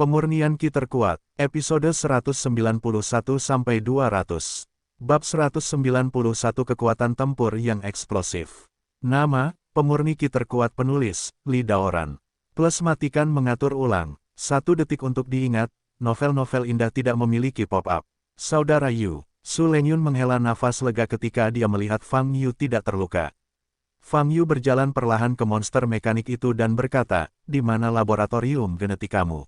Pemurnian Ki terkuat, episode 191-200. Bab 191 Kekuatan Tempur yang Eksplosif. Nama, Pemurni Ki terkuat penulis, Lee Daoran. Plus matikan mengatur ulang. 1 detik untuk diingat, novel-novel indah tidak memiliki pop-up. Saudara Yu, Su Lengyun menghela nafas lega ketika dia melihat Fang Yu tidak terluka. Fang Yu berjalan perlahan ke monster mekanik itu dan berkata, "Di mana laboratorium genetikamu?"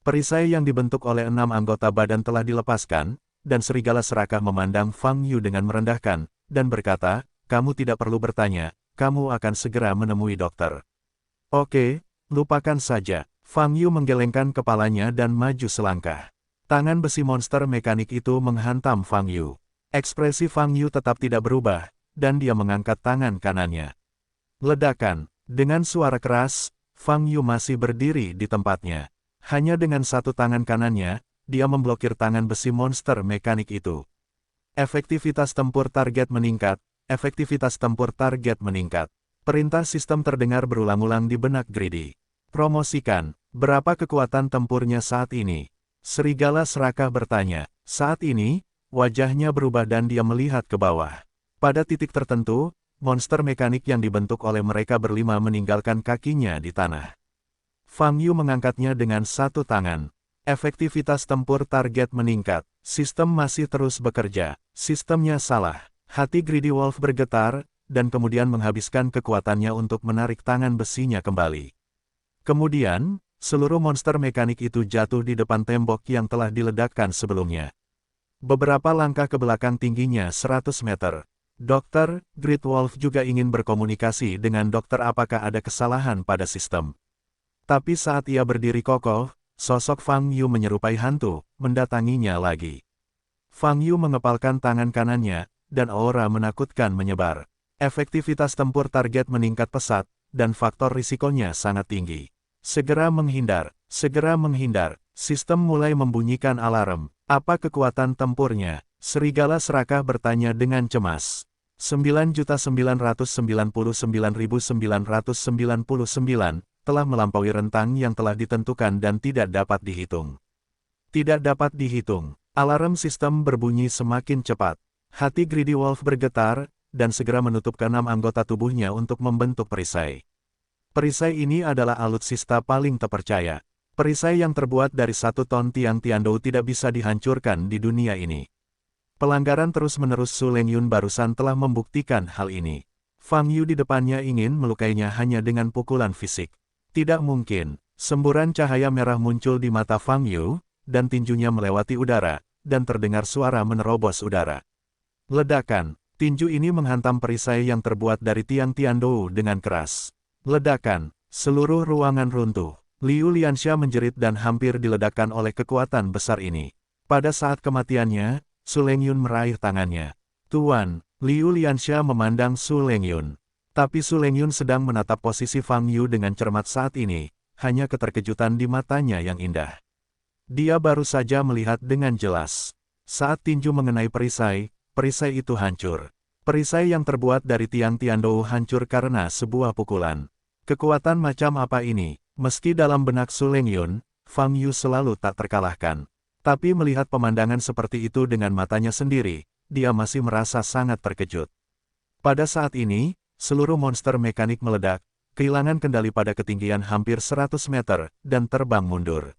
Perisai yang dibentuk oleh 6 anggota badan telah dilepaskan, dan serigala serakah memandang Fang Yu dengan merendahkan, dan berkata, "Kamu tidak perlu bertanya, kamu akan segera menemui dokter." "Oke, lupakan saja." Fang Yu menggelengkan kepalanya dan maju selangkah. Tangan besi monster mekanik itu menghantam Fang Yu. Ekspresi Fang Yu tetap tidak berubah, dan dia mengangkat tangan kanannya. Ledakan. Dengan suara keras, Fang Yu masih berdiri di tempatnya. Hanya dengan satu tangan kanannya, dia memblokir tangan besi monster mekanik itu. Efektivitas tempur target meningkat, efektivitas tempur target meningkat. Perintah sistem terdengar berulang-ulang di benak Greedy. Promosikan, berapa kekuatan tempurnya saat ini? Serigala serakah bertanya. Saat ini, wajahnya berubah dan dia melihat ke bawah. Pada titik tertentu, monster mekanik yang dibentuk oleh mereka berlima meninggalkan kakinya di tanah. Fang Yu mengangkatnya dengan satu tangan. Efektivitas tempur target meningkat. Sistem masih terus bekerja. Sistemnya salah. Hati Greedy Wolf bergetar, dan kemudian menghabiskan kekuatannya untuk menarik tangan besinya kembali. Kemudian, seluruh monster mekanik itu jatuh di depan tembok yang telah diledakkan sebelumnya. Beberapa langkah ke belakang tingginya 100 meter. Dokter, Great Wolf juga ingin berkomunikasi dengan dokter apakah ada kesalahan pada sistem. Tapi saat ia berdiri kokoh, sosok Fang Yu menyerupai hantu, mendatanginya lagi. Fang Yu mengepalkan tangan kanannya, dan aura menakutkan menyebar. Efektivitas tempur target meningkat pesat, dan faktor risikonya sangat tinggi. Segera menghindar, segera menghindar. Sistem mulai membunyikan alarm. Apa kekuatan tempurnya? Serigala serakah bertanya dengan cemas. 9.999.999 telah melampaui rentang yang telah ditentukan dan tidak dapat dihitung. Tidak dapat dihitung. Alarm sistem berbunyi semakin cepat. Hati Greedy Wolf bergetar, dan segera menutup ke-6 anggota tubuhnya untuk membentuk perisai. Perisai ini adalah alutsista paling terpercaya. Perisai yang terbuat dari 1 ton tiang Tiandou tidak bisa dihancurkan di dunia ini. Pelanggaran terus-menerus Su Lengyun barusan telah membuktikan hal ini. Fang Yu di depannya ingin melukainya hanya dengan pukulan fisik. Tidak mungkin. Semburan cahaya merah muncul di mata Fang Yu, dan tinjunya melewati udara, dan terdengar suara menerobos udara. Ledakan. Tinju ini menghantam perisai yang terbuat dari tiang Tiandou dengan keras. Ledakan. Seluruh ruangan runtuh. Liu Lianxia menjerit dan hampir diledakkan oleh kekuatan besar ini. Pada saat kematiannya, Su Lengyun meraih tangannya. "Tuan." Liu Lianxia memandang Su Lengyun. Tapi Su Lengyun sedang menatap posisi Fang Yu dengan cermat saat ini, hanya keterkejutan di matanya yang indah. Dia baru saja melihat dengan jelas. Saat tinju mengenai perisai, perisai itu hancur. Perisai yang terbuat dari tiang Tiandou hancur karena sebuah pukulan. Kekuatan macam apa ini? Meski dalam benak Su Lengyun, Fang Yu selalu tak terkalahkan. Tapi melihat pemandangan seperti itu dengan matanya sendiri, dia masih merasa sangat terkejut. Pada saat ini, seluruh monster mekanik meledak, kehilangan kendali pada ketinggian hampir 100 meter, dan terbang mundur.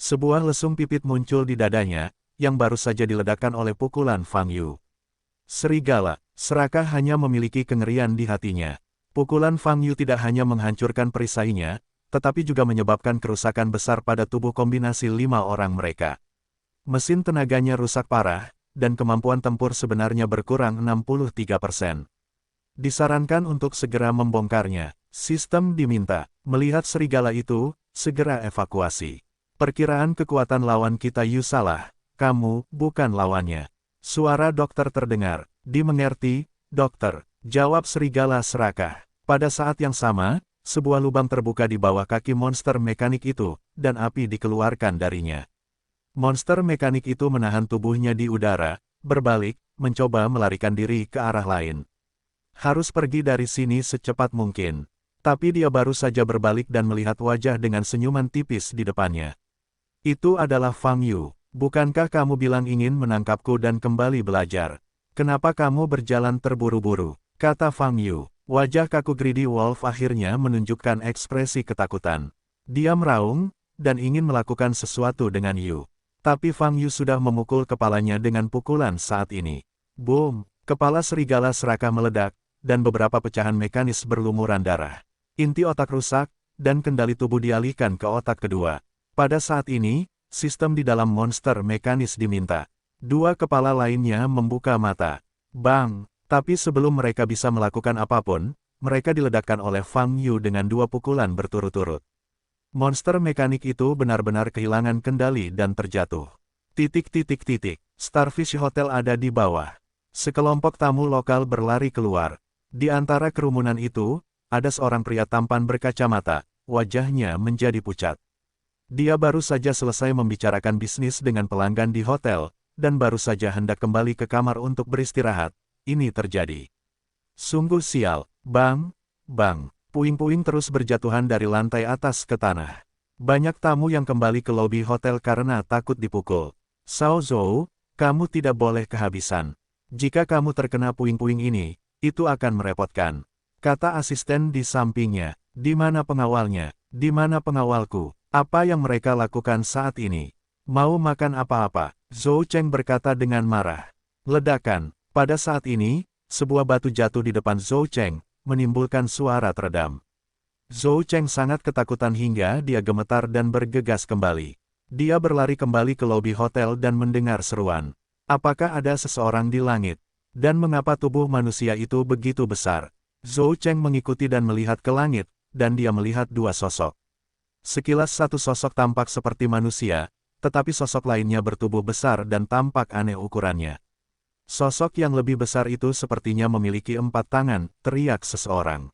Sebuah lesung pipit muncul di dadanya, yang baru saja diledakkan oleh pukulan Fang Yu. Serigala serakah hanya memiliki kengerian di hatinya. Pukulan Fang Yu tidak hanya menghancurkan perisainya, tetapi juga menyebabkan kerusakan besar pada tubuh kombinasi 5 orang mereka. Mesin tenaganya rusak parah, dan kemampuan tempur sebenarnya berkurang 63%. Disarankan untuk segera membongkarnya. Sistem diminta. Melihat serigala itu, segera evakuasi. Perkiraan kekuatan lawan kita Yu salah. Kamu bukan lawannya. Suara dokter terdengar. "Dimengerti, dokter," jawab serigala serakah. Pada saat yang sama, sebuah lubang terbuka di bawah kaki monster mekanik itu, dan api dikeluarkan darinya. Monster mekanik itu menahan tubuhnya di udara, berbalik, mencoba melarikan diri ke arah lain. Harus pergi dari sini secepat mungkin. Tapi dia baru saja berbalik dan melihat wajah dengan senyuman tipis di depannya. Itu adalah Fang Yu. Bukankah kamu bilang ingin menangkapku dan kembali belajar? Kenapa kamu berjalan terburu-buru? Kata Fang Yu. Wajah kaku Greedy Wolf akhirnya menunjukkan ekspresi ketakutan. Dia meraung, dan ingin melakukan sesuatu dengan Yu. Tapi Fang Yu sudah memukul kepalanya dengan pukulan saat ini. Boom! Kepala serigala serakah meledak, dan beberapa pecahan mekanis berlumuran darah. Inti otak rusak, dan kendali tubuh dialihkan ke otak kedua. Pada saat ini, sistem di dalam monster mekanis diminta. Dua kepala lainnya membuka mata. Bang! Tapi sebelum mereka bisa melakukan apapun, mereka diledakkan oleh Fang Yu dengan dua pukulan berturut-turut. Monster mekanik itu benar-benar kehilangan kendali dan terjatuh. Starfish Hotel ada di bawah. Sekelompok tamu lokal berlari keluar. Di antara kerumunan itu, ada seorang pria tampan berkacamata, wajahnya menjadi pucat. Dia baru saja selesai membicarakan bisnis dengan pelanggan di hotel, dan baru saja hendak kembali ke kamar untuk beristirahat. Ini terjadi. Sungguh sial, bang, bang. Puing-puing terus berjatuhan dari lantai atas ke tanah. Banyak tamu yang kembali ke lobi hotel karena takut dipukul. Sao Zhou, kamu tidak boleh kehabisan. Jika kamu terkena puing-puing ini, itu akan merepotkan. Kata asisten di sampingnya. Di mana pengawalnya? Di mana pengawalku? Apa yang mereka lakukan saat ini? Mau makan apa-apa? Zhou Cheng berkata dengan marah. Ledakan. Pada saat ini, sebuah batu jatuh di depan Zhou Cheng, menimbulkan suara teredam. Zhou Cheng sangat ketakutan hingga dia gemetar dan bergegas kembali. Dia berlari kembali ke lobi hotel dan mendengar seruan. Apakah ada seseorang di langit? Dan mengapa tubuh manusia itu begitu besar? Zhou Cheng mengikuti dan melihat ke langit, dan dia melihat dua sosok. Sekilas satu sosok tampak seperti manusia, tetapi sosok lainnya bertubuh besar dan tampak aneh ukurannya. Sosok yang lebih besar itu sepertinya memiliki 4 tangan, teriak seseorang.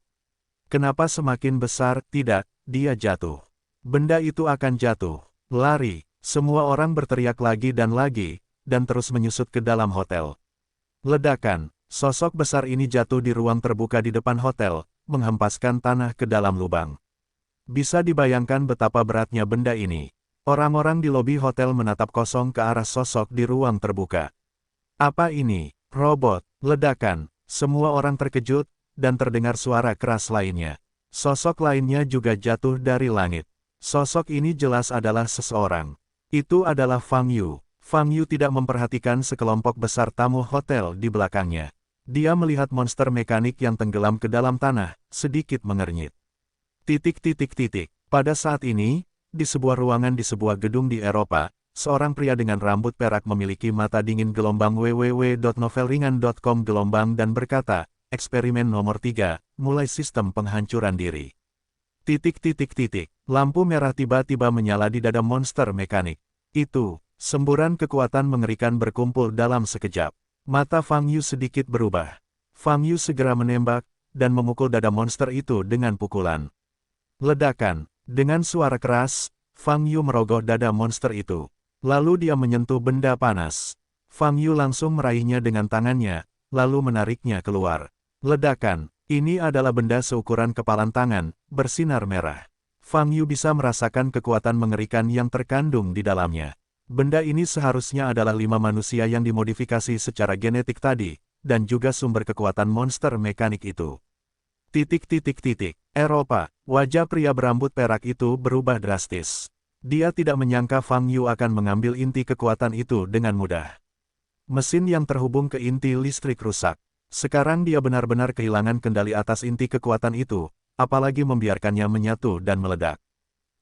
Kenapa semakin besar? Tidak, dia jatuh. Benda itu akan jatuh. Lari. Semua orang berteriak lagi, dan terus menyusut ke dalam hotel. Ledakan. Sosok besar ini jatuh di ruang terbuka di depan hotel, menghempaskan tanah ke dalam lubang. Bisa dibayangkan betapa beratnya benda ini. Orang-orang di lobi hotel menatap kosong ke arah sosok di ruang terbuka. Apa ini? Robot. Ledakan. Semua orang terkejut, dan terdengar suara keras lainnya. Sosok lainnya juga jatuh dari langit. Sosok ini jelas adalah seseorang. Itu adalah Fang Yu. Fang Yu tidak memperhatikan sekelompok besar tamu hotel di belakangnya. Dia melihat monster mekanik yang tenggelam ke dalam tanah, sedikit mengernyit. Pada saat ini, di sebuah ruangan di sebuah gedung di Eropa, seorang pria dengan rambut perak memiliki mata dingin gelombang www.novelringan.com gelombang dan berkata, eksperimen nomor 3, mulai sistem penghancuran diri. Lampu merah tiba-tiba menyala di dada monster mekanik. Itu, semburan kekuatan mengerikan berkumpul dalam sekejap. Mata Fang Yu sedikit berubah. Fang Yu segera menembak, dan memukul dada monster itu dengan pukulan. Ledakan. Dengan suara keras, Fang Yu merogoh dada monster itu. Lalu dia menyentuh benda panas. Fang Yu langsung meraihnya dengan tangannya, lalu menariknya keluar. Ledakan. Ini adalah benda seukuran kepalan tangan, bersinar merah. Fang Yu bisa merasakan kekuatan mengerikan yang terkandung di dalamnya. Benda ini seharusnya adalah 5 manusia yang dimodifikasi secara genetik tadi, dan juga sumber kekuatan monster mekanik itu. Eropa, wajah pria berambut perak itu berubah drastis. Dia tidak menyangka Fang Yu akan mengambil inti kekuatan itu dengan mudah. Mesin yang terhubung ke inti listrik rusak. Sekarang dia benar-benar kehilangan kendali atas inti kekuatan itu, apalagi membiarkannya menyatu dan meledak.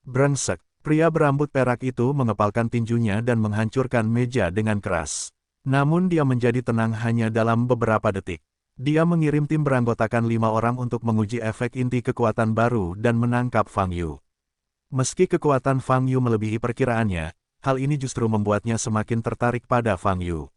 Brengsek, pria berambut perak itu mengepalkan tinjunya dan menghancurkan meja dengan keras. Namun dia menjadi tenang hanya dalam beberapa detik. Dia mengirim tim beranggotakan 5 orang untuk menguji efek inti kekuatan baru dan menangkap Fang Yu. Meski kekuatan Fang Yu melebihi perkiraannya, hal ini justru membuatnya semakin tertarik pada Fang Yu.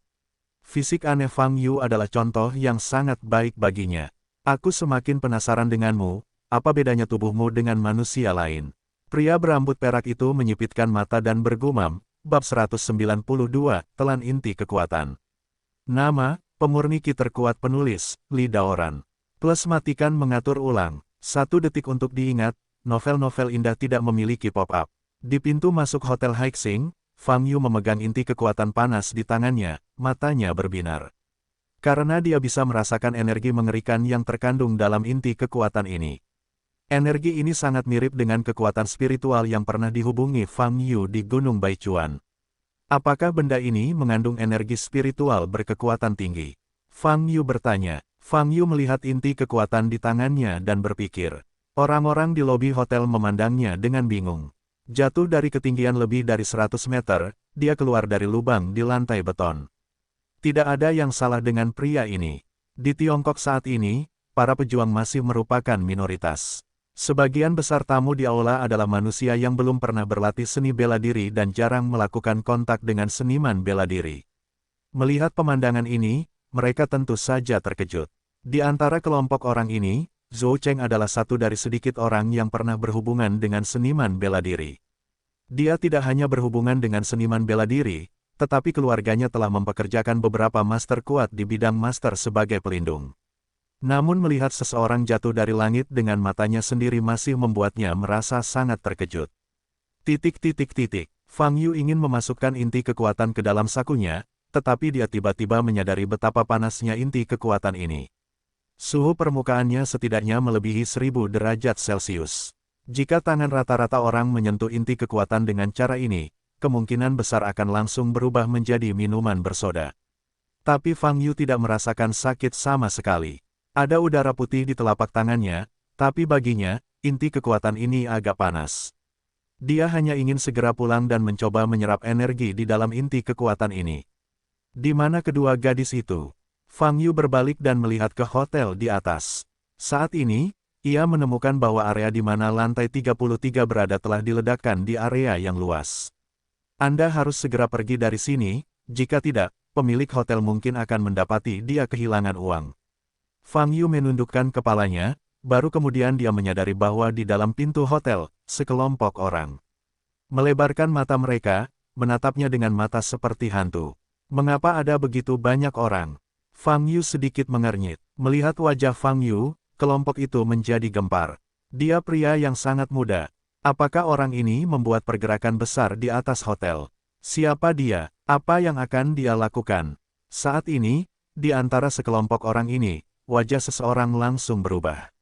Fisik aneh Fang Yu adalah contoh yang sangat baik baginya. Aku semakin penasaran denganmu, apa bedanya tubuhmu dengan manusia lain? Pria berambut perak itu menyipitkan mata dan bergumam, bab 192, telan inti kekuatan. Nama, pemurni ki terkuat penulis, Li Daoran. Plus matikan mengatur ulang. 1 detik untuk diingat, novel-novel indah tidak memiliki pop-up. Di pintu masuk Hotel Haixing, Fang Yu memegang inti kekuatan panas di tangannya, matanya berbinar. Karena dia bisa merasakan energi mengerikan yang terkandung dalam inti kekuatan ini. Energi ini sangat mirip dengan kekuatan spiritual yang pernah dihubungi Fang Yu di Gunung Baichuan. Apakah benda ini mengandung energi spiritual berkekuatan tinggi? Fang Yu bertanya. Fang Yu melihat inti kekuatan di tangannya dan berpikir. Orang-orang di lobi hotel memandangnya dengan bingung. Jatuh dari ketinggian lebih dari 100 meter, dia keluar dari lubang di lantai beton. Tidak ada yang salah dengan pria ini. Di Tiongkok saat ini, para pejuang masih merupakan minoritas. Sebagian besar tamu di aula adalah manusia yang belum pernah berlatih seni bela diri dan jarang melakukan kontak dengan seniman bela diri. Melihat pemandangan ini, mereka tentu saja terkejut. Di antara kelompok orang ini, Zhou Cheng adalah satu dari sedikit orang yang pernah berhubungan dengan seniman bela diri. Dia tidak hanya berhubungan dengan seniman bela diri, tetapi keluarganya telah mempekerjakan beberapa master kuat di bidang master sebagai pelindung. Namun melihat seseorang jatuh dari langit dengan matanya sendiri masih membuatnya merasa sangat terkejut. Fang Yu ingin memasukkan inti kekuatan ke dalam sakunya, tetapi dia tiba-tiba menyadari betapa panasnya inti kekuatan ini. Suhu permukaannya setidaknya melebihi 1000 derajat Celcius. Jika tangan rata-rata orang menyentuh inti kekuatan dengan cara ini, kemungkinan besar akan langsung berubah menjadi minuman bersoda. Tapi Fang Yu tidak merasakan sakit sama sekali. Ada udara putih di telapak tangannya, tapi baginya, inti kekuatan ini agak panas. Dia hanya ingin segera pulang dan mencoba menyerap energi di dalam inti kekuatan ini. Di mana kedua gadis itu? Fang Yu berbalik dan melihat ke hotel di atas. Saat ini, ia menemukan bahwa area di mana lantai 33 berada telah diledakkan di area yang luas. Anda harus segera pergi dari sini, jika tidak, pemilik hotel mungkin akan mendapati dia kehilangan uang. Fang Yu menundukkan kepalanya, baru kemudian dia menyadari bahwa di dalam pintu hotel, sekelompok orang melebarkan mata mereka, menatapnya dengan mata seperti hantu. Mengapa ada begitu banyak orang? Fang Yu sedikit mengernyit. Melihat wajah Fang Yu, kelompok itu menjadi gempar. Dia pria yang sangat muda. Apakah orang ini membuat pergerakan besar di atas hotel? Siapa dia? Apa yang akan dia lakukan? Saat ini, di antara sekelompok orang ini, wajah seseorang langsung berubah.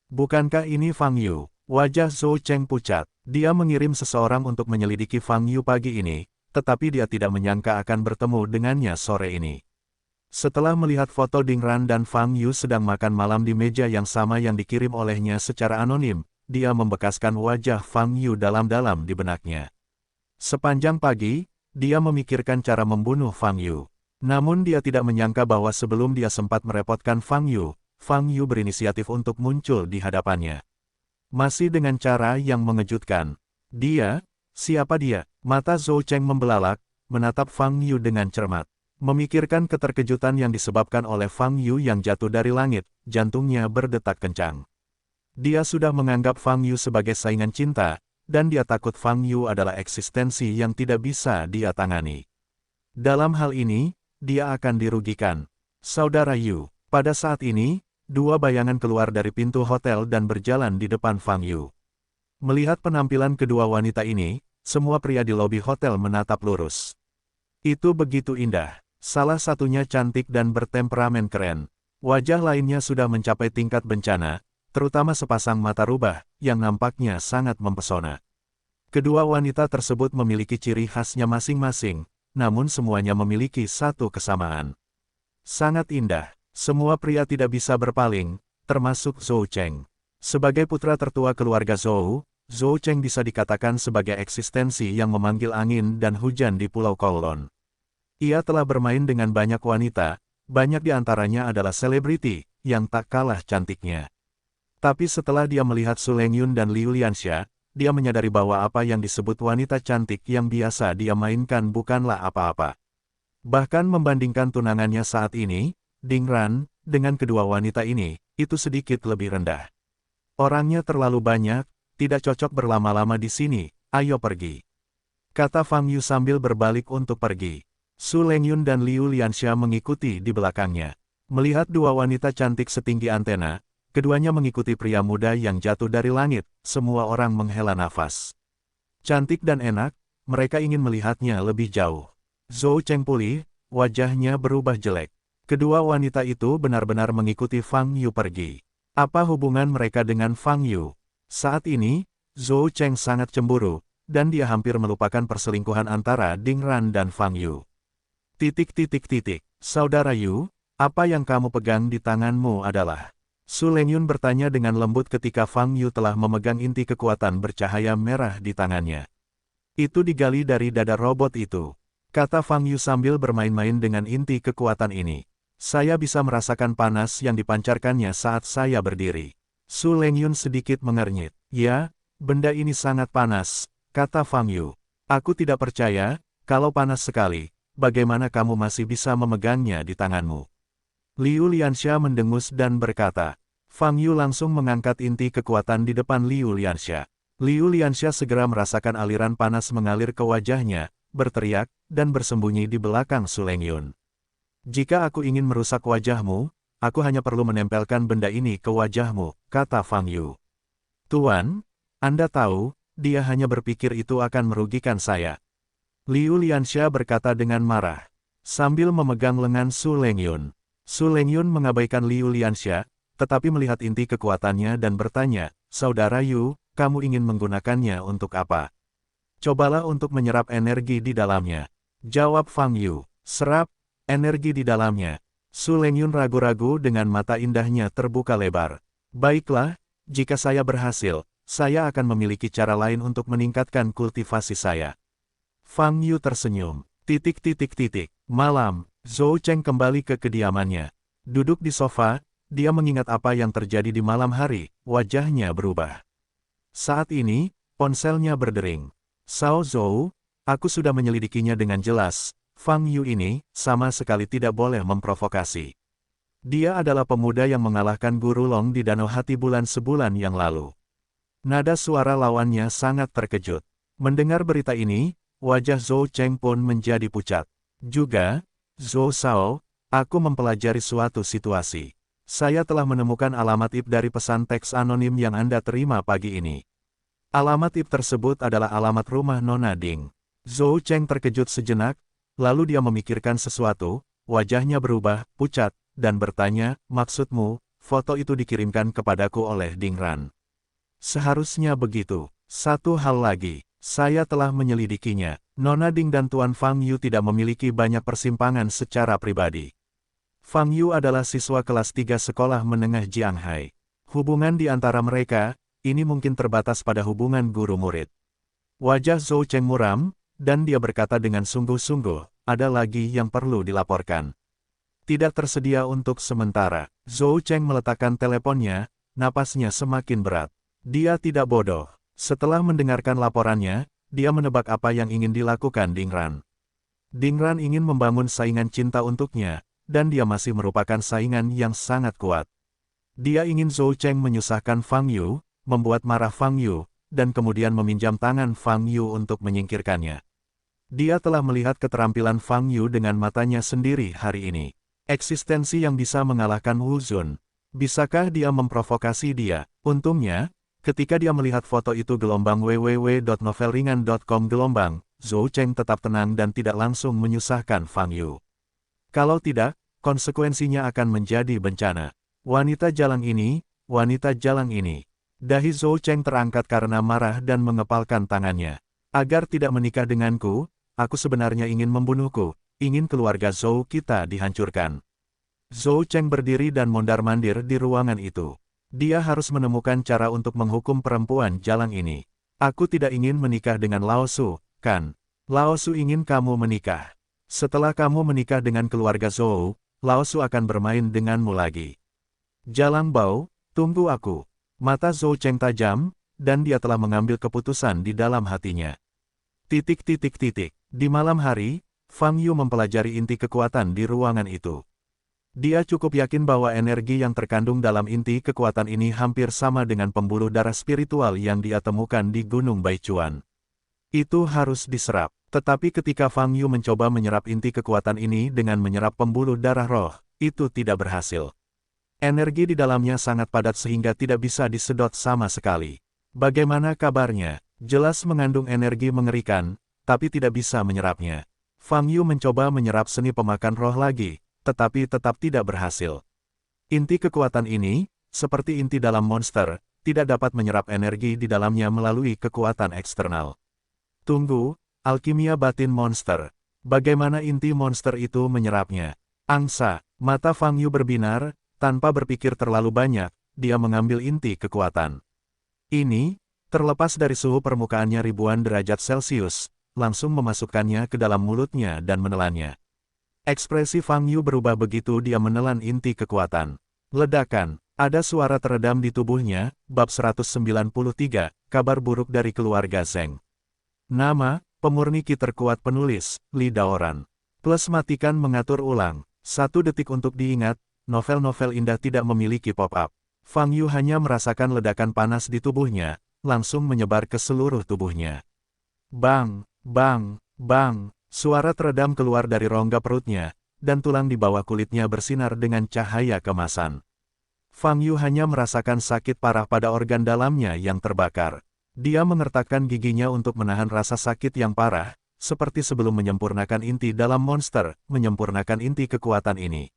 Bukankah ini Fang Yu? Wajah Zhou Cheng pucat. Dia mengirim seseorang untuk menyelidiki Fang Yu pagi ini, tetapi dia tidak menyangka akan bertemu dengannya sore ini. Setelah melihat foto Ding Ran dan Fang Yu sedang makan malam di meja yang sama yang dikirim olehnya secara anonim, dia membekaskan wajah Fang Yu dalam-dalam di benaknya. Sepanjang pagi, dia memikirkan cara membunuh Fang Yu. Namun dia tidak menyangka bahwa sebelum dia sempat merepotkan Fang Yu berinisiatif untuk muncul di hadapannya. Masih dengan cara yang mengejutkan. Dia? Siapa dia? Mata Zhou Cheng membelalak, menatap Fang Yu dengan cermat. Memikirkan keterkejutan yang disebabkan oleh Fang Yu yang jatuh dari langit, jantungnya berdetak kencang. Dia sudah menganggap Fang Yu sebagai saingan cinta, dan dia takut Fang Yu adalah eksistensi yang tidak bisa dia tangani. Dalam hal ini, dia akan dirugikan. Saudara Yu, pada saat ini, dua bayangan keluar dari pintu hotel dan berjalan di depan Fang Yu. Melihat penampilan kedua wanita ini, semua pria di lobi hotel menatap lurus. Itu begitu indah. Salah satunya cantik dan bertemperamen keren. Wajah lainnya sudah mencapai tingkat bencana, terutama sepasang mata rubah, yang nampaknya sangat mempesona. Kedua wanita tersebut memiliki ciri khasnya masing-masing, namun semuanya memiliki satu kesamaan. Sangat indah. Semua pria tidak bisa berpaling, termasuk Zhou Cheng. Sebagai putra tertua keluarga Zhou, Zhou Cheng bisa dikatakan sebagai eksistensi yang memanggil angin dan hujan di Pulau Kowloon. Ia telah bermain dengan banyak wanita, banyak di antaranya adalah selebriti, yang tak kalah cantiknya. Tapi setelah dia melihat Su Lengyun dan Liu Lianxia, dia menyadari bahwa apa yang disebut wanita cantik yang biasa dia mainkan bukanlah apa-apa. Bahkan membandingkan tunangannya saat ini, Ding Ran, dengan kedua wanita ini, itu sedikit lebih rendah. Orangnya terlalu banyak, tidak cocok berlama-lama di sini, ayo pergi. Kata Fang Yu sambil berbalik untuk pergi. Su Lengyun dan Liu Lianxia mengikuti di belakangnya. Melihat dua wanita cantik setinggi antena, keduanya mengikuti pria muda yang jatuh dari langit, semua orang menghela nafas. Cantik dan enak, mereka ingin melihatnya lebih jauh. Zhou Cheng pulih, wajahnya berubah jelek. Kedua wanita itu benar-benar mengikuti Fang Yu pergi. Apa hubungan mereka dengan Fang Yu? Saat ini, Zhou Cheng sangat cemburu, dan dia hampir melupakan perselingkuhan antara Ding Ran dan Fang Yu. Saudara Yu, apa yang kamu pegang di tanganmu adalah? Su Lengyun bertanya dengan lembut ketika Fang Yu telah memegang inti kekuatan bercahaya merah di tangannya. Itu digali dari dada robot itu. Kata Fang Yu sambil bermain-main dengan inti kekuatan ini. Saya bisa merasakan panas yang dipancarkannya saat saya berdiri. Su Lengyun sedikit mengernyit. Ya, benda ini sangat panas, kata Fang Yu. Aku tidak percaya, kalau panas sekali, bagaimana kamu masih bisa memegangnya di tanganmu? Liu Lianxia mendengus dan berkata. Fang Yu langsung mengangkat inti kekuatan di depan Liu Lianxia. Liu Lianxia segera merasakan aliran panas mengalir ke wajahnya, berteriak, dan bersembunyi di belakang Su Lengyun. Jika aku ingin merusak wajahmu, aku hanya perlu menempelkan benda ini ke wajahmu, kata Fang Yu. Tuan, Anda tahu, dia hanya berpikir itu akan merugikan saya. Liu Lianxia berkata dengan marah, sambil memegang lengan Su Lengyun. Su Lengyun mengabaikan Liu Lianxia, tetapi melihat inti kekuatannya dan bertanya, Saudara Yu, kamu ingin menggunakannya untuk apa? Cobalah untuk menyerap energi di dalamnya. Jawab Fang Yu. Serap energi di dalamnya. Su Lengyun ragu-ragu dengan mata indahnya terbuka lebar. Baiklah, jika saya berhasil, saya akan memiliki cara lain untuk meningkatkan kultivasi saya. Fang Yu tersenyum. Malam, Zhou Cheng kembali ke kediamannya. Duduk di sofa, dia mengingat apa yang terjadi di malam hari, wajahnya berubah. Saat ini, ponselnya berdering. Sao Zhou, aku sudah menyelidikinya dengan jelas, Fang Yu ini sama sekali tidak boleh memprovokasi. Dia adalah pemuda yang mengalahkan Guru Long di Danau Hati Bulan sebulan yang lalu. Nada suara lawannya sangat terkejut. Mendengar berita ini, wajah Zhou Cheng pun menjadi pucat. Juga, Zhou Sao, aku mempelajari suatu situasi. Saya telah menemukan alamat IP dari pesan teks anonim yang Anda terima pagi ini. Alamat IP tersebut adalah alamat rumah Nona Ding. Zhou Cheng terkejut sejenak, lalu dia memikirkan sesuatu, wajahnya berubah, pucat, dan bertanya, maksudmu, foto itu dikirimkan kepadaku oleh Ding Ran. Seharusnya begitu. Satu hal lagi, saya telah menyelidikinya. Nona Ding dan Tuan Fang Yu tidak memiliki banyak persimpangan secara pribadi. Fang Yu adalah siswa kelas 3 sekolah menengah Jianghai. Hubungan di antara mereka, ini mungkin terbatas pada hubungan guru-murid. Wajah Zhou Cheng muram, dan dia berkata dengan sungguh-sungguh, ada lagi yang perlu dilaporkan. Tidak tersedia untuk sementara. Zhou Cheng meletakkan teleponnya, napasnya semakin berat. Dia tidak bodoh. Setelah mendengarkan laporannya, dia menebak apa yang ingin dilakukan Ding Ran. Ding Ran ingin membangun saingan cinta untuknya, dan dia masih merupakan saingan yang sangat kuat. Dia ingin Zhou Cheng menyusahkan Fang Yu, membuat marah Fang Yu, dan kemudian meminjam tangan Fang Yu untuk menyingkirkannya. Dia telah melihat keterampilan Fang Yu dengan matanya sendiri hari ini. Eksistensi yang bisa mengalahkan Wu Zun. Bisakah dia memprovokasi dia? Untungnya, ketika dia melihat foto itu www.novelringan.com Zhou Cheng tetap tenang dan tidak langsung menyusahkan Fang Yu. Kalau tidak, konsekuensinya akan menjadi bencana. Wanita jalang ini. Dahi Zhou Cheng terangkat karena marah dan mengepalkan tangannya. Agar tidak menikah denganku, aku sebenarnya ingin membunuhku, ingin keluarga Zhou kita dihancurkan. Zhou Cheng berdiri dan mondar-mandir di ruangan itu. Dia harus menemukan cara untuk menghukum perempuan jalang ini. Aku tidak ingin menikah dengan Lao Su, kan? Lao Su ingin kamu menikah. Setelah kamu menikah dengan keluarga Zhou, Lao Su akan bermain denganmu lagi. Jalang Bao, tunggu aku. Mata Zhou Cheng tajam, dan dia telah mengambil keputusan di dalam hatinya. Di malam hari, Fang Yu mempelajari inti kekuatan di ruangan itu. Dia cukup yakin bahwa energi yang terkandung dalam inti kekuatan ini hampir sama dengan pembuluh darah spiritual yang dia temukan di Gunung Baichuan. Itu harus diserap. Tetapi ketika Fang Yu mencoba menyerap inti kekuatan ini dengan menyerap pembuluh darah roh, itu tidak berhasil. Energi di dalamnya sangat padat sehingga tidak bisa disedot sama sekali. Bagaimana kabarnya? Jelas mengandung energi mengerikan, tapi tidak bisa menyerapnya. Fang Yu mencoba menyerap seni pemakan roh lagi, tetapi tetap tidak berhasil. Inti kekuatan ini, seperti inti dalam monster, tidak dapat menyerap energi di dalamnya melalui kekuatan eksternal. Tunggu, alkimia batin monster. Bagaimana inti monster itu menyerapnya? Angsa, mata Fang Yu berbinar, tanpa berpikir terlalu banyak, dia mengambil inti kekuatan. Ini, terlepas dari suhu permukaannya ribuan derajat Celcius, langsung memasukkannya ke dalam mulutnya dan menelannya. Ekspresi Fang Yu berubah begitu dia menelan inti kekuatan. Ledakan, ada suara teredam di tubuhnya, bab 193, kabar buruk dari keluarga Zheng. Nama, pemurni ki terkuat penulis, Li Daoran. Plus matikan mengatur ulang, 1 detik untuk diingat, novel-novel indah tidak memiliki pop-up. Fang Yu hanya merasakan ledakan panas di tubuhnya, langsung menyebar ke seluruh tubuhnya. Bang, bang, bang, suara teredam keluar dari rongga perutnya, dan tulang di bawah kulitnya bersinar dengan cahaya kemasan. Fang Yu hanya merasakan sakit parah pada organ dalamnya yang terbakar. Dia mengertakkan giginya untuk menahan rasa sakit yang parah, seperti sebelum menyempurnakan inti dalam monster, menyempurnakan inti kekuatan ini.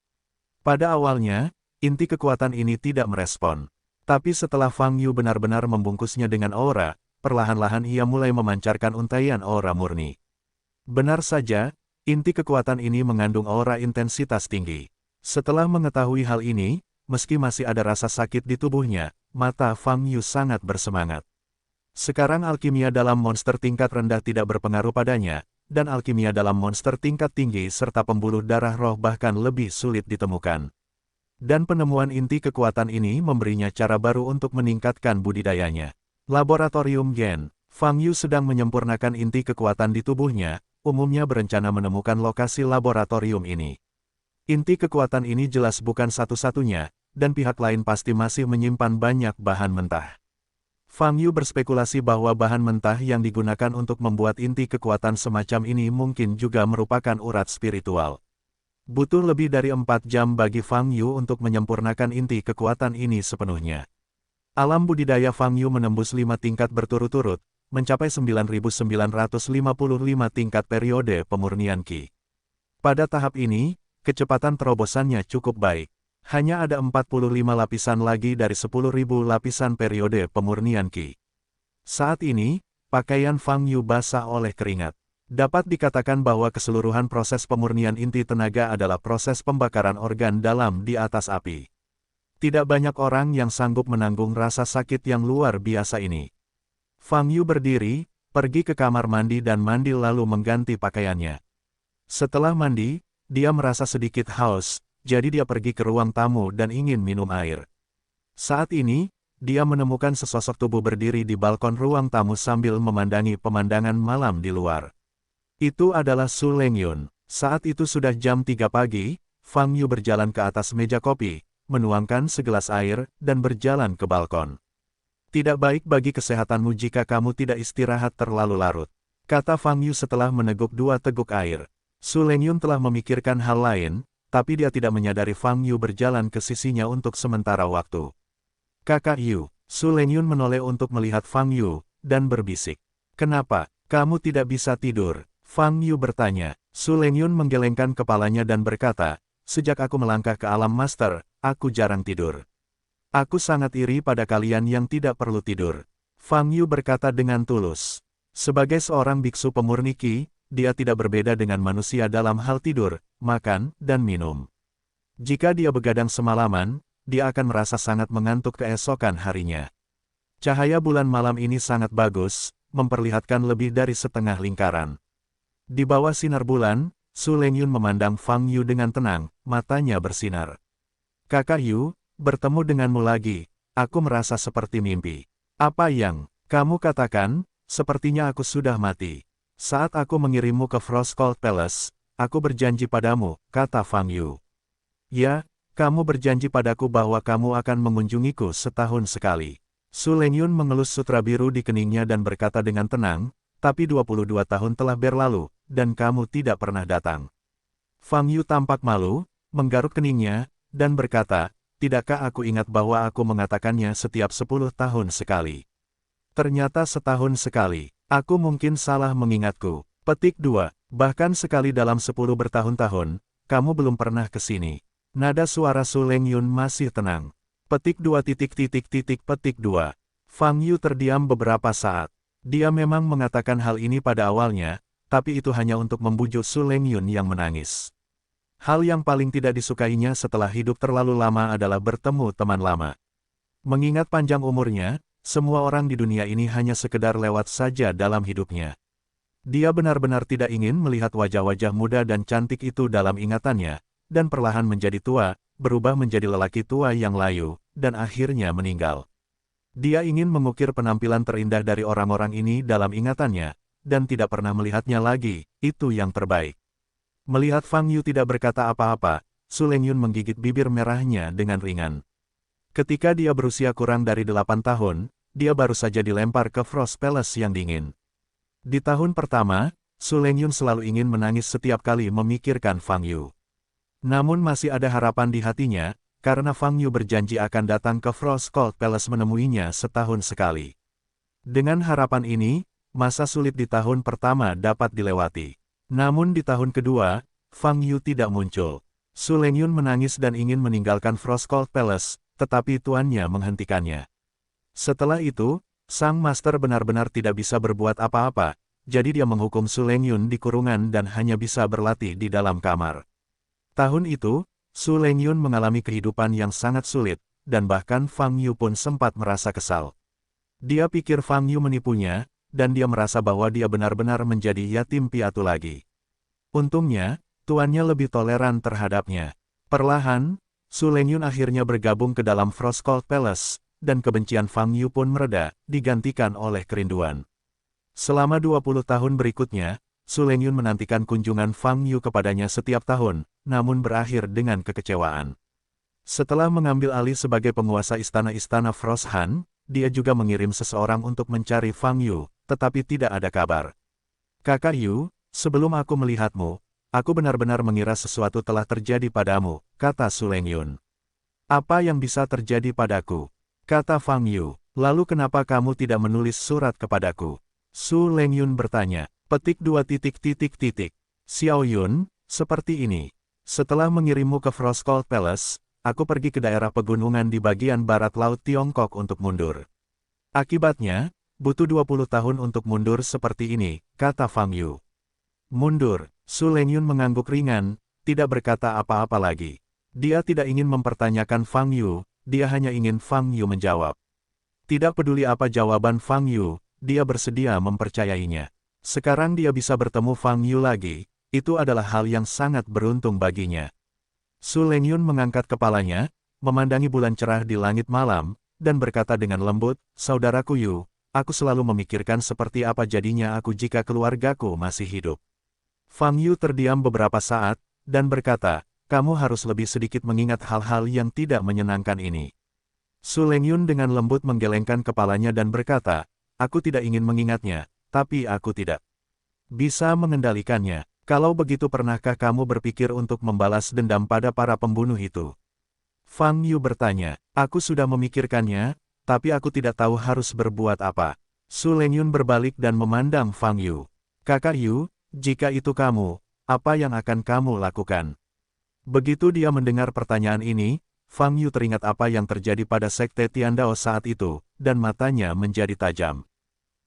Pada awalnya, inti kekuatan ini tidak merespon. Tapi setelah Fang Yu benar-benar membungkusnya dengan aura, perlahan-lahan ia mulai memancarkan untaian aura murni. Benar saja, inti kekuatan ini mengandung aura intensitas tinggi. Setelah mengetahui hal ini, meski masih ada rasa sakit di tubuhnya, mata Fang Yu sangat bersemangat. Sekarang alkimia dalam monster tingkat rendah tidak berpengaruh padanya, dan alkimia dalam monster tingkat tinggi serta pembuluh darah roh bahkan lebih sulit ditemukan. Dan penemuan inti kekuatan ini memberinya cara baru untuk meningkatkan budidayanya. Laboratorium Gen, Fang Yu sedang menyempurnakan inti kekuatan di tubuhnya, umumnya berencana menemukan lokasi laboratorium ini. Inti kekuatan ini jelas bukan satu-satunya, dan pihak lain pasti masih menyimpan banyak bahan mentah. Fang Yu berspekulasi bahwa bahan mentah yang digunakan untuk membuat inti kekuatan semacam ini mungkin juga merupakan urat spiritual. Butuh lebih dari 4 jam bagi Fang Yu untuk menyempurnakan inti kekuatan ini sepenuhnya. Alam budidaya Fang Yu menembus 5 tingkat berturut-turut, mencapai 9.955 tingkat periode pemurnian Qi. Pada tahap ini, kecepatan terobosannya cukup baik. Hanya ada 45 lapisan lagi dari 10.000 lapisan periode pemurnian Qi. Saat ini, pakaian Fang Yu basah oleh keringat. Dapat dikatakan bahwa keseluruhan proses pemurnian inti tenaga adalah proses pembakaran organ dalam di atas api. Tidak banyak orang yang sanggup menanggung rasa sakit yang luar biasa ini. Fang Yu berdiri, pergi ke kamar mandi dan mandi lalu mengganti pakaiannya. Setelah mandi, dia merasa sedikit haus, jadi dia pergi ke ruang tamu dan ingin minum air. Saat ini, dia menemukan sesosok tubuh berdiri di balkon ruang tamu sambil memandangi pemandangan malam di luar. Itu adalah Su Lengyun. Saat itu sudah jam 3 pagi, Fang Yu berjalan ke atas meja kopi, menuangkan segelas air, dan berjalan ke balkon. Tidak baik bagi kesehatanmu jika kamu tidak istirahat terlalu larut, kata Fang Yu setelah meneguk 2 teguk air. Su Lengyun telah memikirkan hal lain, tapi dia tidak menyadari Fang Yu berjalan ke sisinya untuk sementara waktu. Kakak Yu, Su Lengyun menoleh untuk melihat Fang Yu, dan berbisik. Kenapa, kamu tidak bisa tidur? Fang Yu bertanya. Su Lengyun menggelengkan kepalanya dan berkata, sejak aku melangkah ke alam master, aku jarang tidur. Aku sangat iri pada kalian yang tidak perlu tidur. Fang Yu berkata dengan tulus. Sebagai seorang biksu pemurni Qi, dia tidak berbeda dengan manusia dalam hal tidur, makan, dan minum. Jika dia begadang semalaman, dia akan merasa sangat mengantuk keesokan harinya. Cahaya bulan malam ini sangat bagus, memperlihatkan lebih dari setengah lingkaran. Di bawah sinar bulan, Su Lengyun memandang Fang Yu dengan tenang, matanya bersinar. Kakak Yu, bertemu denganmu lagi, aku merasa seperti mimpi. Apa yang kamu katakan? Sepertinya aku sudah mati. Saat aku mengirimmu ke Frostcold Palace, aku berjanji padamu, kata Fang Yu. Ya, kamu berjanji padaku bahwa kamu akan mengunjungiku setahun sekali. Su Lengyun mengelus sutra biru di keningnya dan berkata dengan tenang, tapi 22 tahun telah berlalu, dan kamu tidak pernah datang. Fang Yu tampak malu, menggaruk keningnya, dan berkata, tidakkah aku ingat bahwa aku mengatakannya setiap 10 tahun sekali? Ternyata setahun sekali. Aku mungkin salah mengingatku. Petik 2. Bahkan sekali dalam 10 bertahun-tahun, kamu belum pernah ke sini. Nada suara Su Lengyun masih tenang. Petik 2. Petik 2. Fang Yu terdiam beberapa saat. Dia memang mengatakan hal ini pada awalnya, tapi itu hanya untuk membujuk Su Lengyun yang menangis. Hal yang paling tidak disukainya setelah hidup terlalu lama adalah bertemu teman lama. Mengingat panjang umurnya, semua orang di dunia ini hanya sekedar lewat saja dalam hidupnya. Dia benar-benar tidak ingin melihat wajah-wajah muda dan cantik itu dalam ingatannya, dan perlahan menjadi tua, berubah menjadi lelaki tua yang layu, dan akhirnya meninggal. Dia ingin mengukir penampilan terindah dari orang-orang ini dalam ingatannya, dan tidak pernah melihatnya lagi, itu yang terbaik. Melihat Fang Yu tidak berkata apa-apa, Su Lengyun menggigit bibir merahnya dengan ringan. Ketika dia berusia kurang dari 8 tahun, dia baru saja dilempar ke Frost Palace yang dingin. Di tahun pertama, Su Lengyun selalu ingin menangis setiap kali memikirkan Fang Yu. Namun masih ada harapan di hatinya, karena Fang Yu berjanji akan datang ke Frost Cold Palace menemuinya setahun sekali. Dengan harapan ini, masa sulit di tahun pertama dapat dilewati. Namun di tahun kedua, Fang Yu tidak muncul. Su Lengyun menangis dan ingin meninggalkan Frost Cold Palace, tetapi tuannya menghentikannya. Setelah itu, sang master benar-benar tidak bisa berbuat apa-apa, jadi dia menghukum Su Lengyun di kurungan dan hanya bisa berlatih di dalam kamar. Tahun itu, Su Lengyun mengalami kehidupan yang sangat sulit, dan bahkan Fang Yu pun sempat merasa kesal. Dia pikir Fang Yu menipunya, dan dia merasa bahwa dia benar-benar menjadi yatim piatu lagi. Untungnya, tuannya lebih toleran terhadapnya. Perlahan, Su Lengyun akhirnya bergabung ke dalam Frost Cold Palace, dan kebencian Fang Yu pun mereda, digantikan oleh kerinduan. Selama 20 tahun berikutnya, Su Lengyun menantikan kunjungan Fang Yu kepadanya setiap tahun, namun berakhir dengan kekecewaan. Setelah mengambil alih sebagai penguasa istana-istana Frost Han, dia juga mengirim seseorang untuk mencari Fang Yu, tetapi tidak ada kabar. Kakak Yu, sebelum aku melihatmu, aku benar-benar mengira sesuatu telah terjadi padamu, kata Su Lengyun. Apa yang bisa terjadi padaku? Kata Fang Yu, lalu kenapa kamu tidak menulis surat kepadaku? Su Lengyun bertanya. Petik 2. Xiao Yun, seperti ini. Setelah mengirimmu ke Frost Cold Palace, aku pergi ke daerah pegunungan di bagian barat laut Tiongkok untuk mundur. Akibatnya, butuh 20 tahun untuk mundur seperti ini, kata Fang Yu. Mundur, Su Lengyun mengangguk ringan, tidak berkata apa-apa lagi. Dia tidak ingin mempertanyakan Fang Yu, dia hanya ingin Fang Yu menjawab. Tidak peduli apa jawaban Fang Yu, dia bersedia mempercayainya. Sekarang dia bisa bertemu Fang Yu lagi, itu adalah hal yang sangat beruntung baginya. Su Lengyun mengangkat kepalanya, memandangi bulan cerah di langit malam, dan berkata dengan lembut, saudaraku Yu, aku selalu memikirkan seperti apa jadinya aku jika keluargaku masih hidup. Fang Yu terdiam beberapa saat, dan berkata, kamu harus lebih sedikit mengingat hal-hal yang tidak menyenangkan ini. Su Lengyun dengan lembut menggelengkan kepalanya dan berkata, aku tidak ingin mengingatnya, tapi aku tidak bisa mengendalikannya. Kalau begitu pernahkah kamu berpikir untuk membalas dendam pada para pembunuh itu? Fang Yu bertanya, aku sudah memikirkannya, tapi aku tidak tahu harus berbuat apa. Su Lengyun berbalik dan memandang Fang Yu. Kakak Yu, jika itu kamu, apa yang akan kamu lakukan? Begitu dia mendengar pertanyaan ini, Fang Yu teringat apa yang terjadi pada Sekte Tiandao saat itu, dan matanya menjadi tajam.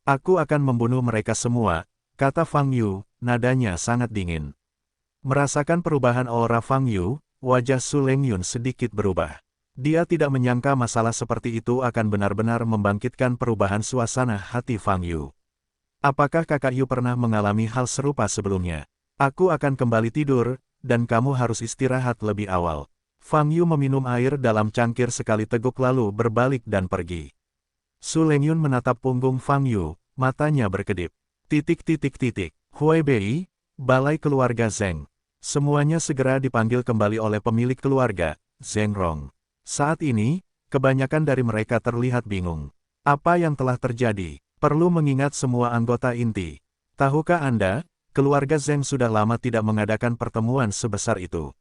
Aku akan membunuh mereka semua, kata Fang Yu, nadanya sangat dingin. Merasakan perubahan aura Fang Yu, wajah Su Lengyun sedikit berubah. Dia tidak menyangka masalah seperti itu akan benar-benar membangkitkan perubahan suasana hati Fang Yu. Apakah kakak Yu pernah mengalami hal serupa sebelumnya? Aku akan kembali tidur, dan kamu harus istirahat lebih awal. Fang Yu meminum air dalam cangkir sekali teguk lalu berbalik dan pergi. Su Lengyun menatap punggung Fang Yu, matanya berkedip. Hui Bei, Balai Keluarga Zheng. Semuanya segera dipanggil kembali oleh pemilik keluarga, Zheng Rong. Saat ini, kebanyakan dari mereka terlihat bingung. Apa yang telah terjadi? Perlu mengingat semua anggota inti. Tahukah Anda, keluarga Zheng sudah lama tidak mengadakan pertemuan sebesar itu.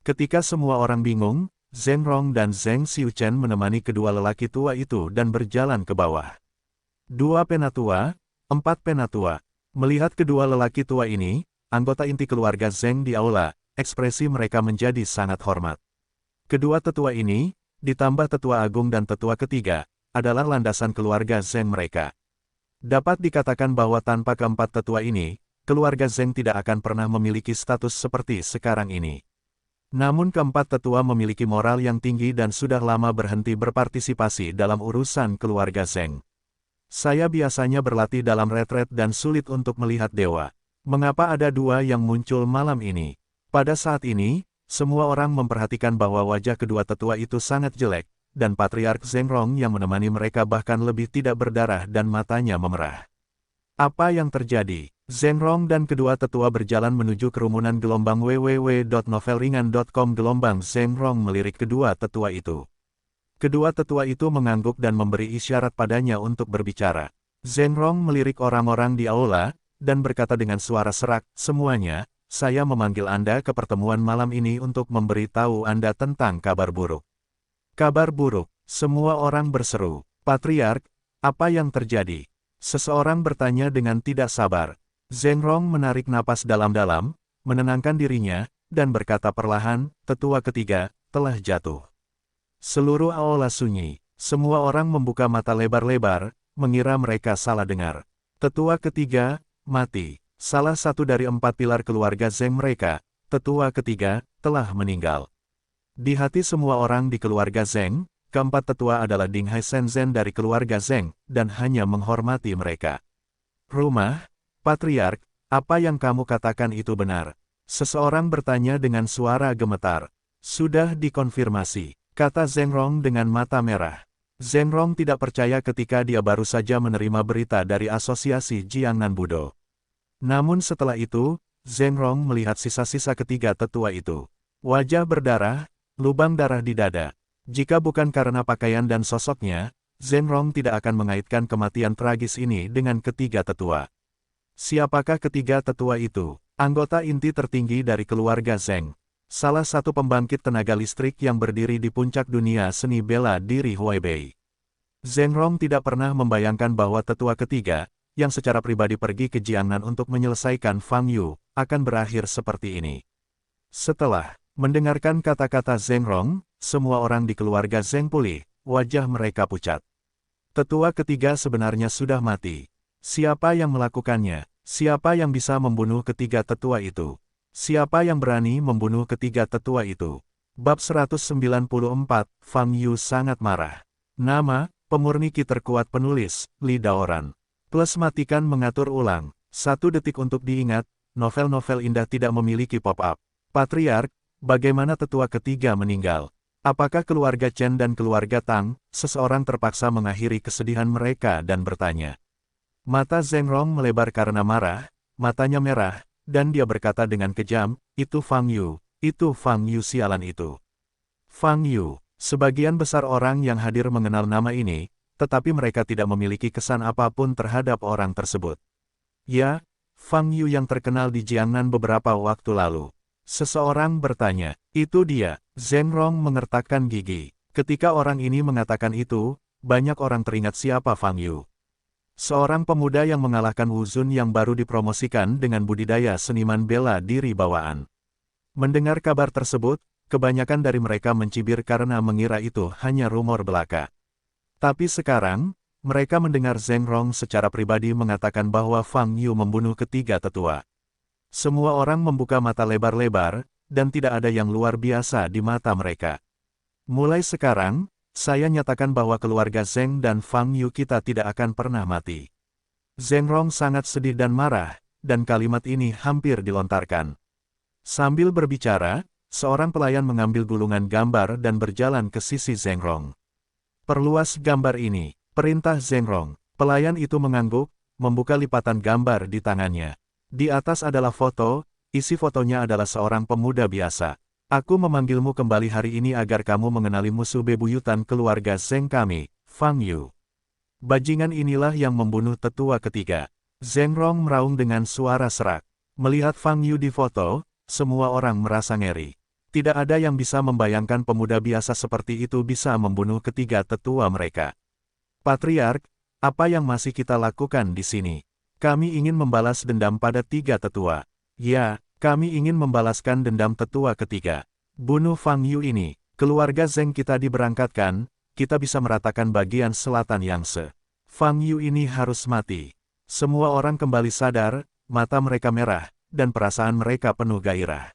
Ketika semua orang bingung, Zheng Rong dan Zheng Xiuchen menemani kedua lelaki tua itu dan berjalan ke bawah. 2 penatua, 4 penatua. Melihat kedua lelaki tua ini, anggota inti keluarga Zheng di aula, ekspresi mereka menjadi sangat hormat. Kedua tetua ini, ditambah tetua agung dan tetua ketiga, adalah landasan keluarga Zheng mereka. Dapat dikatakan bahwa tanpa keempat tetua ini, keluarga Zheng tidak akan pernah memiliki status seperti sekarang ini. Namun keempat tetua memiliki moral yang tinggi dan sudah lama berhenti berpartisipasi dalam urusan keluarga Zheng. Saya biasanya berlatih dalam retret dan sulit untuk melihat dewa. Mengapa ada dua yang muncul malam ini? Pada saat ini, semua orang memperhatikan bahwa wajah kedua tetua itu sangat jelek, dan Patriark Zhengrong yang menemani mereka bahkan lebih tidak berdarah dan matanya memerah. Apa yang terjadi? Zhengrong dan kedua tetua berjalan menuju kerumunan gelombang www.novelringan.com. Gelombang Zhengrong melirik kedua tetua itu. Kedua tetua itu mengangguk dan memberi isyarat padanya untuk berbicara. Zhengrong melirik orang-orang di aula, dan berkata dengan suara serak, "Semuanya, saya memanggil Anda ke pertemuan malam ini untuk memberitahu Anda tentang kabar buruk." Kabar buruk, semua orang berseru. "Patriark, apa yang terjadi?" Seseorang bertanya dengan tidak sabar. Zhengrong menarik napas dalam-dalam, menenangkan dirinya, dan berkata perlahan, "Tetua ketiga, telah jatuh." Seluruh aula sunyi. Semua orang membuka mata lebar-lebar, mengira mereka salah dengar. Tetua ketiga, mati. Salah satu dari 4 pilar keluarga Zheng mereka, tetua ketiga, telah meninggal. Di hati semua orang di keluarga Zheng, keempat tetua adalah Ding Hai Shenzhen dari keluarga Zheng, dan hanya menghormati mereka. "Rumah, Patriark, apa yang kamu katakan itu benar?" Seseorang bertanya dengan suara gemetar. "Sudah dikonfirmasi," kata Zhengrong dengan mata merah. Zhengrong tidak percaya ketika dia baru saja menerima berita dari Asosiasi Jiangnan Budo. Namun setelah itu, Zhengrong melihat sisa-sisa ketiga tetua itu. Wajah berdarah, lubang darah di dada. Jika bukan karena pakaian dan sosoknya, Zhengrong tidak akan mengaitkan kematian tragis ini dengan ketiga tetua. Siapakah ketiga tetua itu? Anggota inti tertinggi dari keluarga Zheng. Salah satu pembangkit tenaga listrik yang berdiri di puncak dunia seni bela diri Huaibei. Zhengrong tidak pernah membayangkan bahwa tetua ketiga, yang secara pribadi pergi ke Jiangnan untuk menyelesaikan Fang Yu, akan berakhir seperti ini. Setelah mendengarkan kata-kata Zhengrong, semua orang di keluarga Zheng pulih, wajah mereka pucat. Tetua ketiga sebenarnya sudah mati. Siapa yang melakukannya? Siapa yang bisa membunuh ketiga tetua itu? Siapa yang berani membunuh ketiga tetua itu? Bab 194, Fang Yu sangat marah. Nama, pemurni ki terkuat penulis, Li Daoran. Plus matikan mengatur ulang. 1 detik untuk diingat, novel-novel indah tidak memiliki pop-up. Patriark, bagaimana tetua ketiga meninggal? Apakah keluarga Chen dan keluarga Tang? Seseorang terpaksa mengakhiri kesedihan mereka dan bertanya. Mata Zhengrong melebar karena marah, matanya merah, dan dia berkata dengan kejam, "Itu Fang Yu, itu Fang Yu sialan itu." Fang Yu, sebagian besar orang yang hadir mengenal nama ini, tetapi mereka tidak memiliki kesan apapun terhadap orang tersebut. Ya, Fang Yu yang terkenal di Jiangnan beberapa waktu lalu. Seseorang bertanya, "Itu dia?" Zhengrong mengertakkan gigi. Ketika orang ini mengatakan itu, banyak orang teringat siapa Fang Yu. Seorang pemuda yang mengalahkan Wu Zun yang baru dipromosikan dengan budidaya seniman bela diri bawaan. Mendengar kabar tersebut, kebanyakan dari mereka mencibir karena mengira itu hanya rumor belaka. Tapi sekarang, mereka mendengar Zhengrong secara pribadi mengatakan bahwa Fang Yu membunuh ketiga tetua. Semua orang membuka mata lebar-lebar, dan tidak ada yang luar biasa di mata mereka. Mulai sekarang, saya nyatakan bahwa keluarga Zheng dan Fang Yu kita tidak akan pernah mati. Zhengrong sangat sedih dan marah, dan kalimat ini hampir dilontarkan. Sambil berbicara, seorang pelayan mengambil gulungan gambar dan berjalan ke sisi Zhengrong. "Perluas gambar ini," perintah Zhengrong. Pelayan itu mengangguk, membuka lipatan gambar di tangannya. Di atas adalah foto, isi fotonya adalah seorang pemuda biasa. "Aku memanggilmu kembali hari ini agar kamu mengenali musuh bebuyutan keluarga Zheng kami, Fang Yu. Bajingan inilah yang membunuh tetua ketiga." Zhengrong meraung dengan suara serak. Melihat Fang Yu di foto, semua orang merasa ngeri. Tidak ada yang bisa membayangkan pemuda biasa seperti itu bisa membunuh ketiga tetua mereka. "Patriark, Apa yang masih kita lakukan di sini? Kami ingin membalas dendam pada tiga tetua. Ya, kami ingin membalaskan dendam tetua ketiga. Bunuh Fang Yu ini. Keluarga Zheng kita diberangkatkan, kita bisa meratakan bagian selatan Yangtze. Fang Yu ini harus mati. Semua orang kembali sadar, mata mereka merah, dan perasaan mereka penuh gairah.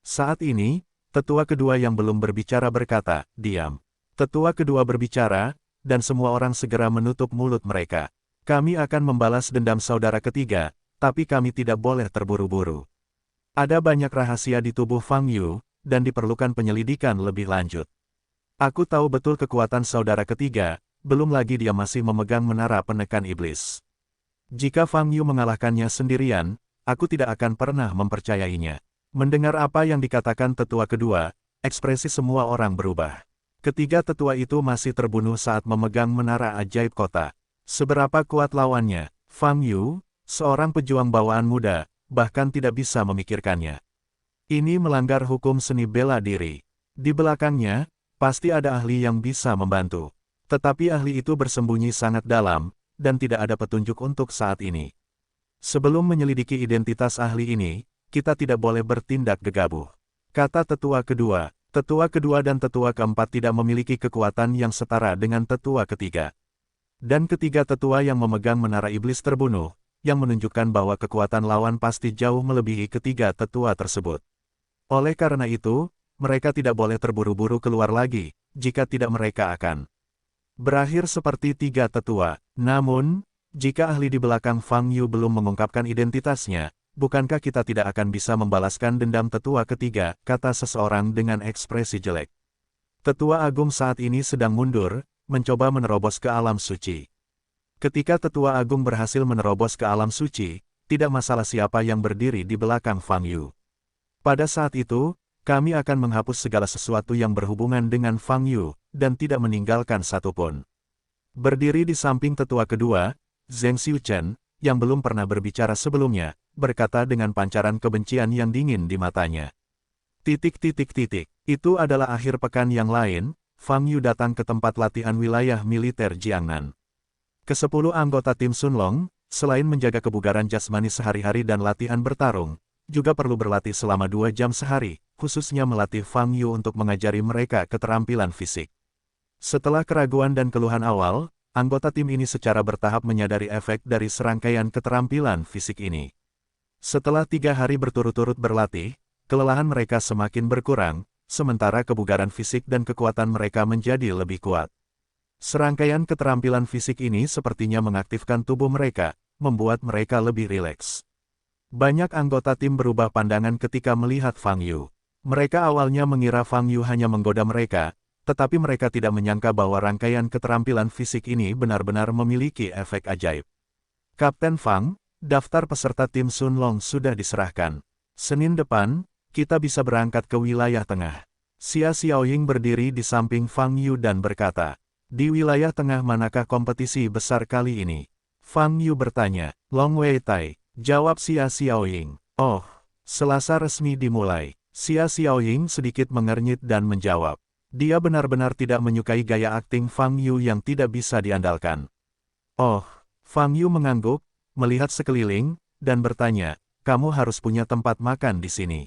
Saat ini, tetua kedua yang belum berbicara berkata, "Diam." Tetua kedua berbicara, dan semua orang segera menutup mulut mereka. Kami akan membalas dendam saudara ketiga, tapi kami tidak boleh terburu-buru. Ada banyak rahasia di tubuh Fang Yu, dan diperlukan penyelidikan lebih lanjut. Aku tahu betul kekuatan saudara ketiga, belum lagi dia masih memegang menara penekan iblis. Jika Fang Yu mengalahkannya sendirian, aku tidak akan pernah mempercayainya. Mendengar apa yang dikatakan tetua kedua, ekspresi semua orang berubah. Ketiga tetua itu masih terbunuh saat memegang menara ajaib kota. Seberapa kuat lawannya, Fang Yu, seorang pejuang bawaan muda, bahkan tidak bisa memikirkannya. Ini melanggar hukum seni bela diri. Di belakangnya, pasti ada ahli yang bisa membantu. Tetapi ahli itu bersembunyi sangat dalam, dan tidak ada petunjuk untuk saat ini. Sebelum menyelidiki identitas ahli ini, kita tidak boleh bertindak gegabah. Kata tetua kedua dan tetua keempat tidak memiliki kekuatan yang setara dengan tetua ketiga. Dan ketiga tetua yang memegang menara iblis terbunuh, yang menunjukkan bahwa kekuatan lawan pasti jauh melebihi ketiga tetua tersebut. Oleh karena itu, mereka tidak boleh terburu-buru keluar lagi, jika tidak mereka akan berakhir seperti tiga tetua. Namun, jika ahli di belakang Fang Yu belum mengungkapkan identitasnya, bukankah kita tidak akan bisa membalaskan dendam tetua ketiga, kata seseorang dengan ekspresi jelek. Tetua Agung saat ini sedang mundur, mencoba menerobos ke alam suci. Ketika Tetua Agung berhasil menerobos ke alam suci, tidak masalah siapa yang berdiri di belakang Fang Yu. Pada saat itu, kami akan menghapus segala sesuatu yang berhubungan dengan Fang Yu, dan tidak meninggalkan satupun. Berdiri di samping tetua kedua, Zheng Xiuchen, yang belum pernah berbicara sebelumnya, berkata dengan pancaran kebencian yang dingin di matanya. Itu adalah akhir pekan yang lain, Fang Yu datang ke tempat latihan wilayah militer Jiangnan. Ke-10 anggota tim Sun Long, selain menjaga kebugaran jasmani sehari-hari dan latihan bertarung, juga perlu berlatih selama 2 jam sehari, khususnya melatih Fang Yu untuk mengajari mereka keterampilan fisik. Setelah keraguan dan keluhan awal, anggota tim ini secara bertahap menyadari efek dari serangkaian keterampilan fisik ini. Setelah 3 hari berturut-turut berlatih, kelelahan mereka semakin berkurang, sementara kebugaran fisik dan kekuatan mereka menjadi lebih kuat. Serangkaian keterampilan fisik ini sepertinya mengaktifkan tubuh mereka, membuat mereka lebih rileks. Banyak anggota tim berubah pandangan ketika melihat Fang Yu. Mereka awalnya mengira Fang Yu hanya menggoda mereka, tetapi mereka tidak menyangka bahwa rangkaian keterampilan fisik ini benar-benar memiliki efek ajaib. Kapten Fang, daftar peserta tim Sun Long sudah diserahkan. Senin depan, kita bisa berangkat ke wilayah tengah. Xia Xiaoying berdiri di samping Fang Yu dan berkata, "Di wilayah tengah manakah kompetisi besar kali ini?" Fang Yu bertanya. "Long Wei Tai," jawab Xia Xiaoying. "Oh, Selasa resmi dimulai." Xia Xiaoying sedikit mengernyit dan menjawab. Dia benar-benar tidak menyukai gaya akting Fang Yu yang tidak bisa diandalkan. "Oh," Fang Yu mengangguk, melihat sekeliling, dan bertanya, "Kamu harus punya tempat makan di sini."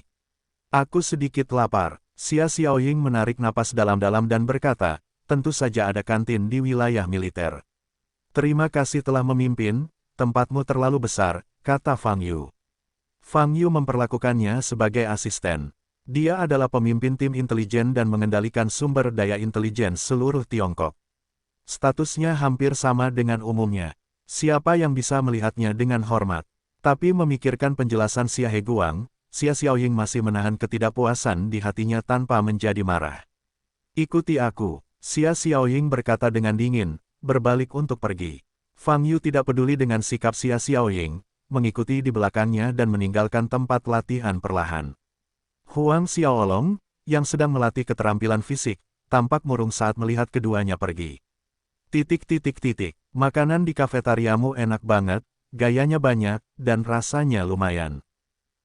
"Aku sedikit lapar." Xia Xiaoying menarik napas dalam-dalam dan berkata, "Tentu saja ada kantin di wilayah militer." "Terima kasih telah memimpin, tempatmu terlalu besar," kata Fang Yu. Fang Yu memperlakukannya sebagai asisten. Dia adalah pemimpin tim intelijen dan mengendalikan sumber daya intelijen seluruh Tiongkok. Statusnya hampir sama dengan umumnya. Siapa yang bisa melihatnya dengan hormat? Tapi memikirkan penjelasan Xia Heguang, Xia Xiaoying masih menahan ketidakpuasan di hatinya tanpa menjadi marah. "Ikuti aku," Xia Xiaoying berkata dengan dingin, berbalik untuk pergi. Fang Yu tidak peduli dengan sikap Xia Xiaoying, mengikuti di belakangnya dan meninggalkan tempat latihan perlahan. Huang Xiaolong, yang sedang melatih keterampilan fisik, tampak murung saat melihat keduanya pergi. Makanan di kafetariamu enak banget, gayanya banyak, dan rasanya lumayan,"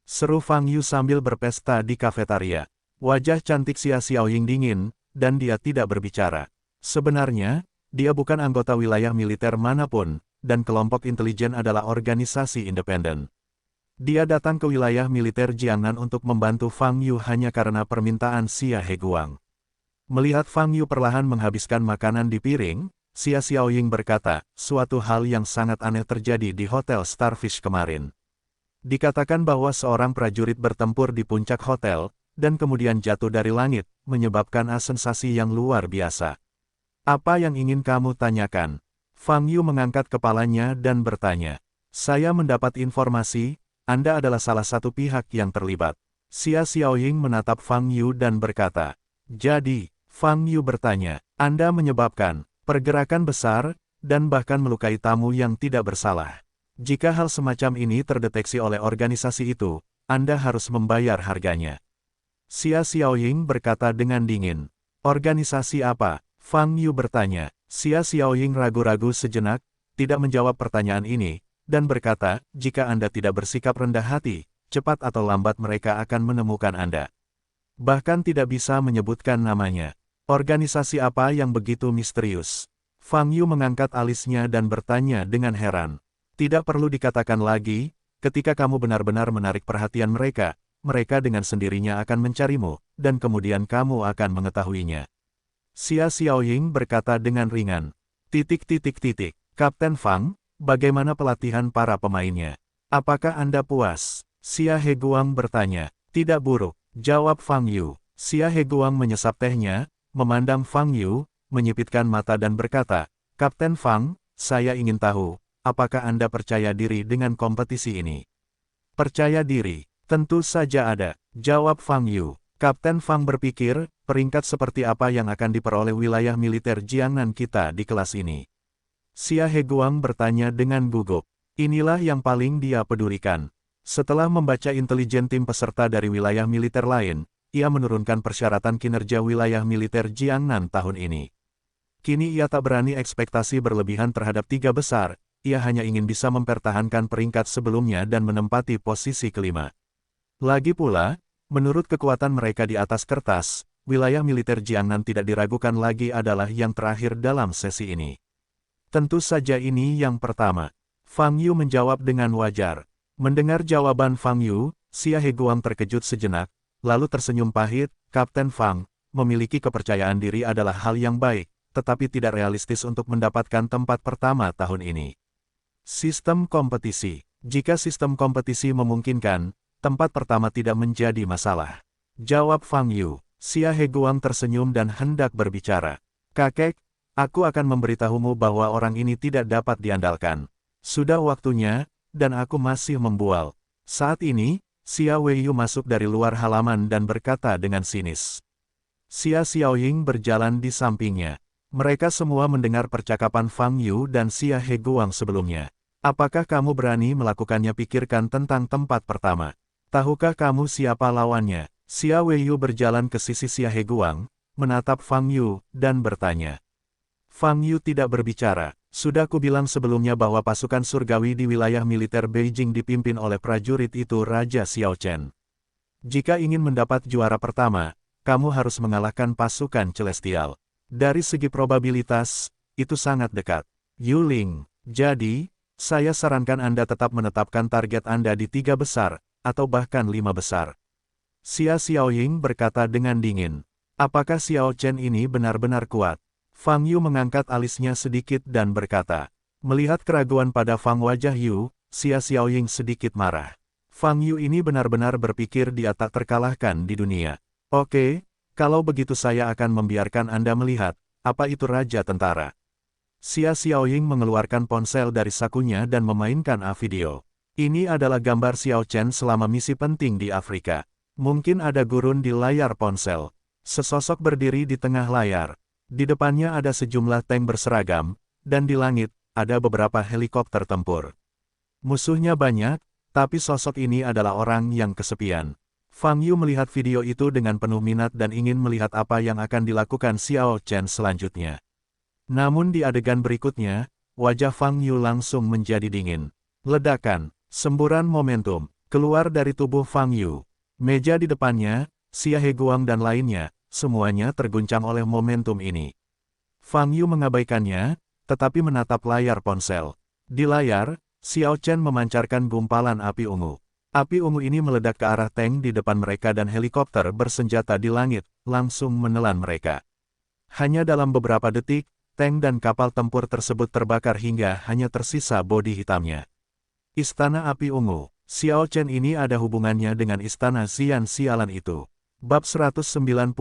seru Fang Yu sambil berpesta di kafetaria. Wajah cantik Xia Xiaoying dingin, dan dia tidak berbicara. Sebenarnya, Dia bukan anggota wilayah militer manapun, dan kelompok intelijen adalah organisasi independen. Dia datang ke wilayah militer Jiangnan untuk membantu Fang Yu hanya karena permintaan Xia Heguang. Melihat Fang Yu perlahan menghabiskan makanan di piring, Xia Xiaoying berkata, suatu hal yang sangat aneh terjadi di Hotel Starfish kemarin. Dikatakan bahwa seorang prajurit bertempur di puncak hotel, dan kemudian jatuh dari langit, menyebabkan sensasi yang luar biasa. Apa yang ingin kamu tanyakan? Fang Yu mengangkat kepalanya dan bertanya. Saya mendapat informasi, Anda adalah salah satu pihak yang terlibat. Xia Xiaoying menatap Fang Yu dan berkata. Jadi, Fang Yu bertanya, Anda menyebabkan pergerakan besar, dan bahkan melukai tamu yang tidak bersalah. Jika hal semacam ini terdeteksi oleh organisasi itu, Anda harus membayar harganya. Xia Xiaoying berkata dengan dingin. Organisasi apa? Fang Yu bertanya. Xia Xiaoying ragu-ragu sejenak, tidak menjawab pertanyaan ini, dan berkata, jika Anda tidak bersikap rendah hati, cepat atau lambat mereka akan menemukan Anda. Bahkan tidak bisa menyebutkan namanya. Organisasi apa yang begitu misterius? Fang Yu mengangkat alisnya dan bertanya dengan heran. Tidak perlu dikatakan lagi, ketika kamu benar-benar menarik perhatian mereka, mereka dengan sendirinya akan mencarimu, dan kemudian kamu akan mengetahuinya. Xia Xiaoying berkata dengan ringan. Kapten Fang, bagaimana pelatihan para pemainnya? Apakah Anda puas? Xia Heguang bertanya. Tidak buruk, jawab Fang Yu. Xia Heguang menyesap tehnya, memandang Fang Yu, menyipitkan mata dan berkata, Kapten Fang, saya ingin tahu, apakah Anda percaya diri dengan kompetisi ini? Percaya diri, tentu saja ada, jawab Fang Yu. Kapten Fang berpikir, peringkat seperti apa yang akan diperoleh wilayah militer Jiangnan kita di kelas ini? Xia Heguang bertanya dengan gugup. Inilah yang paling dia pedulikan. Setelah membaca intelijen tim peserta dari wilayah militer lain, ia menurunkan persyaratan kinerja wilayah militer Jiangnan tahun ini. Kini ia tak berani ekspektasi berlebihan terhadap tiga besar, ia hanya ingin bisa mempertahankan peringkat sebelumnya dan menempati posisi kelima. Lagi pula, menurut kekuatan mereka di atas kertas, wilayah militer Jiangnan tidak diragukan lagi adalah yang terakhir dalam sesi ini. Tentu saja ini yang pertama. Fang Yu menjawab dengan wajar. Mendengar jawaban Fang Yu, Xia Heguang terkejut sejenak, lalu tersenyum pahit. Kapten Fang, memiliki kepercayaan diri adalah hal yang baik, tetapi tidak realistis untuk mendapatkan tempat pertama tahun ini. Sistem kompetisi. Jika sistem kompetisi memungkinkan, tempat pertama tidak menjadi masalah. Jawab Fang Yu. Xia Heguang tersenyum dan hendak berbicara. Kakek, aku akan memberitahumu bahwa orang ini tidak dapat diandalkan. Sudah waktunya, dan aku masih membual. Saat ini, Xia Weiyu masuk dari luar halaman dan berkata dengan sinis. Xia Xiaoying berjalan di sampingnya. Mereka semua mendengar percakapan Fang Yu dan Xia Heguang sebelumnya. Apakah kamu berani melakukannya? Pikirkan tentang tempat pertama. Tahukah kamu siapa lawannya? Xia Weiyu berjalan ke sisi Xia Heguang, menatap Fang Yu, dan bertanya. Fang Yu tidak berbicara. Sudah kubilang sebelumnya bahwa pasukan surgawi di wilayah militer Beijing dipimpin oleh prajurit itu Raja Xiao Chen. Jika ingin mendapat juara pertama, kamu harus mengalahkan pasukan celestial. Dari segi probabilitas, itu sangat dekat. Yu Ling, jadi, saya sarankan Anda tetap menetapkan target Anda di 3 besar, atau bahkan 5 besar. Xia Xiaoying berkata dengan dingin. Apakah Xiao Chen ini benar-benar kuat? Fang Yu mengangkat alisnya sedikit dan berkata. Melihat keraguan pada Fang wajah Yu, Xia Xiaoying sedikit marah. Fang Yu ini benar-benar berpikir dia tak terkalahkan di dunia. Oke, kalau begitu saya akan membiarkan Anda melihat, apa itu Raja Tentara. Xia Xiaoying mengeluarkan ponsel dari sakunya dan memainkan video. Ini adalah gambar Xiao Chen selama misi penting di Afrika. Mungkin ada gurun di layar ponsel. Sesosok berdiri di tengah layar. Di depannya ada sejumlah tank berseragam, dan di langit, ada beberapa helikopter tempur. Musuhnya banyak, tapi sosok ini adalah orang yang kesepian. Fang Yu melihat video itu dengan penuh minat dan ingin melihat apa yang akan dilakukan Xiao Chen selanjutnya. Namun di adegan berikutnya, wajah Fang Yu langsung menjadi dingin. Ledakan, semburan momentum, keluar dari tubuh Fang Yu. Meja di depannya, Xia Heguang dan lainnya, semuanya terguncang oleh momentum ini. Fang Yu mengabaikannya, tetapi menatap layar ponsel. Di layar, Xiao Chen memancarkan gumpalan api ungu. Api ungu ini meledak ke arah tank di depan mereka dan helikopter bersenjata di langit, langsung menelan mereka. Hanya dalam beberapa detik, tank dan kapal tempur tersebut terbakar hingga hanya tersisa bodi hitamnya. Istana Api Ungu, Xiao Chen ini ada hubungannya dengan Istana Xian sialan itu. Bab 195,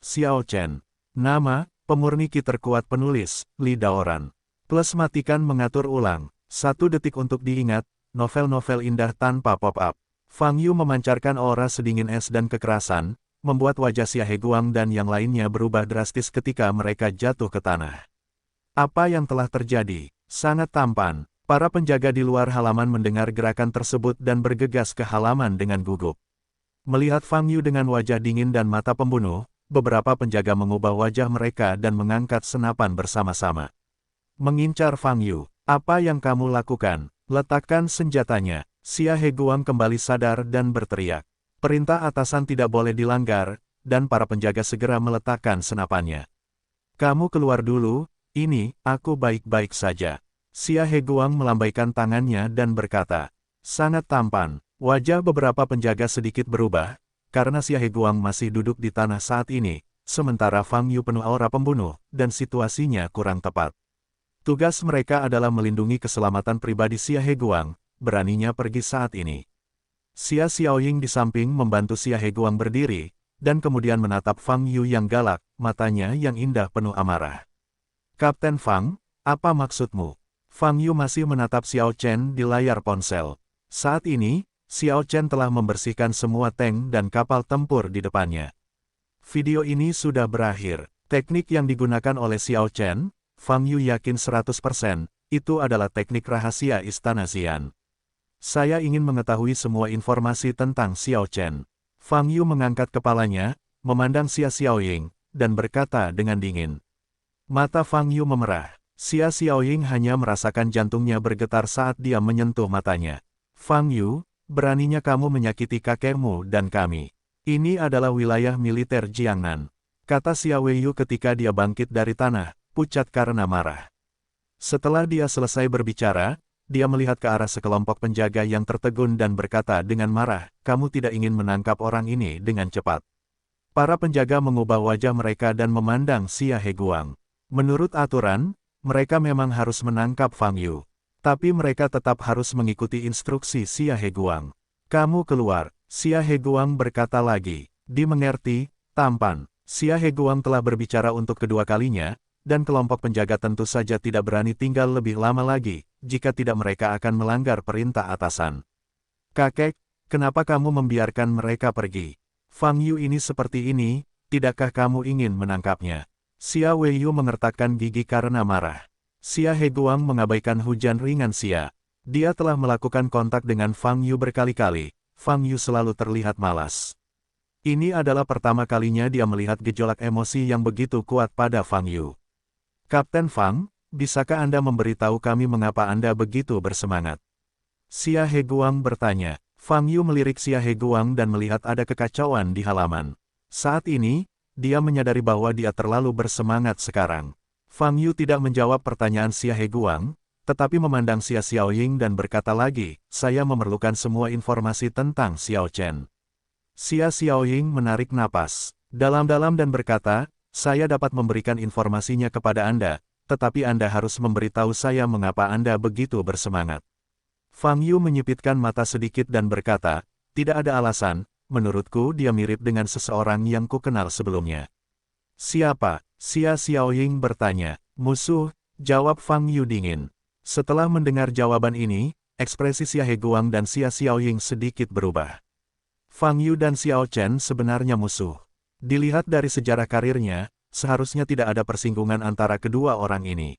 Xiao Chen. Nama, pemurni ki terkuat penulis, Li Daoran. Plus matikan mengatur ulang. 1 detik untuk diingat, novel-novel indah tanpa pop-up. Fang Yu memancarkan aura sedingin es dan kekerasan, membuat wajah Xia Heguang dan yang lainnya berubah drastis ketika mereka jatuh ke tanah. Apa yang telah terjadi? Sangat tampan. Para penjaga di luar halaman mendengar gerakan tersebut dan bergegas ke halaman dengan gugup. Melihat Fang Yu dengan wajah dingin dan mata pembunuh, beberapa penjaga mengubah wajah mereka dan mengangkat senapan bersama-sama. Mengincar Fang Yu. Apa yang kamu lakukan? Letakkan senjatanya. Xia Heguang kembali sadar dan berteriak. Perintah atasan tidak boleh dilanggar, dan para penjaga segera meletakkan senapannya. Kamu keluar dulu, ini, aku baik-baik saja. Xia Heguang melambaikan tangannya dan berkata. Sangat tampan. Wajah beberapa penjaga sedikit berubah, karena Xia Heguang masih duduk di tanah saat ini, sementara Fang Yu penuh aura pembunuh, dan situasinya kurang tepat. Tugas mereka adalah melindungi keselamatan pribadi Xia Heguang, beraninya pergi saat ini. Xia Xiaoying di samping membantu Xia Heguang berdiri, dan kemudian menatap Fang Yu yang galak, matanya yang indah penuh amarah. Kapten Fang, apa maksudmu? Fang Yu masih menatap Xiao Chen di layar ponsel. Saat ini, Xiao Chen telah membersihkan semua tank dan kapal tempur di depannya. Video ini sudah berakhir. Teknik yang digunakan oleh Xiao Chen, Fang Yu yakin 100%, itu adalah teknik rahasia Istana Xian. Saya ingin mengetahui semua informasi tentang Xiao Chen. Fang Yu mengangkat kepalanya, memandang Xia Xiaoying, dan berkata dengan dingin. Mata Fang Yu memerah. Xia Xiaoying hanya merasakan jantungnya bergetar saat dia menyentuh matanya. Fang Yu, beraninya kamu menyakiti kakekmu dan kami. Ini adalah wilayah militer Jiangnan, kata Xia Weiyu ketika dia bangkit dari tanah, pucat karena marah. Setelah dia selesai berbicara, dia melihat ke arah sekelompok penjaga yang tertegun dan berkata dengan marah, kamu tidak ingin menangkap orang ini dengan cepat. Para penjaga mengubah wajah mereka dan memandang Xia Heguang. Menurut aturan, mereka memang harus menangkap Fang Yu. Tapi mereka tetap harus mengikuti instruksi Xia Heguang. Kamu keluar, Xia Heguang berkata lagi. Dimengerti, tampan. Xia Heguang telah berbicara untuk kedua kalinya, dan kelompok penjaga tentu saja tidak berani tinggal lebih lama lagi, jika tidak mereka akan melanggar perintah atasan. Kakek, kenapa kamu membiarkan mereka pergi? Fang Yu ini seperti ini, tidakkah kamu ingin menangkapnya? Xia Weiyu mengertakkan gigi karena marah. Xia Heguang mengabaikan hujan ringan Xia. Dia telah melakukan kontak dengan Fang Yu berkali-kali. Fang Yu selalu terlihat malas. Ini adalah pertama kalinya dia melihat gejolak emosi yang begitu kuat pada Fang Yu. Kapten Fang, bisakah Anda memberitahu kami mengapa Anda begitu bersemangat? Xia Heguang bertanya. Fang Yu melirik Xia Heguang dan melihat ada kekacauan di halaman. Saat ini, dia menyadari bahwa dia terlalu bersemangat sekarang. Fang Yu tidak menjawab pertanyaan Xia Heguang, tetapi memandang Xia Xiaoying dan berkata lagi, saya memerlukan semua informasi tentang Xiao Chen. Xia Xiaoying menarik napas dalam-dalam dan berkata, saya dapat memberikan informasinya kepada Anda, tetapi Anda harus memberitahu saya mengapa Anda begitu bersemangat. Fang Yu menyipitkan mata sedikit dan berkata, tidak ada alasan, menurutku dia mirip dengan seseorang yang kukenal sebelumnya. Siapa? Xia Xiaoying bertanya. Musuh, jawab Fang Yu dingin. Setelah mendengar jawaban ini, ekspresi Xia Heguang dan Xia Xiaoying sedikit berubah. Fang Yu dan Xiao Chen sebenarnya musuh. Dilihat dari sejarah karirnya, seharusnya tidak ada persinggungan antara kedua orang ini.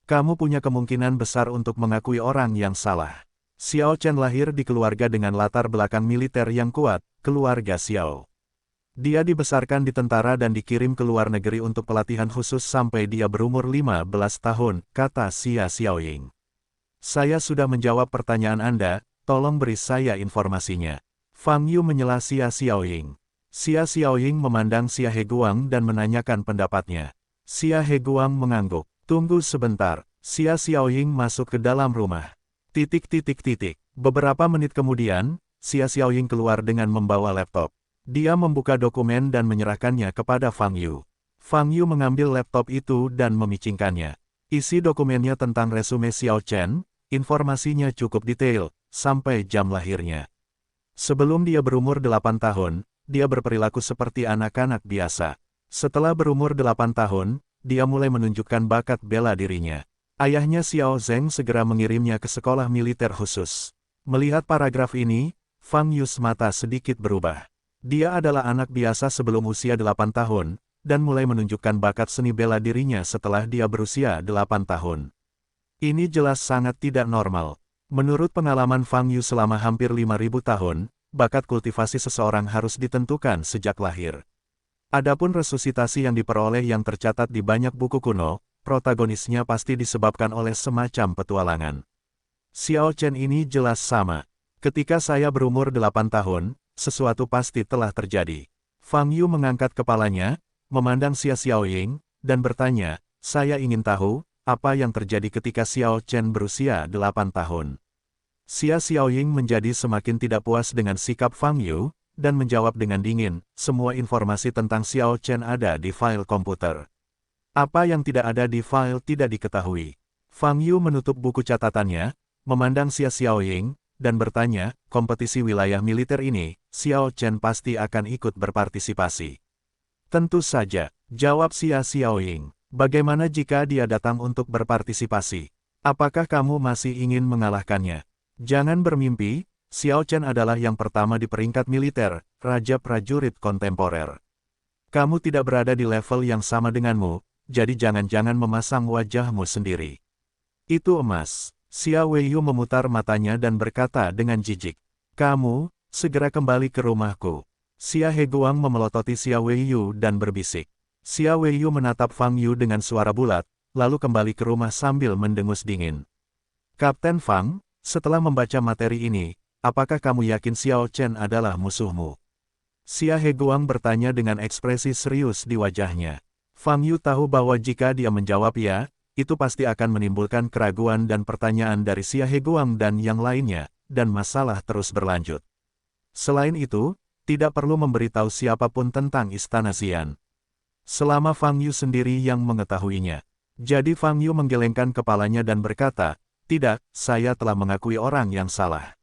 Kamu punya kemungkinan besar untuk mengakui orang yang salah. Xiao Chen lahir di keluarga dengan latar belakang militer yang kuat, keluarga Xiao. Dia dibesarkan di tentara dan dikirim ke luar negeri untuk pelatihan khusus sampai dia berumur 15 tahun, kata Xia Xiaoying. Saya sudah menjawab pertanyaan Anda, tolong beri saya informasinya. Fang Yu menyela Xia Xiaoying. Xia Xiaoying memandang Xia Heguang dan menanyakan pendapatnya. Xia Heguang mengangguk. Tunggu sebentar, Xia Xiaoying masuk ke dalam rumah. Beberapa menit kemudian, Xia Xiaoying keluar dengan membawa laptop. Dia membuka dokumen dan menyerahkannya kepada Fang Yu. Fang Yu mengambil laptop itu dan memicingkannya. Isi dokumennya tentang resume Xiao Chen, informasinya cukup detail, sampai jam lahirnya. Sebelum dia berumur 8 tahun, dia berperilaku seperti anak-anak biasa. Setelah berumur 8 tahun, dia mulai menunjukkan bakat bela dirinya. Ayahnya Xiao Zheng segera mengirimnya ke sekolah militer khusus. Melihat paragraf ini, Fang Yu mata sedikit berubah. Dia adalah anak biasa sebelum usia 8 tahun, dan mulai menunjukkan bakat seni bela dirinya setelah dia berusia 8 tahun. Ini jelas sangat tidak normal. Menurut pengalaman Fang Yu selama hampir 5.000 tahun, bakat kultivasi seseorang harus ditentukan sejak lahir. Adapun resusitasi yang diperoleh yang tercatat di banyak buku kuno, protagonisnya pasti disebabkan oleh semacam petualangan. Xiao Chen ini jelas sama. Ketika saya berumur 8 tahun, sesuatu pasti telah terjadi. Fang Yu mengangkat kepalanya, memandang Xia Xiaoying, dan bertanya, saya ingin tahu, apa yang terjadi ketika Xiao Chen berusia 8 tahun. Xia Xiaoying menjadi semakin tidak puas dengan sikap Fang Yu, dan menjawab dengan dingin, semua informasi tentang Xiao Chen ada di file komputer. Apa yang tidak ada di file tidak diketahui. Fang Yu menutup buku catatannya, memandang Xia Xiaoying, dan bertanya, kompetisi wilayah militer ini, Xiao Chen pasti akan ikut berpartisipasi. Tentu saja, jawab Xia Xiaoying. Bagaimana jika dia datang untuk berpartisipasi? Apakah kamu masih ingin mengalahkannya? Jangan bermimpi, Xiao Chen adalah yang pertama di peringkat militer, raja prajurit kontemporer. Kamu tidak berada di level yang sama denganmu, jadi jangan-jangan memasang wajahmu sendiri. Itu emas. Xia Weiyu memutar matanya dan berkata dengan jijik. Kamu, segera kembali ke rumahku. Xia Heguang memelototi Xia Weiyu dan berbisik. Xia Weiyu menatap Fang Yu dengan suara bulat, lalu kembali ke rumah sambil mendengus dingin. Kapten Fang, setelah membaca materi ini, apakah kamu yakin Xiao Chen adalah musuhmu? Xia Heguang bertanya dengan ekspresi serius di wajahnya. Fang Yu tahu bahwa jika dia menjawab ya, itu pasti akan menimbulkan keraguan dan pertanyaan dari Xia Heguang dan yang lainnya, dan masalah terus berlanjut. Selain itu, tidak perlu memberitahu siapapun tentang Istana Xian. Selama Fang Yu sendiri yang mengetahuinya. Jadi Fang Yu menggelengkan kepalanya dan berkata, tidak, saya telah mengakui orang yang salah.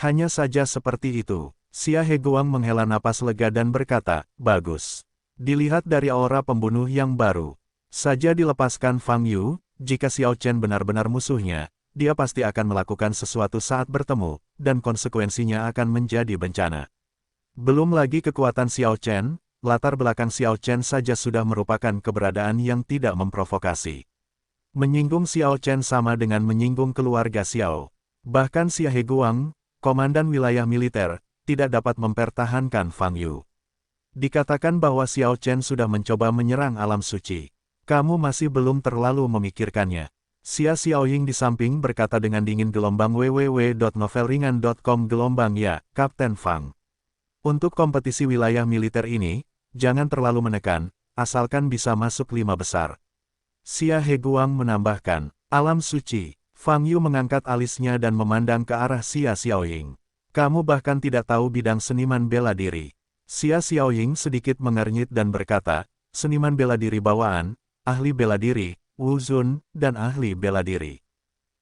Hanya saja seperti itu. Xia Heguang menghela napas lega dan berkata, bagus. Dilihat dari aura pembunuh yang baru saja dilepaskan Fang Yu, jika Xiao Chen benar-benar musuhnya, dia pasti akan melakukan sesuatu saat bertemu, dan konsekuensinya akan menjadi bencana. Belum lagi kekuatan Xiao Chen, latar belakang Xiao Chen saja sudah merupakan keberadaan yang tidak memprovokasi. Menyinggung Xiao Chen sama dengan menyinggung keluarga Xiao. Bahkan Xia Heguang, komandan wilayah militer, tidak dapat mempertahankan Fang Yu. Dikatakan bahwa Xiao Chen sudah mencoba menyerang alam suci. Kamu masih belum terlalu memikirkannya. Xia Xiaoying di samping berkata dengan dingin gelombang www.novelringan.com gelombang ya, Kapten Fang. Untuk kompetisi wilayah militer ini, jangan terlalu menekan, asalkan bisa masuk 5 besar. Xia Heguang menambahkan, alam suci. Fang Yu mengangkat alisnya dan memandang ke arah Xia Xiaoying. Kamu bahkan tidak tahu bidang seniman bela diri. Xia Xiaoying sedikit mengernyit dan berkata, seniman bela diri bawaan, ahli bela diri, wuzun, dan ahli bela diri.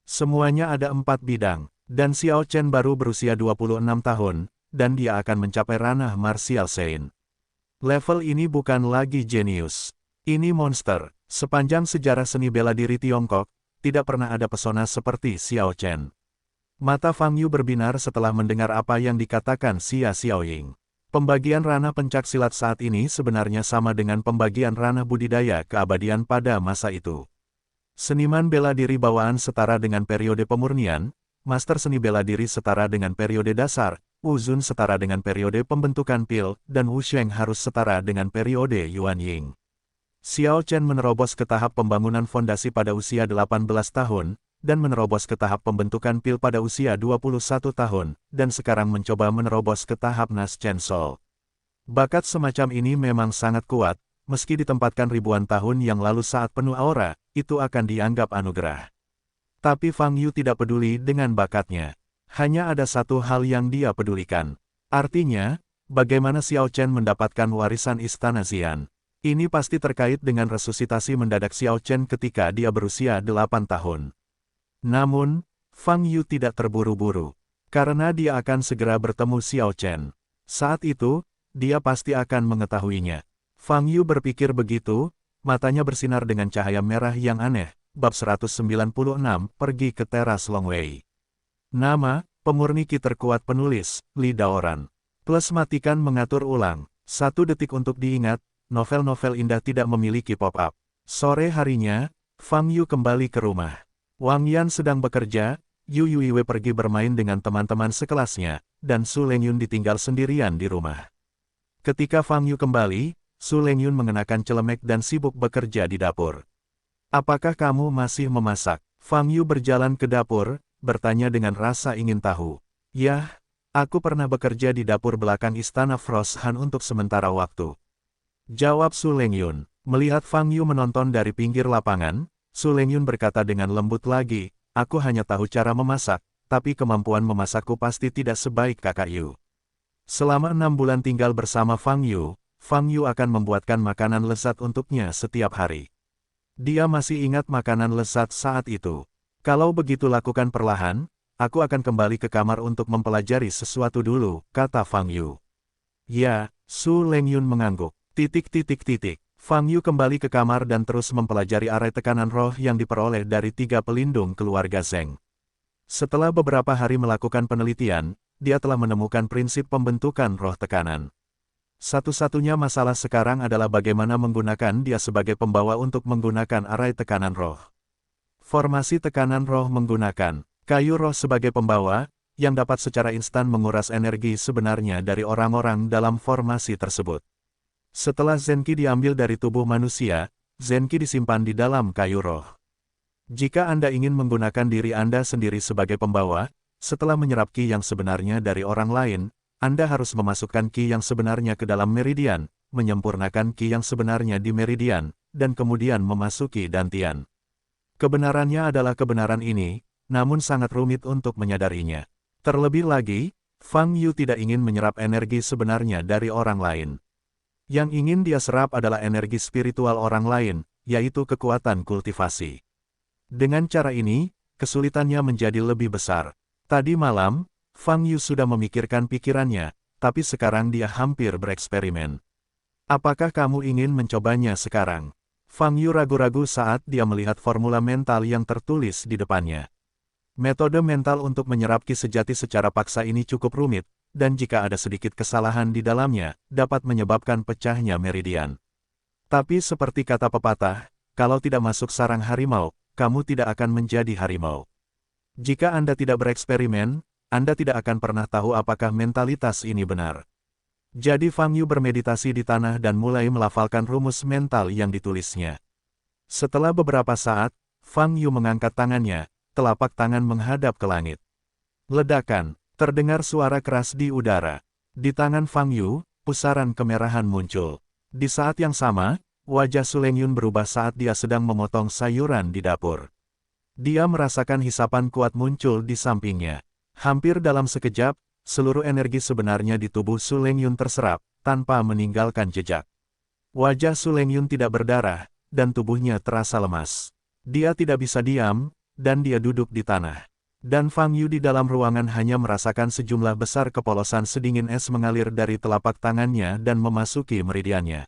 Semuanya ada 4 bidang, dan Xiao Chen baru berusia 26 tahun, dan dia akan mencapai ranah martial saint. Level ini bukan lagi jenius. Ini monster. Sepanjang sejarah seni bela diri Tiongkok, tidak pernah ada pesona seperti Xiao Chen. Mata Fang Yu berbinar setelah mendengar apa yang dikatakan Xia Xiaoying. Pembagian ranah pencaksilat saat ini sebenarnya sama dengan pembagian ranah budidaya keabadian pada masa itu. Seniman bela diri bawaan setara dengan periode pemurnian, master seni bela diri setara dengan periode dasar, wuzun setara dengan periode pembentukan pil, dan wusheng harus setara dengan periode Yuan Ying. Xiao Chen menerobos ke tahap pembangunan fondasi pada usia 18 tahun, dan menerobos ke tahap pembentukan pil pada usia 21 tahun, dan sekarang mencoba menerobos ke tahap Nas Chen Sol. Bakat semacam ini memang sangat kuat, meski ditempatkan ribuan tahun yang lalu saat penuh aura, itu akan dianggap anugerah. Tapi Fang Yu tidak peduli dengan bakatnya. Hanya ada satu hal yang dia pedulikan. Artinya, bagaimana Xiao Chen mendapatkan warisan Istana Xian. Ini pasti terkait dengan resusitasi mendadak Xiao Chen ketika dia berusia 8 tahun. Namun, Fang Yu tidak terburu-buru. Karena dia akan segera bertemu Xiao Chen. Saat itu, dia pasti akan mengetahuinya. Fang Yu berpikir begitu, matanya bersinar dengan cahaya merah yang aneh. Bab 196, pergi ke teras Longwei. Nama, pemurni ki terkuat penulis, Li Daoran. Plus matikan mengatur ulang. 1 detik untuk diingat, novel-novel indah tidak memiliki pop-up. Sore harinya, Fang Yu kembali ke rumah. Wang Yan sedang bekerja, Yu Yuiwei pergi bermain dengan teman-teman sekelasnya, dan Su Lengyun ditinggal sendirian di rumah. Ketika Fang Yu kembali, Su Lengyun mengenakan celemek dan sibuk bekerja di dapur. Apakah kamu masih memasak? Fang Yu berjalan ke dapur, bertanya dengan rasa ingin tahu. Yah, aku pernah bekerja di dapur belakang istana Frost Han untuk sementara waktu. Jawab Su Lengyun. Melihat Fang Yu menonton dari pinggir lapangan, Su Lengyun berkata dengan lembut lagi, aku hanya tahu cara memasak, tapi kemampuan memasakku pasti tidak sebaik kakak Yu. Selama 6 bulan tinggal bersama Fang Yu akan membuatkan makanan lezat untuknya setiap hari. Dia masih ingat makanan lezat saat itu. Kalau begitu lakukan perlahan, aku akan kembali ke kamar untuk mempelajari sesuatu dulu, kata Fang Yu. Ya, Su Lengyun mengangguk. Fang Yu kembali ke kamar dan terus mempelajari arai tekanan roh yang diperoleh dari 3 pelindung keluarga Zheng. Setelah beberapa hari melakukan penelitian, dia telah menemukan prinsip pembentukan roh tekanan. Satu-satunya masalah sekarang adalah bagaimana menggunakan dia sebagai pembawa untuk menggunakan arai tekanan roh. Formasi tekanan roh menggunakan kayu roh sebagai pembawa, yang dapat secara instan menguras energi sebenarnya dari orang-orang dalam formasi tersebut. Setelah Zenki diambil dari tubuh manusia, Zenki disimpan di dalam kayu roh. Jika Anda ingin menggunakan diri Anda sendiri sebagai pembawa, setelah menyerap ki yang sebenarnya dari orang lain, Anda harus memasukkan ki yang sebenarnya ke dalam meridian, menyempurnakan ki yang sebenarnya di meridian, dan kemudian memasuki dantian. Kebenarannya adalah kebenaran ini, namun sangat rumit untuk menyadarinya. Terlebih lagi, Fang Yu tidak ingin menyerap energi sebenarnya dari orang lain. Yang ingin dia serap adalah energi spiritual orang lain, yaitu kekuatan kultivasi. Dengan cara ini, kesulitannya menjadi lebih besar. Tadi malam, Fang Yu sudah memikirkan pikirannya, tapi sekarang dia hampir bereksperimen. Apakah kamu ingin mencobanya sekarang? Fang Yu ragu-ragu saat dia melihat formula mental yang tertulis di depannya. Metode mental untuk menyerap ki sejati secara paksa ini cukup rumit, dan jika ada sedikit kesalahan di dalamnya, dapat menyebabkan pecahnya meridian. Tapi seperti kata pepatah, kalau tidak masuk sarang harimau, kamu tidak akan menjadi harimau. Jika Anda tidak bereksperimen, Anda tidak akan pernah tahu apakah mentalitas ini benar. Jadi Fang Yu bermeditasi di tanah dan mulai melafalkan rumus mental yang ditulisnya. Setelah beberapa saat, Fang Yu mengangkat tangannya, telapak tangan menghadap ke langit. Ledakan. Terdengar suara keras di udara. Di tangan Fang Yu, pusaran kemerahan muncul. Di saat yang sama, wajah Su Lengyun berubah saat dia sedang memotong sayuran di dapur. Dia merasakan hisapan kuat muncul di sampingnya. Hampir dalam sekejap, seluruh energi sebenarnya di tubuh Su Lengyun terserap, tanpa meninggalkan jejak. Wajah Su Lengyun tidak berdarah, dan tubuhnya terasa lemas. Dia tidak bisa diam, dan dia duduk di tanah. Dan Fang Yu di dalam ruangan hanya merasakan sejumlah besar kepolosan sedingin es mengalir dari telapak tangannya dan memasuki meridiannya.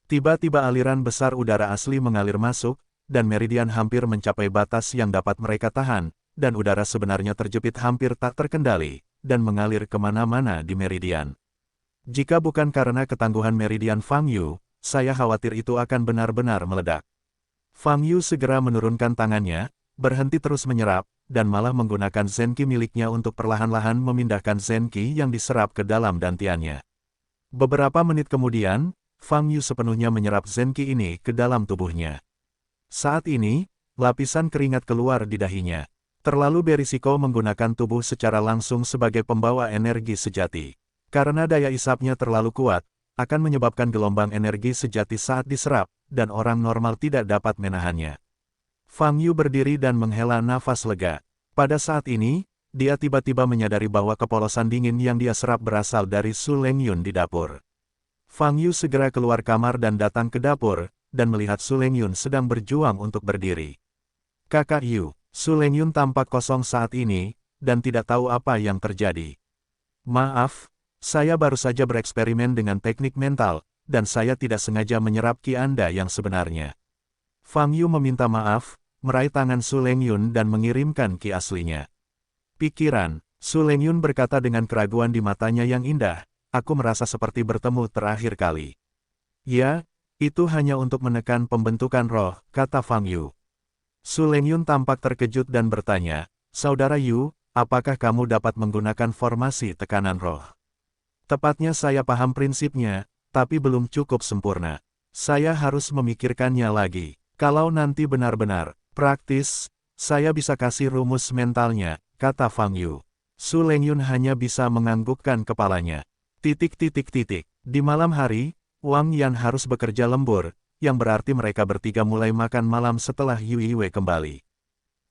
Tiba-tiba aliran besar udara asli mengalir masuk, dan meridian hampir mencapai batas yang dapat mereka tahan, dan udara sebenarnya terjepit hampir tak terkendali, dan mengalir kemana-mana di meridian. Jika bukan karena ketangguhan meridian Fang Yu, saya khawatir itu akan benar-benar meledak. Fang Yu segera menurunkan tangannya, berhenti terus menyerap, dan malah menggunakan Zenki miliknya untuk perlahan-lahan memindahkan Zenki yang diserap ke dalam dantiannya. Beberapa menit kemudian, Fang Yu sepenuhnya menyerap Zenki ini ke dalam tubuhnya. Saat ini, lapisan keringat keluar di dahinya. Terlalu berisiko menggunakan tubuh secara langsung sebagai pembawa energi sejati. Karena daya isapnya terlalu kuat, akan menyebabkan gelombang energi sejati saat diserap, dan orang normal tidak dapat menahannya. Fang Yu berdiri dan menghela nafas lega. Pada saat ini, dia tiba-tiba menyadari bahwa kepolosan dingin yang dia serap berasal dari Su Lengyun di dapur. Fang Yu segera keluar kamar dan datang ke dapur, dan melihat Su Lengyun sedang berjuang untuk berdiri. Kakak Yu, Su Lengyun tampak kosong saat ini, dan tidak tahu apa yang terjadi. Maaf, saya baru saja bereksperimen dengan teknik mental, dan saya tidak sengaja menyerap ki Anda yang sebenarnya. Fang Yu meminta maaf, meraih tangan Su Lengyun dan mengirimkan ki aslinya. Pikiran, Su Lengyun berkata dengan keraguan di matanya yang indah, aku merasa seperti bertemu terakhir kali. Ya, itu hanya untuk menekan pembentukan roh, kata Fang Yu. Su Lengyun tampak terkejut dan bertanya, Saudara Yu, apakah kamu dapat menggunakan formasi tekanan roh? Tepatnya saya paham prinsipnya, tapi belum cukup sempurna. Saya harus memikirkannya lagi. Kalau nanti benar-benar praktis, saya bisa kasih rumus mentalnya, kata Fang Yu. Su Lengyun hanya bisa menganggukkan kepalanya. Di malam hari, Wang Yan harus bekerja lembur, yang berarti mereka bertiga mulai makan malam setelah Yu Yiwei kembali.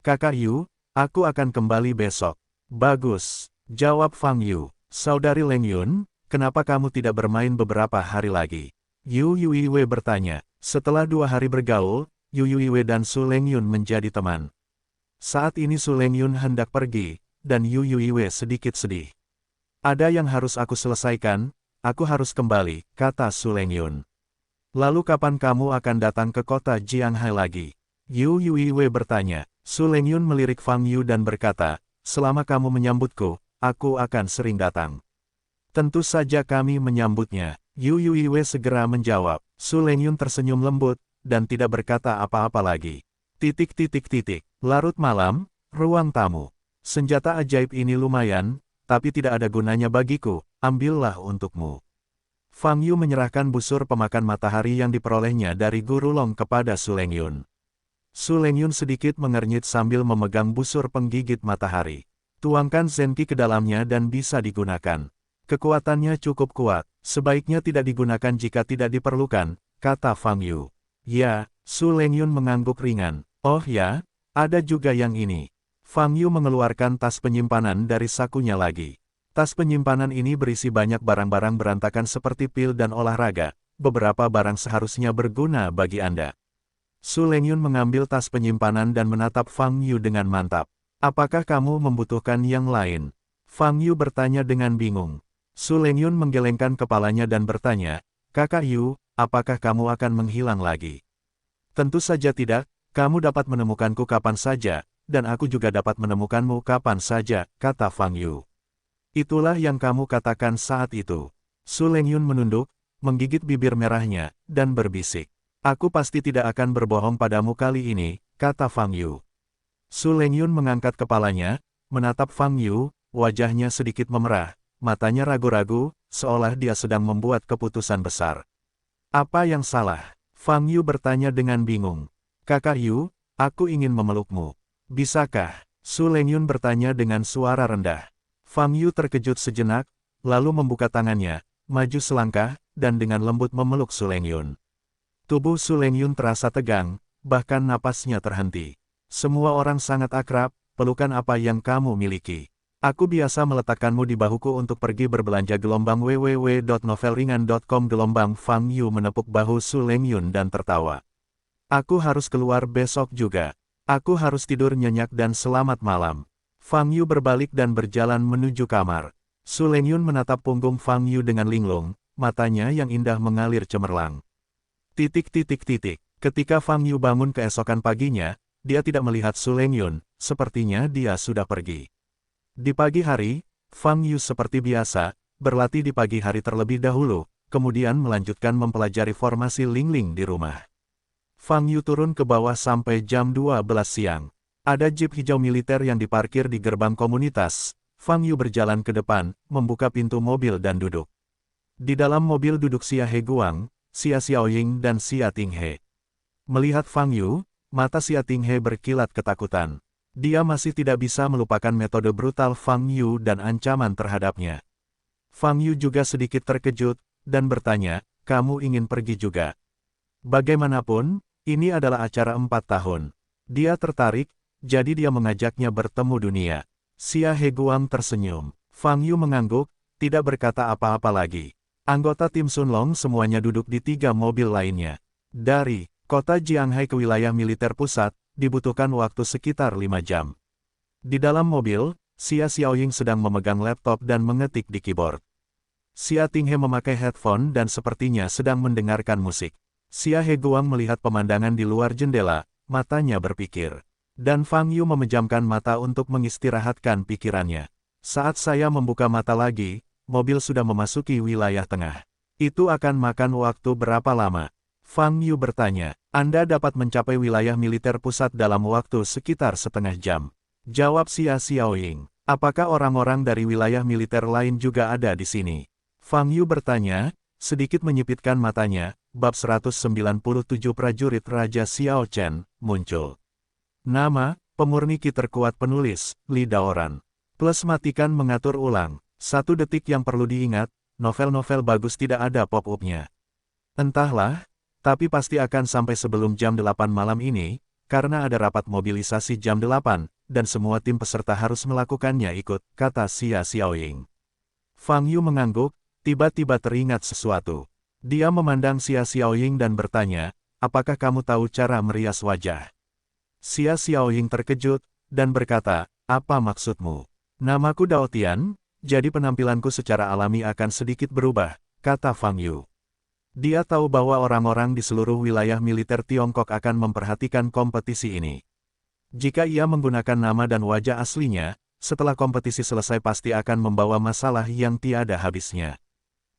Kakak Yu, aku akan kembali besok. Bagus, jawab Fang Yu. Saudari Lengyun, kenapa kamu tidak bermain beberapa hari lagi? Yu Yiwei bertanya. Setelah 2 hari bergaul, Yu Yiwei dan Su Lengyun menjadi teman. Saat ini Su Lengyun hendak pergi, dan Yu Yiwei sedikit sedih. Ada yang harus aku selesaikan, aku harus kembali, kata Su Lengyun. Lalu kapan kamu akan datang ke kota Jianghai lagi? Yu Yiwei bertanya. Su Lengyun melirik Fang Yu dan berkata, selama kamu menyambutku, aku akan sering datang. Tentu saja kami menyambutnya. Yu Yiwei segera menjawab. Su Lengyun tersenyum lembut, dan tidak berkata apa-apa lagi. Larut malam, ruang tamu. Senjata ajaib ini lumayan, tapi tidak ada gunanya bagiku, ambillah untukmu. Fang Yu menyerahkan busur pemakan matahari yang diperolehnya dari Guru Long kepada Su Lengyun. Su Lengyun sedikit mengernyit sambil memegang busur penggigit matahari. Tuangkan Zenki ke dalamnya dan bisa digunakan. Kekuatannya cukup kuat, sebaiknya tidak digunakan jika tidak diperlukan, kata Fang Yu. Ya, Su Lengyun mengangguk ringan. Oh ya, ada juga yang ini. Fang Yu mengeluarkan tas penyimpanan dari sakunya lagi. Tas penyimpanan ini berisi banyak barang-barang berantakan seperti pil dan olahraga. Beberapa barang seharusnya berguna bagi Anda. Su Lengyun mengambil tas penyimpanan dan menatap Fang Yu dengan mantap. Apakah kamu membutuhkan yang lain? Fang Yu bertanya dengan bingung. Su Lengyun menggelengkan kepalanya dan bertanya, Kakak Yu, apakah kamu akan menghilang lagi? Tentu saja tidak, kamu dapat menemukanku kapan saja, dan aku juga dapat menemukanmu kapan saja, kata Fang Yu. Itulah yang kamu katakan saat itu. Su Lengyun menunduk, menggigit bibir merahnya, dan berbisik. Aku pasti tidak akan berbohong padamu kali ini, kata Fang Yu. Su Lengyun mengangkat kepalanya, menatap Fang Yu, wajahnya sedikit memerah, matanya ragu-ragu, seolah dia sedang membuat keputusan besar. Apa yang salah? Fang Yu bertanya dengan bingung. Kakak Yu, aku ingin memelukmu. Bisakah? Su Lengyun bertanya dengan suara rendah. Fang Yu terkejut sejenak, lalu membuka tangannya, maju selangkah, dan dengan lembut memeluk Su Lengyun. Tubuh Su Lengyun terasa tegang, bahkan napasnya terhenti. Semua orang sangat akrab, pelukan apa yang kamu miliki. Aku biasa meletakkanmu di bahuku untuk pergi berbelanja gelombang www.novelringan.com gelombang. Fang Yu menepuk bahu Su Lengyun dan tertawa. Aku harus keluar besok juga. Aku harus tidur nyenyak dan selamat malam. Fang Yu berbalik dan berjalan menuju kamar. Su Lengyun menatap punggung Fang Yu dengan linglung, matanya yang indah mengalir cemerlang. Ketika Fang Yu bangun keesokan paginya, dia tidak melihat Su Lengyun, sepertinya dia sudah pergi. Di pagi hari, Fang Yu seperti biasa, berlatih di pagi hari terlebih dahulu, kemudian melanjutkan mempelajari formasi Lingling di rumah. Fang Yu turun ke bawah sampai jam 12 siang. Ada jeep hijau militer yang diparkir di gerbang komunitas. Fang Yu berjalan ke depan, membuka pintu mobil dan duduk. Di dalam mobil duduk Xia He Guang, Xia Xiaoying dan Xia Tinghe. Melihat Fang Yu, mata Xia Tinghe berkilat ketakutan. Dia masih tidak bisa melupakan metode brutal Fang Yu dan ancaman terhadapnya. Fang Yu juga sedikit terkejut, dan bertanya, kamu ingin pergi juga? Bagaimanapun, ini adalah acara 4 tahun. Dia tertarik, jadi dia mengajaknya bertemu dunia. Xia Heguang tersenyum. Fang Yu mengangguk, tidak berkata apa-apa lagi. Anggota tim Sunlong semuanya duduk di 3 mobil lainnya. Dari kota Jianghai ke wilayah militer pusat, dibutuhkan waktu sekitar 5 jam. Di dalam mobil, Xia Xiaoying sedang memegang laptop dan mengetik di keyboard. Xia Tinghe memakai headphone dan sepertinya sedang mendengarkan musik. Xia Heguang melihat pemandangan di luar jendela, matanya berpikir. Dan Fang Yu memejamkan mata untuk mengistirahatkan pikirannya. Saat saya membuka mata lagi, mobil sudah memasuki wilayah tengah. Itu akan makan waktu berapa lama? Fang Yu bertanya. Anda dapat mencapai wilayah militer pusat dalam waktu sekitar setengah jam. Jawab Xia Xiaoying. Apakah orang-orang dari wilayah militer lain juga ada di sini? Fang Yu bertanya, sedikit menyipitkan matanya. Bab 197 prajurit Raja Xiao Chen muncul. Nama, pemurni ki terkuat penulis, Li Daoran. Plus matikan mengatur ulang. 1 detik yang perlu diingat, novel-novel bagus tidak ada pop-up-nya. Entahlah, tapi pasti akan sampai sebelum jam 8 malam ini, karena ada rapat mobilisasi jam 8, dan semua tim peserta harus melakukannya ikut, kata Xia Xiaoying. Fang Yu mengangguk, tiba-tiba teringat sesuatu. Dia memandang Xia Xiaoying dan bertanya, apakah kamu tahu cara merias wajah? Xia Xiaoying terkejut, dan berkata, apa maksudmu? Namaku Dao Tian, jadi penampilanku secara alami akan sedikit berubah, kata Fang Yu. Dia tahu bahwa orang-orang di seluruh wilayah militer Tiongkok akan memperhatikan kompetisi ini. Jika ia menggunakan nama dan wajah aslinya, setelah kompetisi selesai pasti akan membawa masalah yang tiada habisnya.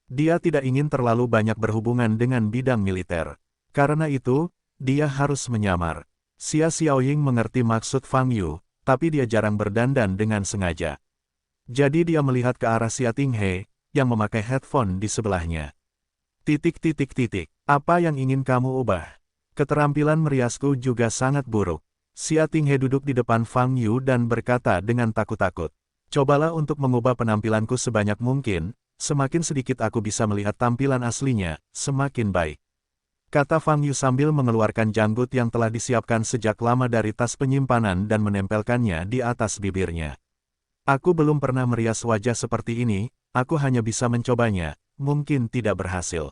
Dia tidak ingin terlalu banyak berhubungan dengan bidang militer. Karena itu, dia harus menyamar. Xia Xiaoying mengerti maksud Fang Yu, tapi dia jarang berdandan dengan sengaja. Jadi dia melihat ke arah Xia Tinghe, yang memakai headphone di sebelahnya. Apa yang ingin kamu ubah? Keterampilan meriasku juga sangat buruk. Xia Tinghe duduk di depan Fang Yu dan berkata dengan takut-takut. Cobalah untuk mengubah penampilanku sebanyak mungkin, semakin sedikit aku bisa melihat tampilan aslinya, semakin baik. Kata Fang Yu sambil mengeluarkan janggut yang telah disiapkan sejak lama dari tas penyimpanan dan menempelkannya di atas bibirnya. Aku belum pernah merias wajah seperti ini, aku hanya bisa mencobanya, mungkin tidak berhasil.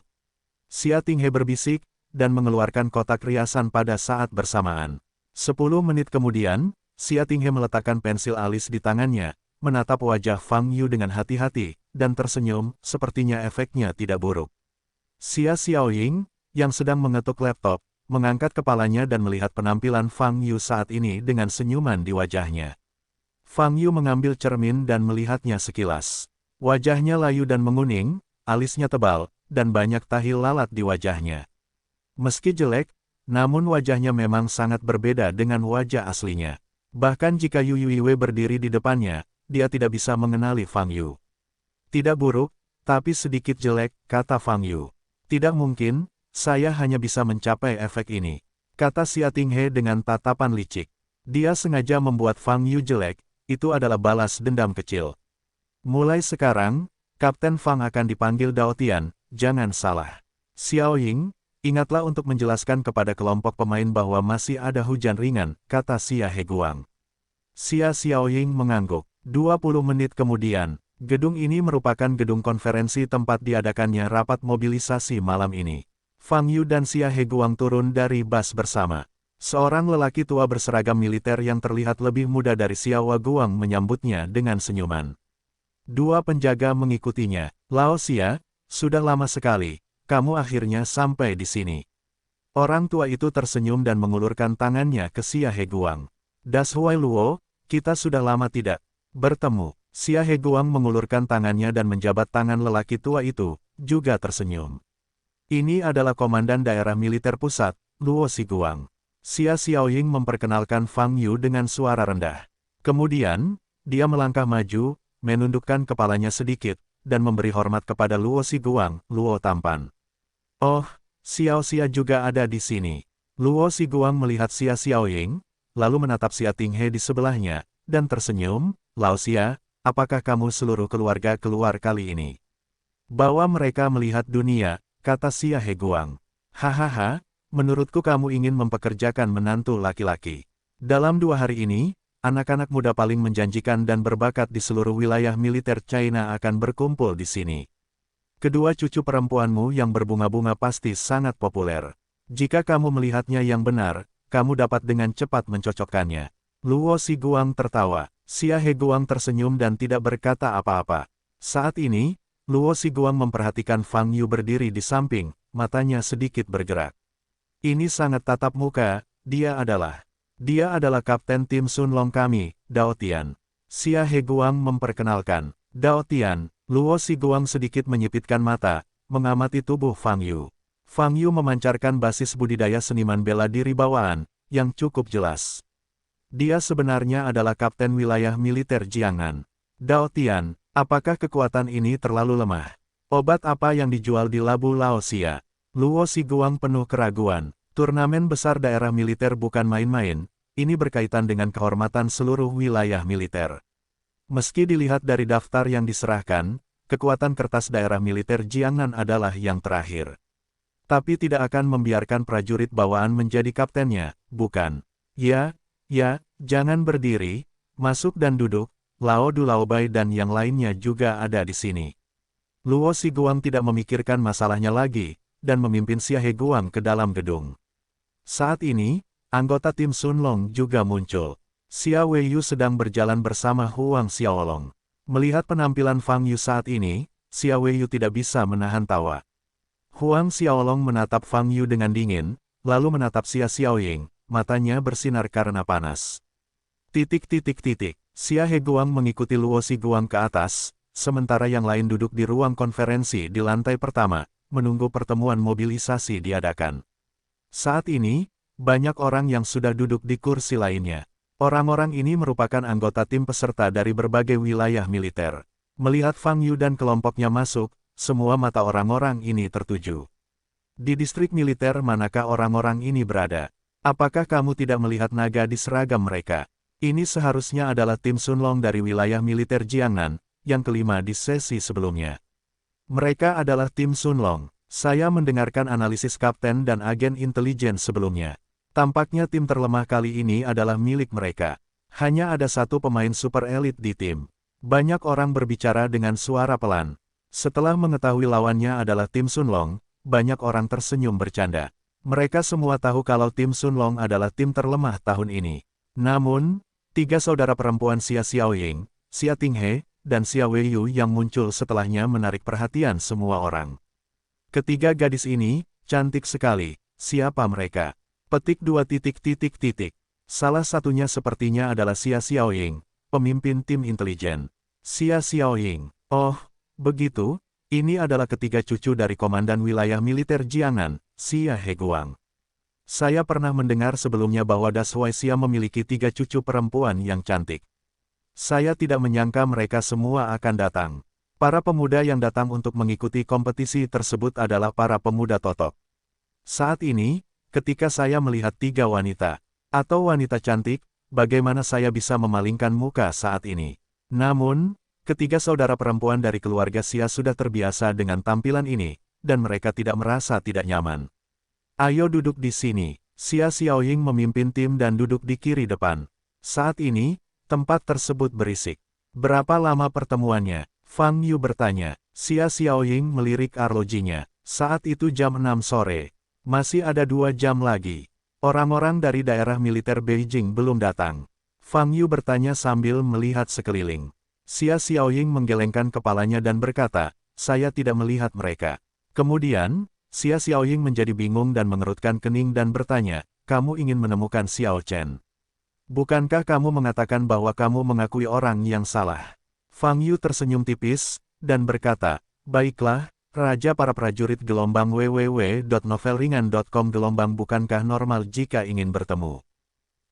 Xia Tinghe berbisik, dan mengeluarkan kotak riasan pada saat bersamaan. 10 menit kemudian, Xia Tinghe meletakkan pensil alis di tangannya, menatap wajah Fang Yu dengan hati-hati, dan tersenyum, sepertinya efeknya tidak buruk. Xia Xiaoying, yang sedang mengetuk laptop, mengangkat kepalanya dan melihat penampilan Fang Yu saat ini dengan senyuman di wajahnya. Fang Yu mengambil cermin dan melihatnya sekilas. Wajahnya layu dan menguning, alisnya tebal, dan banyak tahi lalat di wajahnya. Meski jelek, namun wajahnya memang sangat berbeda dengan wajah aslinya. Bahkan jika Yu Yuiwei berdiri di depannya, dia tidak bisa mengenali Fang Yu. Tidak buruk, tapi sedikit jelek, kata Fang Yu. Tidak mungkin, saya hanya bisa mencapai efek ini, kata Xia Tinghe dengan tatapan licik. Dia sengaja membuat Fang Yu jelek, itu adalah balas dendam kecil. Mulai sekarang, Kapten Fang akan dipanggil Dao Tian, jangan salah. Xiaoying, ingatlah untuk menjelaskan kepada kelompok pemain bahwa masih ada hujan ringan, kata Xia Heguang. Xia Xiaoying mengangguk. 20 menit kemudian, gedung ini merupakan gedung konferensi tempat diadakannya rapat mobilisasi malam ini. Fang Yu dan Xia Heguang turun dari bus bersama. Seorang lelaki tua berseragam militer yang terlihat lebih muda dari Xia Waguang menyambutnya dengan senyuman. 2 penjaga mengikutinya. Lao Xia, sudah lama sekali, kamu akhirnya sampai di sini. Orang tua itu tersenyum dan mengulurkan tangannya ke Xia Heguang. Das Huai Luo, kita sudah lama tidak bertemu. Xia Heguang mengulurkan tangannya dan menjabat tangan lelaki tua itu, juga tersenyum. Ini adalah Komandan Daerah Militer Pusat, Luo Xiguang. Xia Xiaoying memperkenalkan Fang Yu dengan suara rendah. Kemudian, dia melangkah maju, menundukkan kepalanya sedikit, dan memberi hormat kepada Luo Xiguang, Luo tampan. Oh, Xiao Xia juga ada di sini. Luo Xiguang melihat Xia Xiaoying, lalu menatap Xia Tinghe di sebelahnya, dan tersenyum. Lao Xia, apakah kamu seluruh keluarga keluar kali ini? Bawa mereka melihat dunia, kata Xia Heguang. Hahaha, menurutku kamu ingin mempekerjakan menantu laki-laki. Dalam 2 hari ini, anak-anak muda paling menjanjikan dan berbakat di seluruh wilayah militer China akan berkumpul di sini. Kedua cucu perempuanmu yang berbunga-bunga pasti sangat populer. Jika kamu melihatnya yang benar, kamu dapat dengan cepat mencocokkannya. Luo Xiguang tertawa. Xia Heguang tersenyum dan tidak berkata apa-apa. Saat ini, Luo Xiguang memperhatikan Fang Yu berdiri di samping, matanya sedikit bergerak. Ini sangat tatap muka, dia adalah kapten tim Sun Long kami, Dao Tian. Xia Heguang memperkenalkan. Dao Tian, Luo Xiguang sedikit menyipitkan mata, mengamati tubuh Fang Yu. Fang Yu memancarkan basis budidaya seniman bela diri bawaan, yang cukup jelas. Dia sebenarnya adalah kapten wilayah militer Jiangnan. Dao Tian, apakah kekuatan ini terlalu lemah? Obat apa yang dijual di Labu Laosia? Luo Xiguang penuh keraguan. Turnamen besar daerah militer bukan main-main, ini berkaitan dengan kehormatan seluruh wilayah militer. Meski dilihat dari daftar yang diserahkan, kekuatan kertas daerah militer Jiangnan adalah yang terakhir. Tapi tidak akan membiarkan prajurit bawaan menjadi kaptennya, bukan? Ya, jangan berdiri, masuk dan duduk, Lao Du Laobai dan yang lainnya juga ada di sini. Luo Xiguang tidak memikirkan masalahnya lagi, dan memimpin Xia Heguang ke dalam gedung. Saat ini, anggota tim Sun Long juga muncul. Xia Weiyu sedang berjalan bersama Huang Xiaolong. Melihat penampilan Fang Yu saat ini, Xia Weiyu tidak bisa menahan tawa. Huang Xiaolong menatap Fang Yu dengan dingin, lalu menatap Xia Xiaoying, matanya bersinar karena panas. Xia Heguang mengikuti Luo Xiguang ke atas, sementara yang lain duduk di ruang konferensi di lantai pertama, menunggu pertemuan mobilisasi diadakan. Saat ini, banyak orang yang sudah duduk di kursi lainnya. Orang-orang ini merupakan anggota tim peserta dari berbagai wilayah militer. Melihat Fang Yu dan kelompoknya masuk, semua mata orang-orang ini tertuju. Di distrik militer manakah orang-orang ini berada? Apakah kamu tidak melihat naga di seragam mereka? Ini seharusnya adalah tim Sun Long dari wilayah militer Jiangnan, yang kelima di sesi sebelumnya. Mereka adalah tim Sun Long. Saya mendengarkan analisis kapten dan agen intelijen sebelumnya. Tampaknya tim terlemah kali ini adalah milik mereka. Hanya ada satu pemain super elit di tim. Banyak orang berbicara dengan suara pelan. Setelah mengetahui lawannya adalah tim Sun Long, banyak orang tersenyum bercanda. Mereka semua tahu kalau tim Sun Long adalah tim terlemah tahun ini. Namun, 3 saudara perempuan Xia Xiaoying, Xia Tinghe, dan Xia Weiyu yang muncul setelahnya menarik perhatian semua orang. Ketiga gadis ini, cantik sekali. Siapa mereka? Petik 2 titik. Salah satunya sepertinya adalah Xia Xiaoying, pemimpin tim intelijen. Xia Xiaoying. Oh, begitu? Ini adalah ketiga cucu dari komandan wilayah militer Jiangnan, Xia Heguang. Saya pernah mendengar sebelumnya bahwa Das Huaixia memiliki 3 cucu perempuan yang cantik. Saya tidak menyangka mereka semua akan datang. Para pemuda yang datang untuk mengikuti kompetisi tersebut adalah para pemuda totok. Saat ini, ketika saya melihat 3 wanita, atau wanita cantik, bagaimana saya bisa memalingkan muka saat ini? Namun, ketiga saudara perempuan dari keluarga Xia sudah terbiasa dengan tampilan ini, dan mereka tidak merasa tidak nyaman. Ayo duduk di sini. Xia Xiaoying memimpin tim dan duduk di kiri depan. Saat ini, tempat tersebut berisik. Berapa lama pertemuannya? Fang Yu bertanya. Xia Xiaoying melirik arlojinya. Saat itu jam 6 sore. Masih ada 2 jam lagi. Orang-orang dari daerah militer Beijing belum datang. Fang Yu bertanya sambil melihat sekeliling. Xia Xiaoying menggelengkan kepalanya dan berkata, saya tidak melihat mereka. Kemudian, Xia Xiaoying menjadi bingung dan mengerutkan kening dan bertanya, kamu ingin menemukan Xiao Chen? Bukankah kamu mengatakan bahwa kamu mengakui orang yang salah? Fang Yu tersenyum tipis, dan berkata, baiklah, Raja para prajurit gelombang www.novelringan.com gelombang bukankah normal jika ingin bertemu?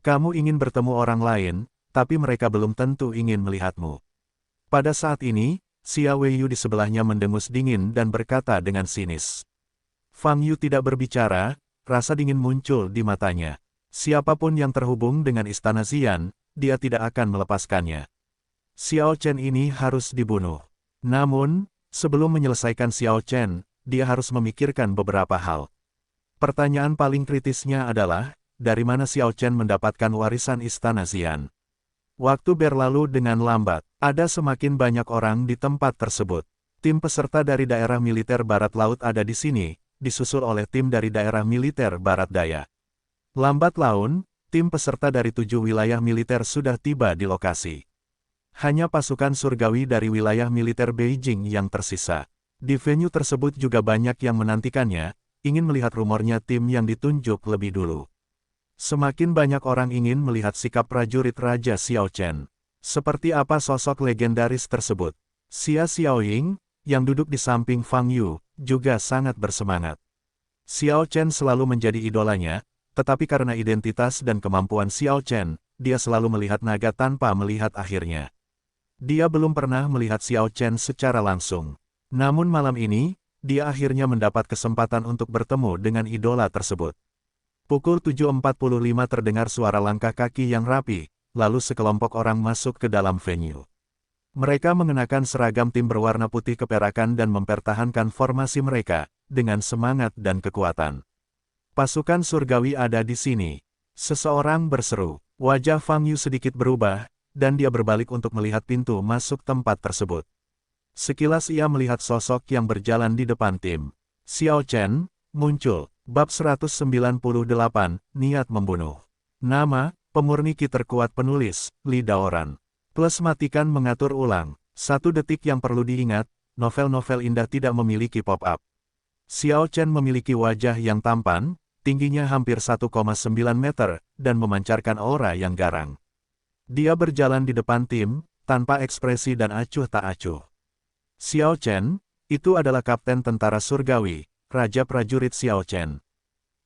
Kamu ingin bertemu orang lain, tapi mereka belum tentu ingin melihatmu. Pada saat ini, Xia Weiyu di sebelahnya mendengus dingin dan berkata dengan sinis. Fang Yu tidak berbicara, rasa dingin muncul di matanya. Siapapun yang terhubung dengan Istana Xian, dia tidak akan melepaskannya. Xiao Chen ini harus dibunuh. Namun, sebelum menyelesaikan Xiao Chen, dia harus memikirkan beberapa hal. Pertanyaan paling kritisnya adalah, dari mana Xiao Chen mendapatkan warisan Istana Xian? Waktu berlalu dengan lambat, ada semakin banyak orang di tempat tersebut. Tim peserta dari daerah militer Barat Laut ada di sini, disusul oleh tim dari daerah militer Barat Daya. Lambat laun, tim peserta dari 7 wilayah militer sudah tiba di lokasi. Hanya pasukan surgawi dari wilayah militer Beijing yang tersisa. Di venue tersebut juga banyak yang menantikannya, ingin melihat rumornya tim yang ditunjuk lebih dulu. Semakin banyak orang ingin melihat sikap prajurit Raja Xiao Chen. Seperti apa sosok legendaris tersebut? Xia Xiaoying, yang duduk di samping Fang Yu, juga sangat bersemangat. Xiao Chen selalu menjadi idolanya, tetapi karena identitas dan kemampuan Xiao Chen, dia selalu melihat naga tanpa melihat akhirnya. Dia belum pernah melihat Xiao Chen secara langsung. Namun malam ini, dia akhirnya mendapat kesempatan untuk bertemu dengan idola tersebut. Pukul 7.45 terdengar suara langkah kaki yang rapi, lalu sekelompok orang masuk ke dalam venue. Mereka mengenakan seragam tim berwarna putih keperakan dan mempertahankan formasi mereka, dengan semangat dan kekuatan. Pasukan surgawi ada di sini. Seseorang berseru. Wajah Fang Yu sedikit berubah, dan dia berbalik untuk melihat pintu masuk tempat tersebut. Sekilas ia melihat sosok yang berjalan di depan tim. Xiao Chen, muncul. Bab 198, Niat Membunuh. Nama, pemurni ki terkuat penulis, Li Daoran. Plus matikan mengatur ulang. 1 detik yang perlu diingat, novel-novel indah tidak memiliki pop-up. Xiao Chen memiliki wajah yang tampan, tingginya hampir 1,9 meter, dan memancarkan aura yang garang. Dia berjalan di depan tim, tanpa ekspresi dan acuh tak acuh. Xiao Chen, itu adalah kapten tentara surgawi, Raja Prajurit Xiao Chen.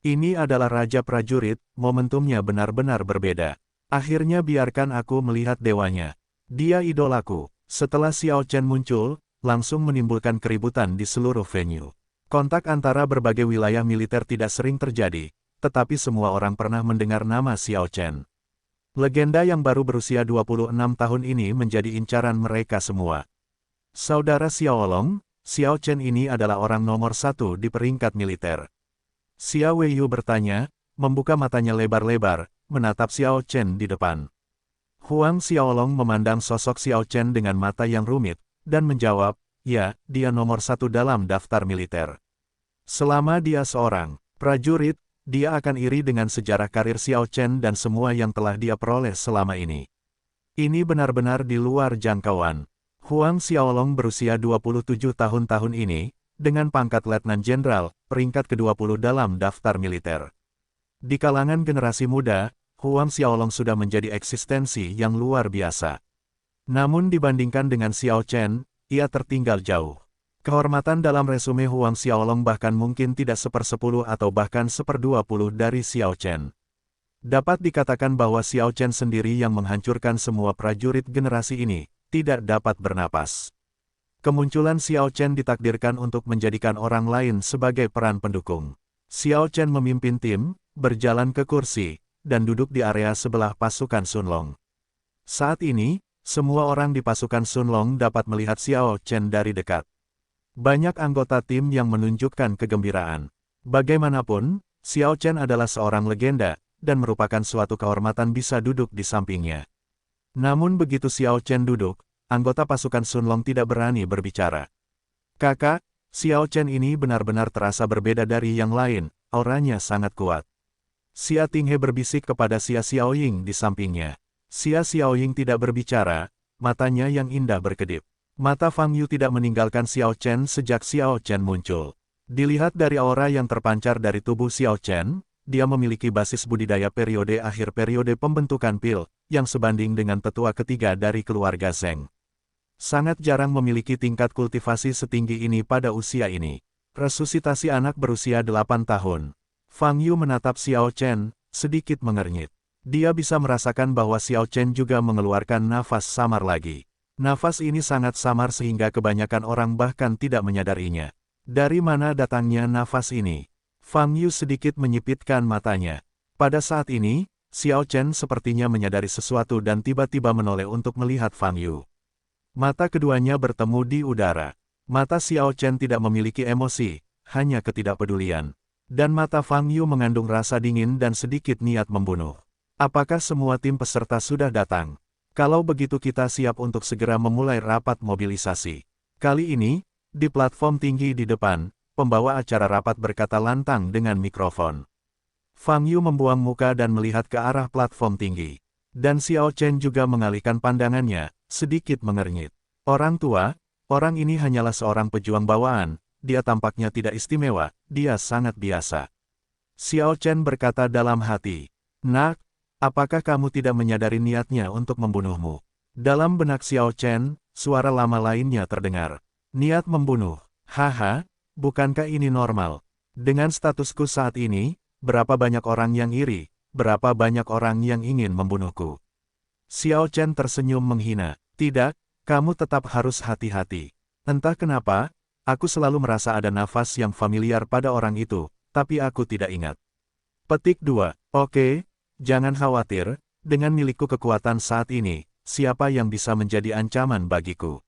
Ini adalah Raja Prajurit, momentumnya benar-benar berbeda. Akhirnya biarkan aku melihat dewanya. Dia idolaku. Setelah Xiao Chen muncul, langsung menimbulkan keributan di seluruh venue. Kontak antara berbagai wilayah militer tidak sering terjadi, tetapi semua orang pernah mendengar nama Xiao Chen. Legenda yang baru berusia 26 tahun ini menjadi incaran mereka semua. Saudara Xiaolong, Xiao Chen ini adalah orang nomor 1 di peringkat militer. Xia Weiyu bertanya, membuka matanya lebar-lebar, menatap Xiao Chen di depan. Huang Xiaolong memandang sosok Xiao Chen dengan mata yang rumit, dan menjawab, ya, dia nomor 1 dalam daftar militer. Selama dia seorang prajurit, dia akan iri dengan sejarah karir Xiao Chen dan semua yang telah dia peroleh selama ini. Ini benar-benar di luar jangkauan. Huang Xiaolong berusia 27 tahun ini, dengan pangkat Letnan Jenderal, peringkat ke-20 dalam daftar militer. Di kalangan generasi muda, Huang Xiaolong sudah menjadi eksistensi yang luar biasa. Namun dibandingkan dengan Xiao Chen, ia tertinggal jauh. Kehormatan dalam resume Huang Xiaolong bahkan mungkin tidak 1/10 atau bahkan 1/20 dari Xiao Chen. Dapat dikatakan bahwa Xiao Chen sendiri yang menghancurkan semua prajurit generasi ini, tidak dapat bernapas. Kemunculan Xiao Chen ditakdirkan untuk menjadikan orang lain sebagai peran pendukung. Xiao Chen memimpin tim, berjalan ke kursi, dan duduk di area sebelah pasukan Sunlong. Saat ini, semua orang di pasukan Sunlong dapat melihat Xiao Chen dari dekat. Banyak anggota tim yang menunjukkan kegembiraan. Bagaimanapun, Xiao Chen adalah seorang legenda, dan merupakan suatu kehormatan bisa duduk di sampingnya. Namun begitu Xiao Chen duduk, anggota pasukan Sunlong tidak berani berbicara. Kakak, Xiao Chen ini benar-benar terasa berbeda dari yang lain, auranya sangat kuat. Xia Tinghe berbisik kepada Xia Xiaoying di sampingnya. Xia Xiaoying tidak berbicara, matanya yang indah berkedip. Mata Fang Yu tidak meninggalkan Xiao Chen sejak Xiao Chen muncul. Dilihat dari aura yang terpancar dari tubuh Xiao Chen, dia memiliki basis budidaya periode akhir periode pembentukan pil, yang sebanding dengan tetua ketiga dari keluarga Zheng. Sangat jarang memiliki tingkat kultivasi setinggi ini pada usia ini. Resusitasi anak berusia 8 tahun. Fang Yu menatap Xiao Chen, sedikit mengernyit. Dia bisa merasakan bahwa Xiao Chen juga mengeluarkan nafas samar lagi. Nafas ini sangat samar sehingga kebanyakan orang bahkan tidak menyadarinya. Dari mana datangnya nafas ini? Fang Yu sedikit menyipitkan matanya. Pada saat ini, Xiao Chen sepertinya menyadari sesuatu dan tiba-tiba menoleh untuk melihat Fang Yu. Mata keduanya bertemu di udara. Mata Xiao Chen tidak memiliki emosi, hanya ketidakpedulian. Dan mata Fang Yu mengandung rasa dingin dan sedikit niat membunuh. Apakah semua tim peserta sudah datang? Kalau begitu kita siap untuk segera memulai rapat mobilisasi. Kali ini, di platform tinggi di depan, pembawa acara rapat berkata lantang dengan mikrofon. Fang Yu membuang muka dan melihat ke arah platform tinggi. Dan Xiao Chen juga mengalihkan pandangannya, sedikit mengernyit. Orang tua, orang ini hanyalah seorang pejuang bawaan, dia tampaknya tidak istimewa, dia sangat biasa. Xiao Chen berkata dalam hati, "Nak, apakah kamu tidak menyadari niatnya untuk membunuhmu?" Dalam benak Xiao Chen, suara lama lainnya terdengar. Niat membunuh, haha, bukankah ini normal? Dengan statusku saat ini, berapa banyak orang yang iri, berapa banyak orang yang ingin membunuhku? Xiao Chen tersenyum menghina. Tidak, kamu tetap harus hati-hati. Entah kenapa, aku selalu merasa ada nafas yang familiar pada orang itu, tapi aku tidak ingat. Petik 2. Oke, jangan khawatir, dengan milikku kekuatan saat ini, siapa yang bisa menjadi ancaman bagiku?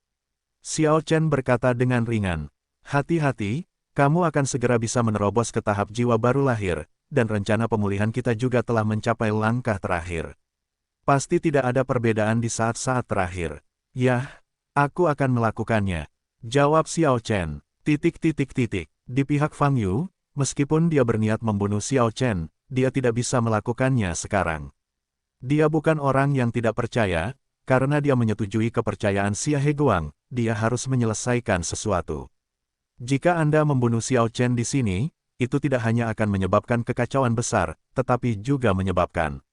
Xiao Chen berkata dengan ringan. Hati-hati, kamu akan segera bisa menerobos ke tahap jiwa baru lahir, dan rencana pemulihan kita juga telah mencapai langkah terakhir. Pasti tidak ada perbedaan di saat-saat terakhir. Yah, aku akan melakukannya. Jawab Xiao Chen. Di pihak Fang Yu, meskipun dia berniat membunuh Xiao Chen, dia tidak bisa melakukannya sekarang. Dia bukan orang yang tidak percaya, karena dia menyetujui kepercayaan Xia Heguang, dia harus menyelesaikan sesuatu. Jika Anda membunuh Xiao Chen di sini, itu tidak hanya akan menyebabkan kekacauan besar, tetapi juga menyebabkan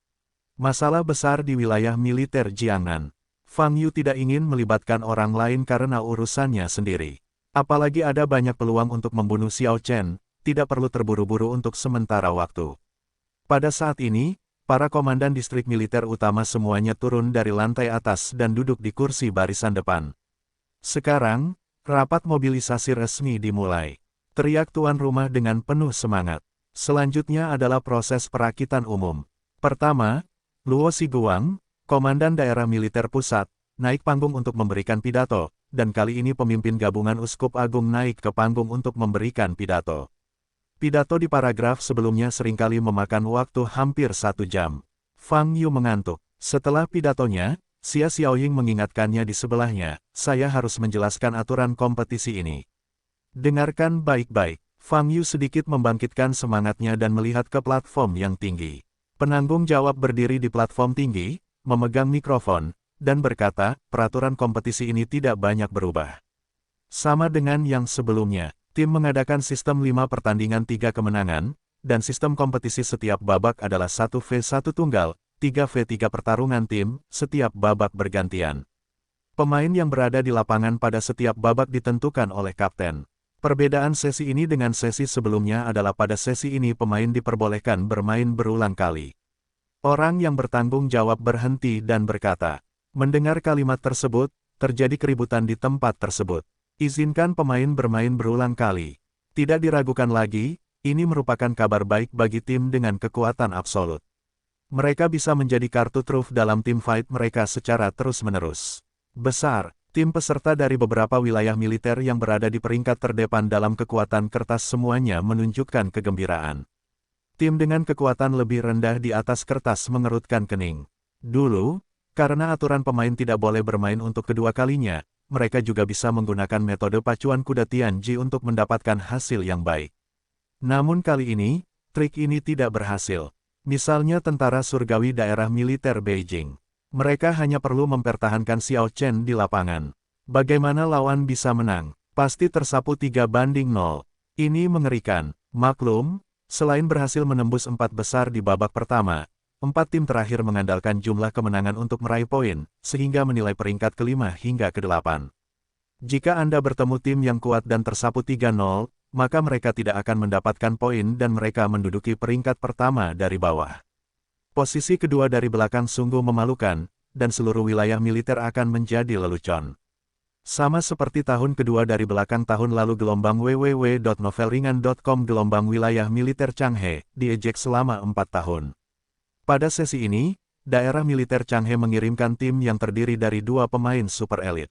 masalah besar di wilayah militer Jiangnan. Fang Yu tidak ingin melibatkan orang lain karena urusannya sendiri. Apalagi ada banyak peluang untuk membunuh Xiao Chen, tidak perlu terburu-buru untuk sementara waktu. Pada saat ini, para komandan distrik militer utama semuanya turun dari lantai atas dan duduk di kursi barisan depan. Sekarang, rapat mobilisasi resmi dimulai. Teriak tuan rumah dengan penuh semangat. Selanjutnya adalah proses perakitan umum. Pertama, Luo Siguang, komandan daerah militer pusat, naik panggung untuk memberikan pidato, dan kali ini pemimpin gabungan Uskup Agung naik ke panggung untuk memberikan pidato. Pidato di paragraf sebelumnya seringkali memakan waktu hampir 1 jam. Fang Yu mengantuk. Setelah pidatonya, Xia Xiaoying mengingatkannya di sebelahnya, saya harus menjelaskan aturan kompetisi ini. Dengarkan baik-baik. Fang Yu sedikit membangkitkan semangatnya dan melihat ke platform yang tinggi. Penanggung jawab berdiri di platform tinggi, memegang mikrofon, dan berkata, peraturan kompetisi ini tidak banyak berubah. Sama dengan yang sebelumnya, tim mengadakan sistem 5 pertandingan 3 kemenangan, dan sistem kompetisi setiap babak adalah 1v1 tunggal, 3v3 pertarungan tim, setiap babak bergantian. Pemain yang berada di lapangan pada setiap babak ditentukan oleh kapten. Perbedaan sesi ini dengan sesi sebelumnya adalah pada sesi ini pemain diperbolehkan bermain berulang kali. Orang yang bertanggung jawab berhenti dan berkata, mendengar kalimat tersebut, terjadi keributan di tempat tersebut. Izinkan pemain bermain berulang kali. Tidak diragukan lagi, ini merupakan kabar baik bagi tim dengan kekuatan absolut. Mereka bisa menjadi kartu truf dalam tim fight mereka secara terus-menerus. Besar. Tim peserta dari beberapa wilayah militer yang berada di peringkat terdepan dalam kekuatan kertas semuanya menunjukkan kegembiraan. Tim dengan kekuatan lebih rendah di atas kertas mengerutkan kening. Dulu, karena aturan pemain tidak boleh bermain untuk kedua kalinya, mereka juga bisa menggunakan metode pacuan kuda Tianji untuk mendapatkan hasil yang baik. Namun kali ini, trik ini tidak berhasil. Misalnya tentara surgawi daerah militer Beijing. Mereka hanya perlu mempertahankan Xiao Chen di lapangan. Bagaimana lawan bisa menang? Pasti tersapu 3-0. Ini mengerikan. Maklum, selain berhasil menembus 4 besar di babak pertama, 4 tim terakhir mengandalkan jumlah kemenangan untuk meraih poin, sehingga menilai peringkat ke-5 hingga ke-8. Jika Anda bertemu tim yang kuat dan tersapu 3-0, maka mereka tidak akan mendapatkan poin dan mereka menduduki peringkat pertama dari bawah. Posisi kedua dari belakang sungguh memalukan, dan seluruh wilayah militer akan menjadi lelucon. Sama seperti tahun kedua dari belakang tahun lalu gelombang www.novelringan.com gelombang wilayah militer Changhe, diejek selama 4 tahun. Pada sesi ini, daerah militer Changhe mengirimkan tim yang terdiri dari 2 pemain super elit.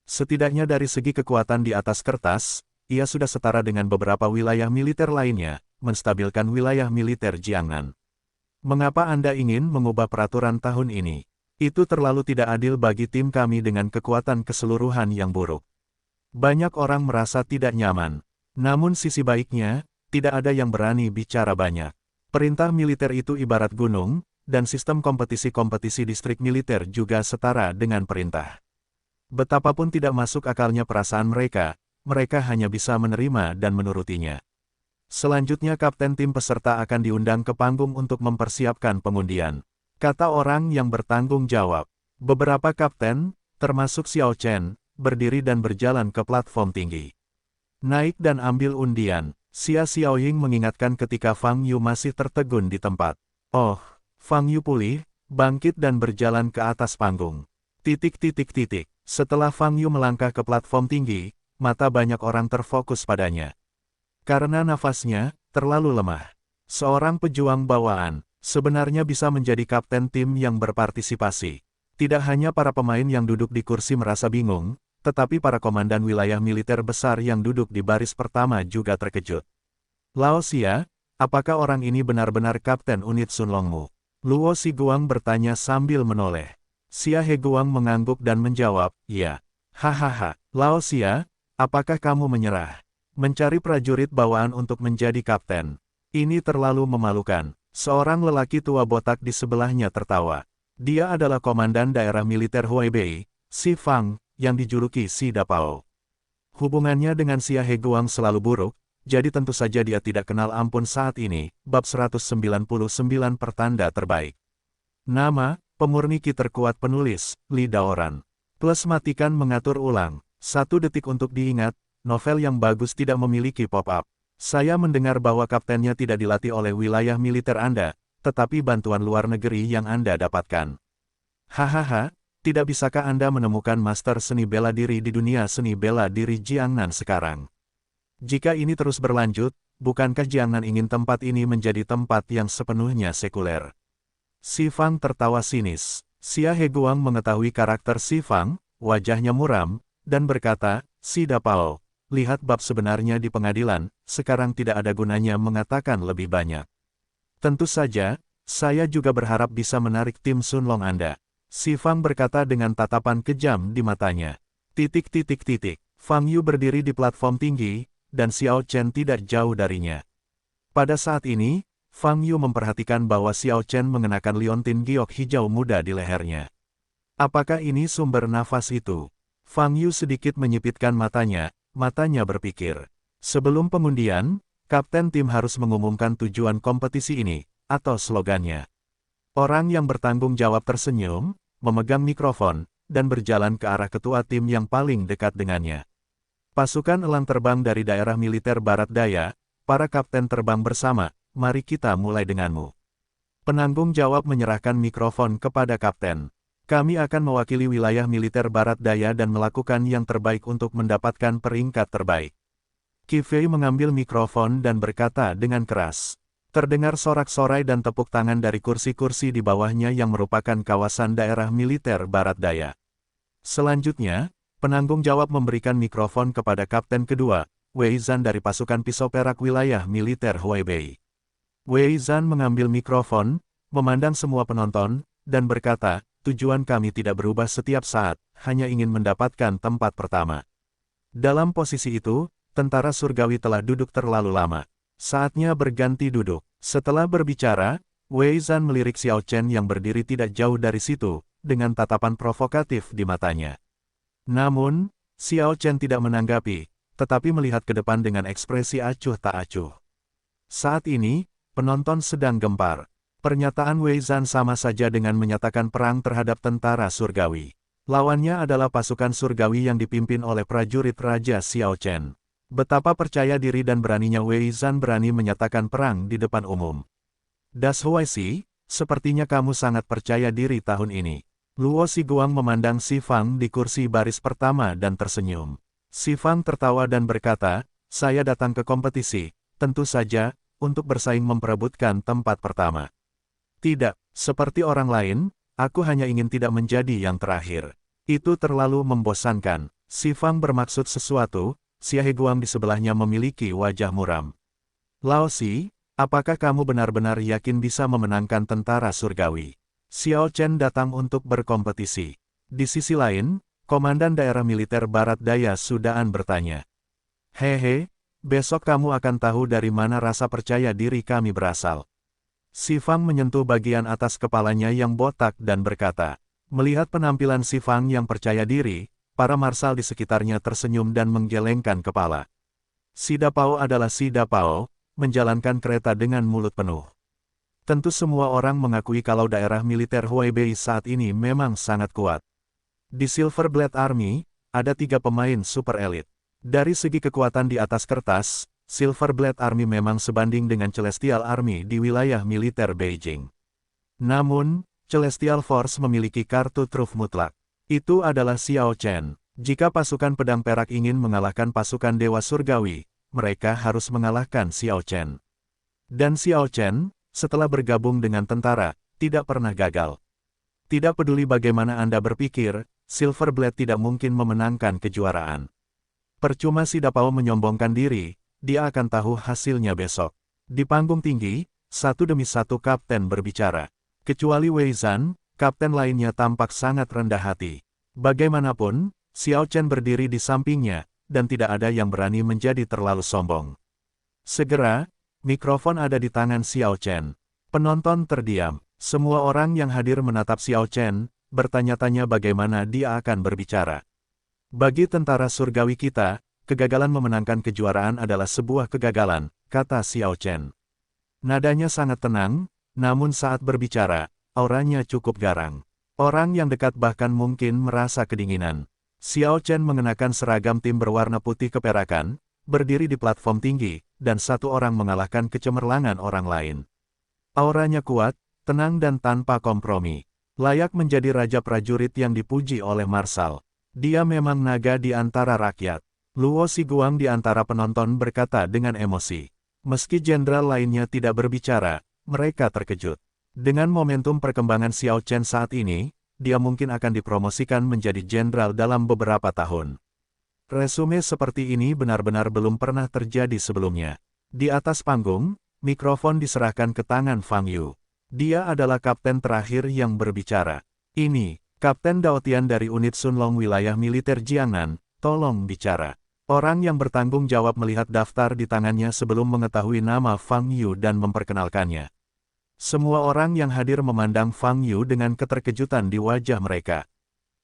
Setidaknya dari segi kekuatan di atas kertas, ia sudah setara dengan beberapa wilayah militer lainnya, menstabilkan wilayah militer Jiangnan. Mengapa Anda ingin mengubah peraturan tahun ini? Itu terlalu tidak adil bagi tim kami dengan kekuatan keseluruhan yang buruk. Banyak orang merasa tidak nyaman. Namun sisi baiknya, tidak ada yang berani bicara banyak. Perintah militer itu ibarat gunung, dan sistem kompetisi-kompetisi distrik militer juga setara dengan perintah. Betapapun tidak masuk akalnya perasaan mereka, mereka hanya bisa menerima dan menurutinya. Selanjutnya kapten tim peserta akan diundang ke panggung untuk mempersiapkan pengundian. Kata orang yang bertanggung jawab. Beberapa kapten, termasuk Xiao Chen, berdiri dan berjalan ke platform tinggi. Naik dan ambil undian. Xia Xiaoying mengingatkan ketika Fang Yu masih tertegun di tempat. Oh, Fang Yu pulih, bangkit dan berjalan ke atas panggung. Setelah Fang Yu melangkah ke platform tinggi, mata banyak orang terfokus padanya. Karena nafasnya terlalu lemah. Seorang pejuang bawaan sebenarnya bisa menjadi kapten tim yang berpartisipasi. Tidak hanya para pemain yang duduk di kursi merasa bingung, tetapi para komandan wilayah militer besar yang duduk di baris pertama juga terkejut. Lao Xia, apakah orang ini benar-benar kapten unit Sun Longmu? Luo Xiguang bertanya sambil menoleh. Xia Heguang mengangguk dan menjawab, ya. Hahaha, Lao Xia, apakah kamu menyerah? Mencari prajurit bawaan untuk menjadi kapten. Ini terlalu memalukan. Seorang lelaki tua botak di sebelahnya tertawa. Dia adalah komandan daerah militer Huaibei, Si Fang, yang dijuluki Si Dapao. Hubungannya dengan Xia Heguang selalu buruk, jadi tentu saja dia tidak kenal ampun saat ini. Bab 199 pertanda terbaik. Nama, pemurniki terkuat penulis, Li Daoran. Plus matikan mengatur ulang. 1 detik untuk diingat. Novel yang bagus tidak memiliki pop-up. Saya mendengar bahwa kaptennya tidak dilatih oleh wilayah militer Anda, tetapi bantuan luar negeri yang Anda dapatkan. Hahaha, tidak bisakah Anda menemukan master seni bela diri di dunia seni bela diri Jiangnan sekarang? Jika ini terus berlanjut, bukankah Jiangnan ingin tempat ini menjadi tempat yang sepenuhnya sekuler? Si Fang tertawa sinis. Xia Heguang mengetahui karakter Si Fang, wajahnya muram, dan berkata, Si Dapao. Lihat bab sebenarnya di pengadilan, sekarang tidak ada gunanya mengatakan lebih banyak. Tentu saja, saya juga berharap bisa menarik tim Sun Long Anda. Si Fang berkata dengan tatapan kejam di matanya. Fang Yu berdiri di platform tinggi, dan Xiao Chen tidak jauh darinya. Pada saat ini, Fang Yu memperhatikan bahwa Xiao Chen mengenakan liontin giok hijau muda di lehernya. Apakah ini sumber nafas itu? Fang Yu sedikit menyipitkan matanya berpikir. Sebelum pengundian, kapten tim harus mengumumkan tujuan kompetisi ini, atau slogannya. Orang yang bertanggung jawab tersenyum, memegang mikrofon, dan berjalan ke arah ketua tim yang paling dekat dengannya. Pasukan elang terbang dari daerah militer Barat Daya, para kapten terbang bersama, mari kita mulai denganmu. Penanggung jawab menyerahkan mikrofon kepada kapten. Kami akan mewakili wilayah militer Barat Daya dan melakukan yang terbaik untuk mendapatkan peringkat terbaik. Qi Fei mengambil mikrofon dan berkata dengan keras. Terdengar sorak-sorai dan tepuk tangan dari kursi-kursi di bawahnya yang merupakan kawasan daerah militer Barat Daya. Selanjutnya, penanggung jawab memberikan mikrofon kepada kapten kedua, Wei Zan dari pasukan pisau perak wilayah militer Huaibei. Wei Zan mengambil mikrofon, memandang semua penonton, dan berkata, tujuan kami tidak berubah setiap saat, hanya ingin mendapatkan tempat pertama. Dalam posisi itu, tentara surgawi telah duduk terlalu lama. Saatnya berganti duduk. Setelah berbicara, Wei Zan melirik Xiao Chen yang berdiri tidak jauh dari situ, dengan tatapan provokatif di matanya. Namun, Xiao Chen tidak menanggapi, tetapi melihat ke depan dengan ekspresi acuh tak acuh. Saat ini, penonton sedang gempar. Pernyataan Wei Zan sama saja dengan menyatakan perang terhadap tentara surgawi. Lawannya adalah pasukan surgawi yang dipimpin oleh prajurit Raja Xiao Chen. Betapa percaya diri dan beraninya Wei Zan berani menyatakan perang di depan umum. Das Huaisi, sepertinya kamu sangat percaya diri tahun ini. Luo Xiguang memandang Si Fang di kursi baris pertama dan tersenyum. Si Fang tertawa dan berkata, saya datang ke kompetisi, tentu saja, untuk bersaing memperebutkan tempat pertama. Tidak, seperti orang lain, aku hanya ingin tidak menjadi yang terakhir. Itu terlalu membosankan. Si Fang bermaksud sesuatu, Xia Heguang di sebelahnya memiliki wajah muram. Lao Si, apakah kamu benar-benar yakin bisa memenangkan tentara surgawi? Xiao Chen datang untuk berkompetisi. Di sisi lain, Komandan Daerah Militer Barat Daya Sudan bertanya. Hehe, besok kamu akan tahu dari mana rasa percaya diri kami berasal. Si Fang menyentuh bagian atas kepalanya yang botak dan berkata, melihat penampilan si Fang yang percaya diri, para marsal di sekitarnya tersenyum dan menggelengkan kepala. Si Dapao adalah si Dapao, menjalankan kereta dengan mulut penuh. Tentu semua orang mengakui kalau daerah militer Huaibei saat ini memang sangat kuat. Di Silver Blade Army, ada 3 pemain super elit. Dari segi kekuatan di atas kertas, Silver Blade Army memang sebanding dengan Celestial Army di wilayah militer Beijing. Namun, Celestial Force memiliki kartu truf mutlak. Itu adalah Xiao Chen. Jika pasukan pedang perak ingin mengalahkan pasukan Dewa Surgawi, mereka harus mengalahkan Xiao Chen. Dan Xiao Chen, setelah bergabung dengan tentara, tidak pernah gagal. Tidak peduli bagaimana Anda berpikir, Silver Blade tidak mungkin memenangkan kejuaraan. Percuma si Dapao menyombongkan diri, dia akan tahu hasilnya besok. Di panggung tinggi, satu demi satu kapten berbicara. Kecuali Wei Zhan, kapten lainnya tampak sangat rendah hati. Bagaimanapun, Xiao Chen berdiri di sampingnya, dan tidak ada yang berani menjadi terlalu sombong. Segera, mikrofon ada di tangan Xiao Chen. Penonton terdiam. Semua orang yang hadir menatap Xiao Chen, bertanya-tanya bagaimana dia akan berbicara. Bagi tentara surgawi kita, kegagalan memenangkan kejuaraan adalah sebuah kegagalan, kata Xiao Chen. Nadanya sangat tenang, namun saat berbicara, auranya cukup garang. Orang yang dekat bahkan mungkin merasa kedinginan. Xiao Chen mengenakan seragam tim berwarna putih keperakan, berdiri di platform tinggi, dan satu orang mengalahkan kecemerlangan orang lain. Auranya kuat, tenang dan tanpa kompromi. Layak menjadi raja prajurit yang dipuji oleh marsal. Dia memang naga di antara rakyat. Luo Siguang di antara penonton berkata dengan emosi. Meski jenderal lainnya tidak berbicara, mereka terkejut. Dengan momentum perkembangan Xiao Chen saat ini, dia mungkin akan dipromosikan menjadi jenderal dalam beberapa tahun. Resume seperti ini benar-benar belum pernah terjadi sebelumnya. Di atas panggung, mikrofon diserahkan ke tangan Fang Yu. Dia adalah kapten terakhir yang berbicara. Ini, Kapten Daotian dari unit Sunlong wilayah militer Jiangnan, tolong bicara. Orang yang bertanggung jawab melihat daftar di tangannya sebelum mengetahui nama Fang Yu dan memperkenalkannya. Semua orang yang hadir memandang Fang Yu dengan keterkejutan di wajah mereka.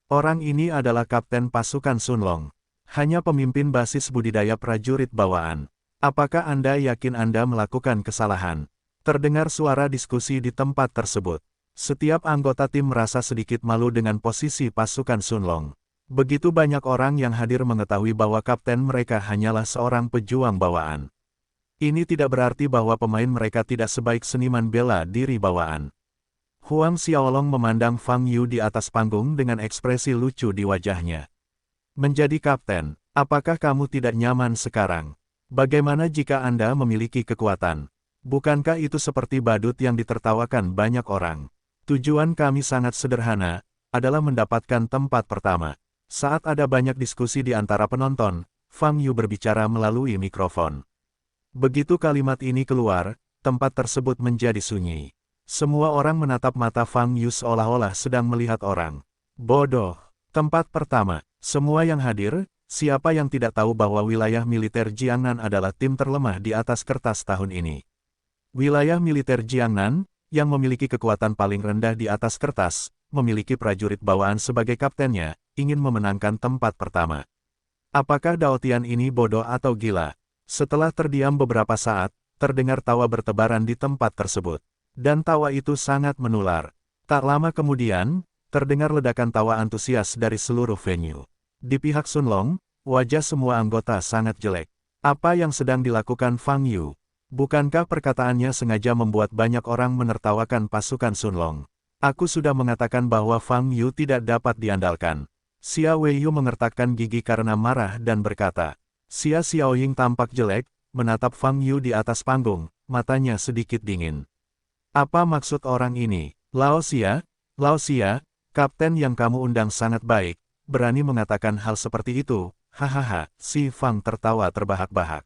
Orang ini adalah kapten pasukan Sunlong. Hanya pemimpin basis budidaya prajurit bawaan. Apakah Anda yakin Anda melakukan kesalahan? Terdengar suara diskusi di tempat tersebut. Setiap anggota tim merasa sedikit malu dengan posisi pasukan Sunlong. Begitu banyak orang yang hadir mengetahui bahwa kapten mereka hanyalah seorang pejuang bawaan. Ini tidak berarti bahwa pemain mereka tidak sebaik seniman bela diri bawaan. Huang Xiaolong memandang Fang Yu di atas panggung dengan ekspresi lucu di wajahnya. Menjadi kapten, apakah kamu tidak nyaman sekarang? Bagaimana jika Anda memiliki kekuatan? Bukankah itu seperti badut yang ditertawakan banyak orang? Tujuan kami sangat sederhana, adalah mendapatkan tempat pertama. Saat ada banyak diskusi di antara penonton, Fang Yu berbicara melalui mikrofon. Begitu kalimat ini keluar, tempat tersebut menjadi sunyi. Semua orang menatap mata Fang Yu seolah-olah sedang melihat orang. Bodoh. Tempat pertama. Semua yang hadir, siapa yang tidak tahu bahwa wilayah militer Jiangnan adalah tim terlemah di atas kertas tahun ini. Wilayah militer Jiangnan, yang memiliki kekuatan paling rendah di atas kertas, memiliki prajurit bawaan sebagai kaptennya, ingin memenangkan tempat pertama. Apakah Daotian ini bodoh atau gila? Setelah terdiam beberapa saat, terdengar tawa bertebaran di tempat tersebut. Dan tawa itu sangat menular. Tak lama kemudian, terdengar ledakan tawa antusias dari seluruh venue. Di pihak Sunlong, wajah semua anggota sangat jelek. Apa yang sedang dilakukan Fang Yu? Bukankah perkataannya sengaja membuat banyak orang menertawakan pasukan Sunlong? Aku sudah mengatakan bahwa Fang Yu tidak dapat diandalkan. Xia Weiyu mengertakkan gigi karena marah dan berkata. Xia Xiaoying tampak jelek, menatap Fang Yu di atas panggung, matanya sedikit dingin. Apa maksud orang ini? Lao Xia, kapten yang kamu undang sangat baik, berani mengatakan hal seperti itu, hahaha, si Fang tertawa terbahak-bahak.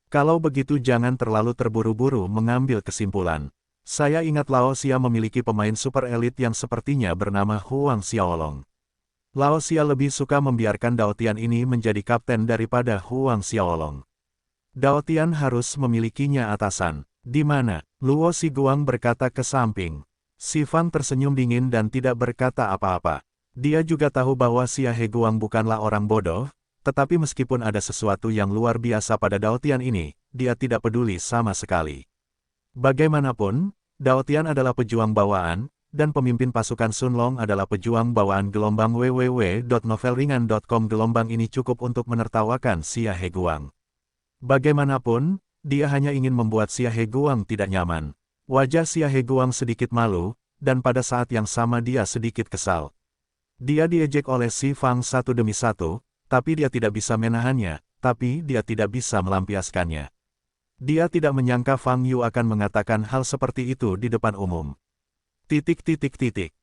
Kalau begitu jangan terlalu terburu-buru mengambil kesimpulan. Saya ingat Lao Xia memiliki pemain super elit yang sepertinya bernama Huang Xiaolong. Lao Xia lebih suka membiarkan Dao Tian ini menjadi kapten daripada Huang Xiaolong. Dao Tian harus memilikinya atasan. Di mana? Luo Xiguang berkata ke samping. Si Fang tersenyum dingin dan tidak berkata apa-apa. Dia juga tahu bahwa Xia Heguang bukanlah orang bodoh, tetapi meskipun ada sesuatu yang luar biasa pada Dao Tian ini, dia tidak peduli sama sekali. Bagaimanapun, Dao Tian adalah pejuang bawaan, dan pemimpin pasukan Sun Long adalah pejuang bawaan gelombang www.novelringan.com. Gelombang ini cukup untuk menertawakan Xia Heguang. Bagaimanapun, dia hanya ingin membuat Xia Heguang tidak nyaman. Wajah Xia Heguang sedikit malu, dan pada saat yang sama dia sedikit kesal. Dia diejek oleh si Fang satu demi satu, tapi dia tidak bisa menahannya, tapi dia tidak bisa melampiaskannya. Dia tidak menyangka Fang Yu akan mengatakan hal seperti itu di depan umum.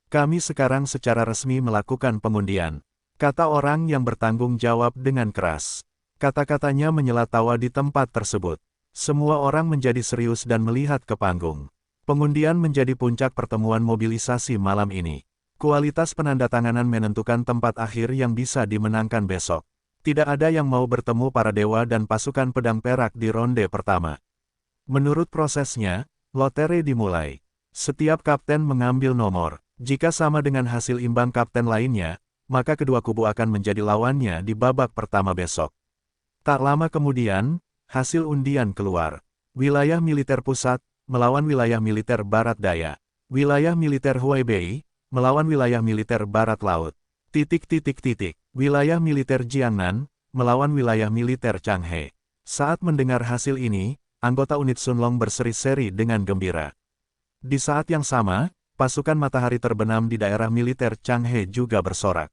Kami sekarang secara resmi melakukan pengundian, kata orang yang bertanggung jawab dengan keras. Kata-katanya menyela tawa di tempat tersebut. Semua orang menjadi serius dan melihat ke panggung. Pengundian menjadi puncak pertemuan mobilisasi malam ini. Kualitas penandatanganan menentukan tempat akhir yang bisa dimenangkan besok. Tidak ada yang mau bertemu para dewa dan pasukan pedang perak di ronde pertama. Menurut prosesnya, lotre dimulai. Setiap kapten mengambil nomor. Jika sama dengan hasil imbang kapten lainnya, maka kedua kubu akan menjadi lawannya di babak pertama besok. Tak lama kemudian, hasil undian keluar. Wilayah militer pusat, melawan wilayah militer barat daya. Wilayah militer Huaibei, melawan wilayah militer barat laut. Wilayah militer Jiangnan, melawan wilayah militer Changhe. Saat mendengar hasil ini, anggota unit Sun Long berseri-seri dengan gembira. Di saat yang sama, pasukan matahari terbenam di daerah militer Changhe juga bersorak.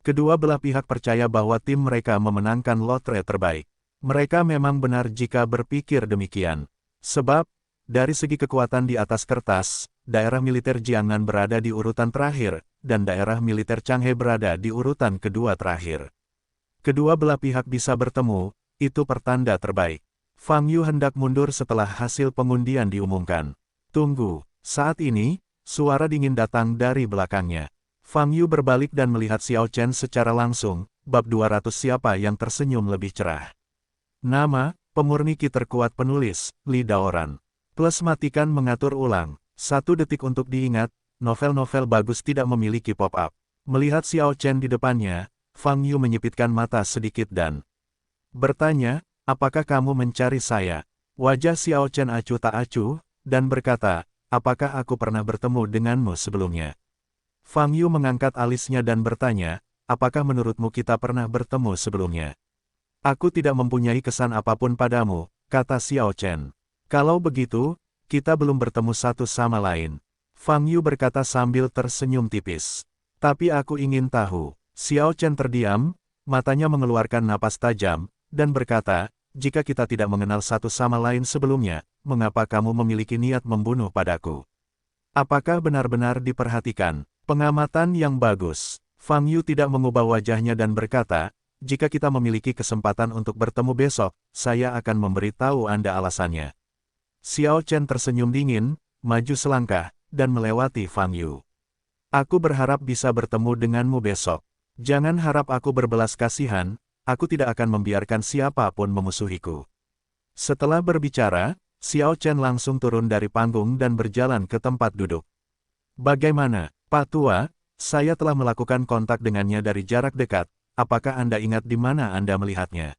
Kedua belah pihak percaya bahwa tim mereka memenangkan lotre terbaik. Mereka memang benar jika berpikir demikian. Sebab, dari segi kekuatan di atas kertas, daerah militer Jiangnan berada di urutan terakhir, dan daerah militer Changhe berada di urutan kedua terakhir. Kedua belah pihak bisa bertemu, itu pertanda terbaik. Fang Yu hendak mundur setelah hasil pengundian diumumkan. Tunggu, saat ini, suara dingin datang dari belakangnya. Fang Yu berbalik dan melihat Xiao Chen secara langsung, bab 200 siapa yang tersenyum lebih cerah. Nama, pemurni ki terkuat penulis, Li Daoran. Plus matikan mengatur ulang. 1 detik untuk diingat, novel-novel bagus tidak memiliki pop-up. Melihat Xiao Chen di depannya, Fang Yu menyipitkan mata sedikit dan bertanya, apakah kamu mencari saya? Wajah Xiao Chen acuh tak acuh, dan berkata, apakah aku pernah bertemu denganmu sebelumnya? Fang Yu mengangkat alisnya dan bertanya, apakah menurutmu kita pernah bertemu sebelumnya? Aku tidak mempunyai kesan apapun padamu, kata Xiao Chen. Kalau begitu, kita belum bertemu satu sama lain. Fang Yu berkata sambil tersenyum tipis. Tapi aku ingin tahu. Xiao Chen terdiam, matanya mengeluarkan napas tajam, dan berkata, jika kita tidak mengenal satu sama lain sebelumnya, mengapa kamu memiliki niat membunuh padaku? Apakah benar-benar diperhatikan? Pengamatan yang bagus. Fang Yu tidak mengubah wajahnya dan berkata, jika kita memiliki kesempatan untuk bertemu besok, saya akan memberitahu Anda alasannya. Xiao Chen tersenyum dingin, maju selangkah, dan melewati Fang Yu. Aku berharap bisa bertemu denganmu besok. Jangan harap aku berbelas kasihan, aku tidak akan membiarkan siapapun memusuhiku. Setelah berbicara, Xiao Chen langsung turun dari panggung dan berjalan ke tempat duduk. Bagaimana, Pak Tua? Saya telah melakukan kontak dengannya dari jarak dekat, apakah Anda ingat di mana Anda melihatnya?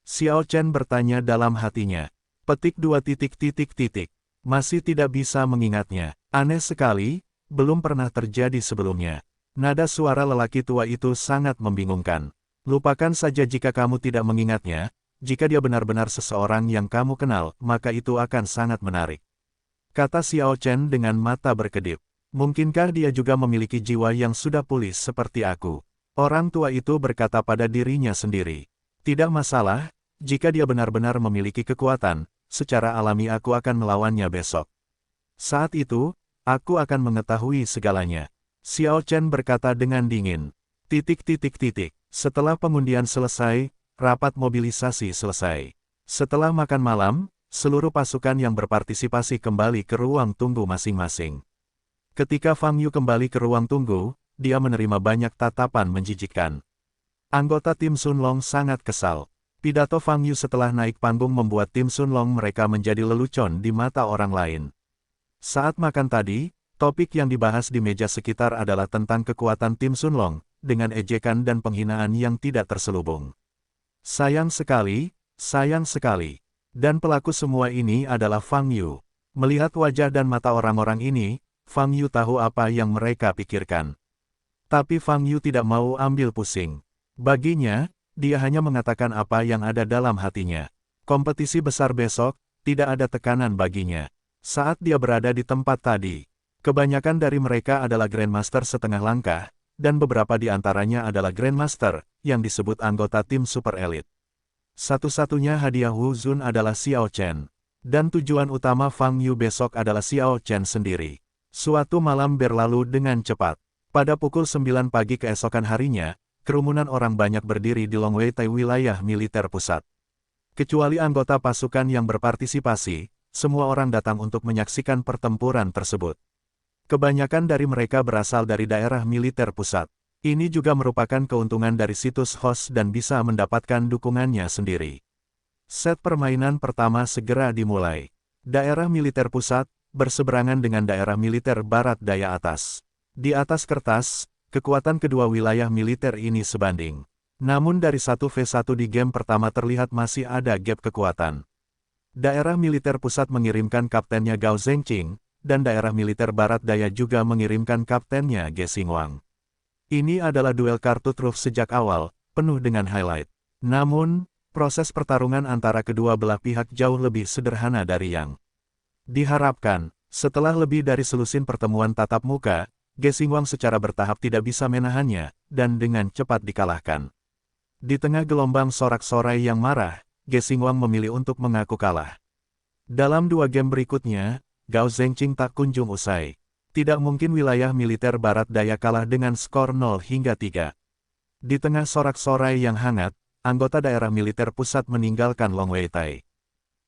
Xiao Chen bertanya dalam hatinya. Petik 2 titik. Masih tidak bisa mengingatnya. Aneh sekali, belum pernah terjadi sebelumnya. Nada suara lelaki tua itu sangat membingungkan. Lupakan saja jika kamu tidak mengingatnya, jika dia benar-benar seseorang yang kamu kenal, maka itu akan sangat menarik. Kata Xiao Chen dengan mata berkedip. Mungkinkah dia juga memiliki jiwa yang sudah pulih seperti aku? Orang tua itu berkata pada dirinya sendiri. Tidak masalah, jika dia benar-benar memiliki kekuatan, secara alami aku akan melawannya besok. Saat itu, aku akan mengetahui segalanya. Xiao Chen berkata dengan dingin. Setelah pengundian selesai, rapat mobilisasi selesai. Setelah makan malam, seluruh pasukan yang berpartisipasi kembali ke ruang tunggu masing-masing. Ketika Fang Yu kembali ke ruang tunggu, dia menerima banyak tatapan menjijikkan. Anggota tim Sun Long sangat kesal. Pidato Fang Yu setelah naik panggung membuat tim Sun Long mereka menjadi lelucon di mata orang lain. Saat makan tadi, topik yang dibahas di meja sekitar adalah tentang kekuatan tim Sun Long, dengan ejekan dan penghinaan yang tidak terselubung. Sayang sekali. Dan pelaku semua ini adalah Fang Yu. Melihat wajah dan mata orang-orang ini, Fang Yu tahu apa yang mereka pikirkan. Tapi Fang Yu tidak mau ambil pusing. Baginya, dia hanya mengatakan apa yang ada dalam hatinya. Kompetisi besar besok, tidak ada tekanan baginya. Saat dia berada di tempat tadi, kebanyakan dari mereka adalah Grandmaster setengah langkah, dan beberapa di antaranya adalah Grandmaster, yang disebut anggota tim Super Elite. Satu-satunya hadiah Wu Zun adalah Xiao Chen. Dan tujuan utama Fang Yu besok adalah Xiao Chen sendiri. Suatu malam berlalu dengan cepat. Pada pukul 9 pagi keesokan harinya, kerumunan orang banyak berdiri di Longwei Tai wilayah militer pusat. Kecuali anggota pasukan yang berpartisipasi, semua orang datang untuk menyaksikan pertempuran tersebut. Kebanyakan dari mereka berasal dari daerah militer pusat. Ini juga merupakan keuntungan dari situs host dan bisa mendapatkan dukungannya sendiri. Set permainan pertama segera dimulai. Daerah militer pusat berseberangan dengan daerah militer barat daya atas. Di atas kertas, kekuatan kedua wilayah militer ini sebanding. Namun dari 1v1 di game pertama terlihat masih ada gap kekuatan. Daerah militer pusat mengirimkan kaptennya Gao Zhengqing, dan daerah militer barat daya juga mengirimkan kaptennya Ge Xingwang. Ini adalah duel kartu truf sejak awal, penuh dengan highlight. Namun, proses pertarungan antara kedua belah pihak jauh lebih sederhana dari yang diharapkan. Setelah lebih dari selusin pertemuan tatap muka, Ge Xingwang secara bertahap tidak bisa menahannya, dan dengan cepat dikalahkan. Di tengah gelombang sorak-sorai yang marah, Ge Xingwang memilih untuk mengaku kalah. Dalam dua game berikutnya, Gao Zhengqing tak kunjung usai. Tidak mungkin wilayah militer barat daya kalah dengan skor 0-3. Di tengah sorak-sorai yang hangat, anggota daerah militer pusat meninggalkan Longwei Tai.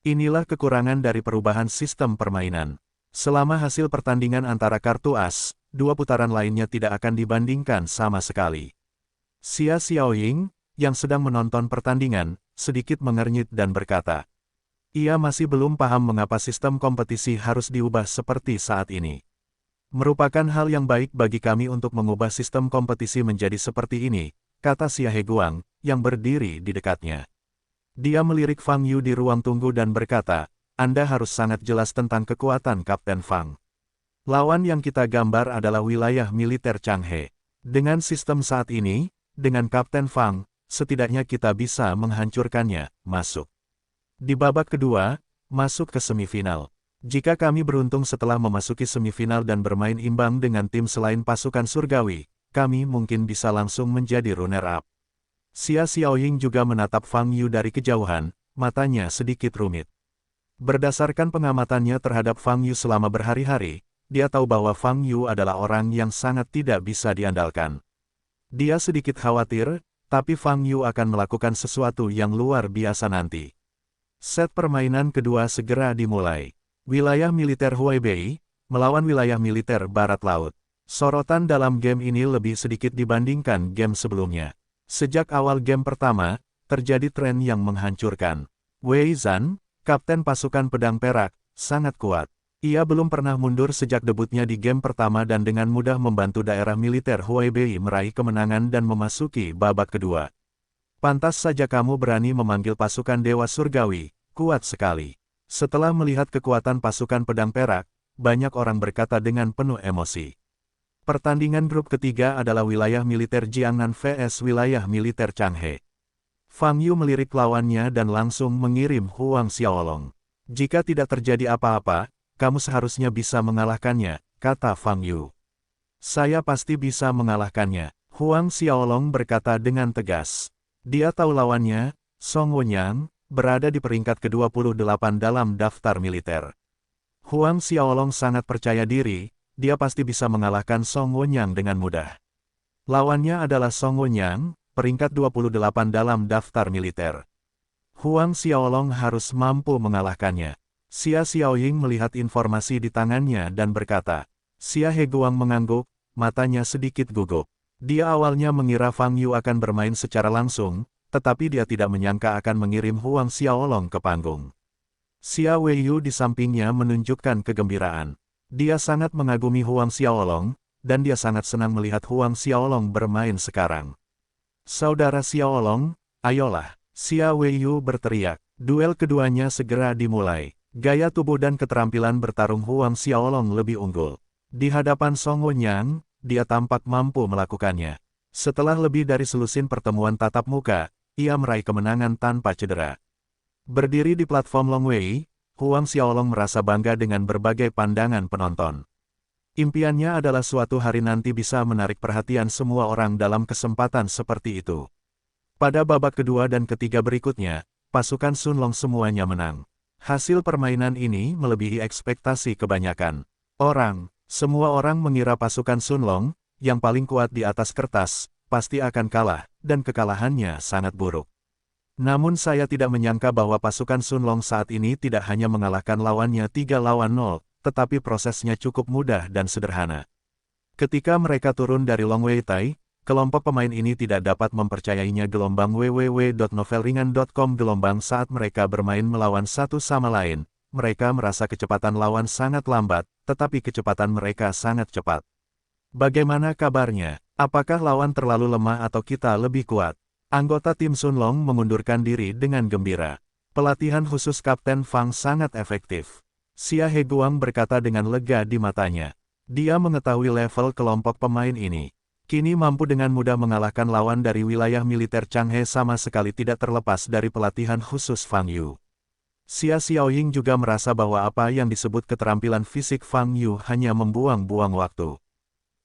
Inilah kekurangan dari perubahan sistem permainan. Selama hasil pertandingan antara kartu as, dua putaran lainnya tidak akan dibandingkan sama sekali. Xia Xiaoying, yang sedang menonton pertandingan, sedikit mengernyit dan berkata, ia masih belum paham mengapa sistem kompetisi harus diubah seperti saat ini. Merupakan hal yang baik bagi kami untuk mengubah sistem kompetisi menjadi seperti ini, kata Xia Heguang, yang berdiri di dekatnya. Dia melirik Fang Yu di ruang tunggu dan berkata, Anda harus sangat jelas tentang kekuatan Kapten Fang. Lawan yang kita gambar adalah wilayah militer Changhe. Dengan sistem saat ini, dengan Kapten Fang, setidaknya kita bisa menghancurkannya, masuk. Di babak kedua, masuk ke semifinal. Jika kami beruntung setelah memasuki semifinal dan bermain imbang dengan tim selain pasukan surgawi, kami mungkin bisa langsung menjadi runner-up. Xia Xiaoying juga menatap Fang Yu dari kejauhan, matanya sedikit rumit. Berdasarkan pengamatannya terhadap Fang Yu selama berhari-hari, dia tahu bahwa Fang Yu adalah orang yang sangat tidak bisa diandalkan. Dia sedikit khawatir, tapi Fang Yu akan melakukan sesuatu yang luar biasa nanti. Set permainan kedua segera dimulai. Wilayah militer Huaibei melawan wilayah militer Barat Laut. Sorotan dalam game ini lebih sedikit dibandingkan game sebelumnya. Sejak awal game pertama, terjadi tren yang menghancurkan. Wei Zhan, kapten pasukan pedang perak, sangat kuat. Ia belum pernah mundur sejak debutnya di game pertama dan dengan mudah membantu daerah militer Huaibei meraih kemenangan dan memasuki babak kedua. Pantas saja kamu berani memanggil pasukan Dewa Surgawi, kuat sekali. Setelah melihat kekuatan pasukan pedang perak, banyak orang berkata dengan penuh emosi. Pertandingan grup ketiga adalah wilayah militer Jiangnan vs wilayah militer Changhe. Fang Yu melirik lawannya dan langsung mengirim Huang Xiaolong. Jika tidak terjadi apa-apa, kamu seharusnya bisa mengalahkannya, kata Fang Yu. Saya pasti bisa mengalahkannya, Huang Xiaolong berkata dengan tegas. Dia tahu lawannya, Song Wenyang, berada di peringkat ke-28 dalam daftar militer. Huang Xiaolong sangat percaya diri, dia pasti bisa mengalahkan Song Wenyang dengan mudah. Lawannya adalah Song Wenyang, peringkat 28 dalam daftar militer. Huang Xiaolong harus mampu mengalahkannya. Xia Xiaoying melihat informasi di tangannya dan berkata. Xia Heguang mengangguk, matanya sedikit gugup. Dia awalnya mengira Fang Yu akan bermain secara langsung, tetapi dia tidak menyangka akan mengirim Huang Xiaolong ke panggung. Xia Weiyu di sampingnya menunjukkan kegembiraan. Dia sangat mengagumi Huang Xiaolong, dan dia sangat senang melihat Huang Xiaolong bermain sekarang. Saudara Xiaolong, ayolah, Xia Weiyu berteriak. Duel keduanya segera dimulai. Gaya tubuh dan keterampilan bertarung Huang Xiaolong lebih unggul. Di hadapan Song Wenyang, dia tampak mampu melakukannya. Setelah lebih dari selusin pertemuan tatap muka, ia meraih kemenangan tanpa cedera. Berdiri di platform Long Wei, Huang Xiaolong merasa bangga dengan berbagai pandangan penonton. Impiannya adalah suatu hari nanti bisa menarik perhatian semua orang dalam kesempatan seperti itu. Pada babak kedua dan ketiga berikutnya, pasukan Sun Long semuanya menang. Hasil permainan ini melebihi ekspektasi kebanyakan orang. Semua orang mengira pasukan Sun Long, yang paling kuat di atas kertas, pasti akan kalah, dan kekalahannya sangat buruk. Namun saya tidak menyangka bahwa pasukan Sun Long saat ini tidak hanya mengalahkan lawannya 3-0, tetapi prosesnya cukup mudah dan sederhana. Ketika mereka turun dari Long Wei Tai, kelompok pemain ini tidak dapat mempercayainya. Gelombang www.novelringan.com. Gelombang saat mereka bermain melawan satu sama lain, mereka merasa kecepatan lawan sangat lambat, tetapi kecepatan mereka sangat cepat. Bagaimana kabarnya? Apakah lawan terlalu lemah atau kita lebih kuat? Anggota tim Sun Long mengundurkan diri dengan gembira. Pelatihan khusus Kapten Fang sangat efektif. Xia Heguang berkata dengan lega di matanya. Dia mengetahui level kelompok pemain ini. Kini mampu dengan mudah mengalahkan lawan dari wilayah militer Changhe sama sekali tidak terlepas dari pelatihan khusus Fang Yu. Xia Xiaoying juga merasa bahwa apa yang disebut keterampilan fisik Fang Yu hanya membuang-buang waktu.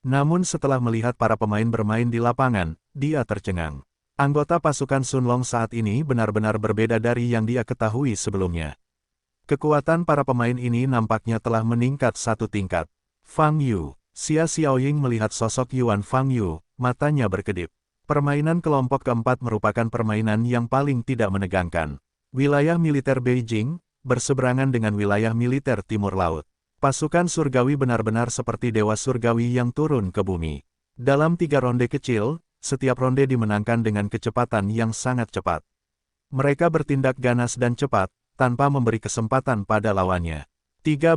Namun setelah melihat para pemain bermain di lapangan, dia tercengang. Anggota pasukan Sun Long saat ini benar-benar berbeda dari yang dia ketahui sebelumnya. Kekuatan para pemain ini nampaknya telah meningkat satu tingkat. Fang Yu. Xia Xiaoying melihat sosok Yuan Fang Yu, matanya berkedip. Permainan kelompok keempat merupakan permainan yang paling tidak menegangkan. Wilayah militer Beijing, berseberangan dengan wilayah militer Timur Laut. Pasukan surgawi benar-benar seperti dewa surgawi yang turun ke bumi. Dalam 3 ronde kecil, setiap ronde dimenangkan dengan kecepatan yang sangat cepat. Mereka bertindak ganas dan cepat, tanpa memberi kesempatan pada lawannya. 3-0.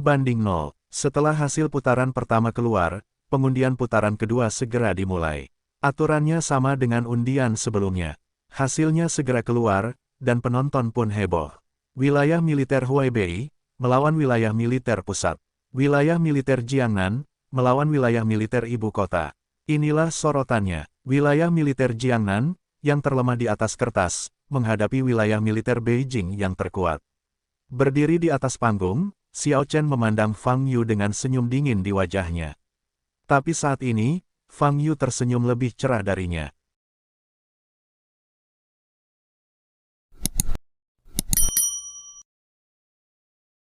Setelah hasil putaran pertama keluar, pengundian putaran kedua segera dimulai. Aturannya sama dengan undian sebelumnya. Hasilnya segera keluar, dan penonton pun heboh. Wilayah militer Huaibei, melawan wilayah militer pusat. Wilayah militer Jiangnan, melawan wilayah militer ibu kota. Inilah sorotannya. Wilayah militer Jiangnan, yang terlemah di atas kertas, menghadapi wilayah militer Beijing yang terkuat. Berdiri di atas panggung, Xiao Chen memandang Fang Yu dengan senyum dingin di wajahnya. Tapi saat ini, Fang Yu tersenyum lebih cerah darinya.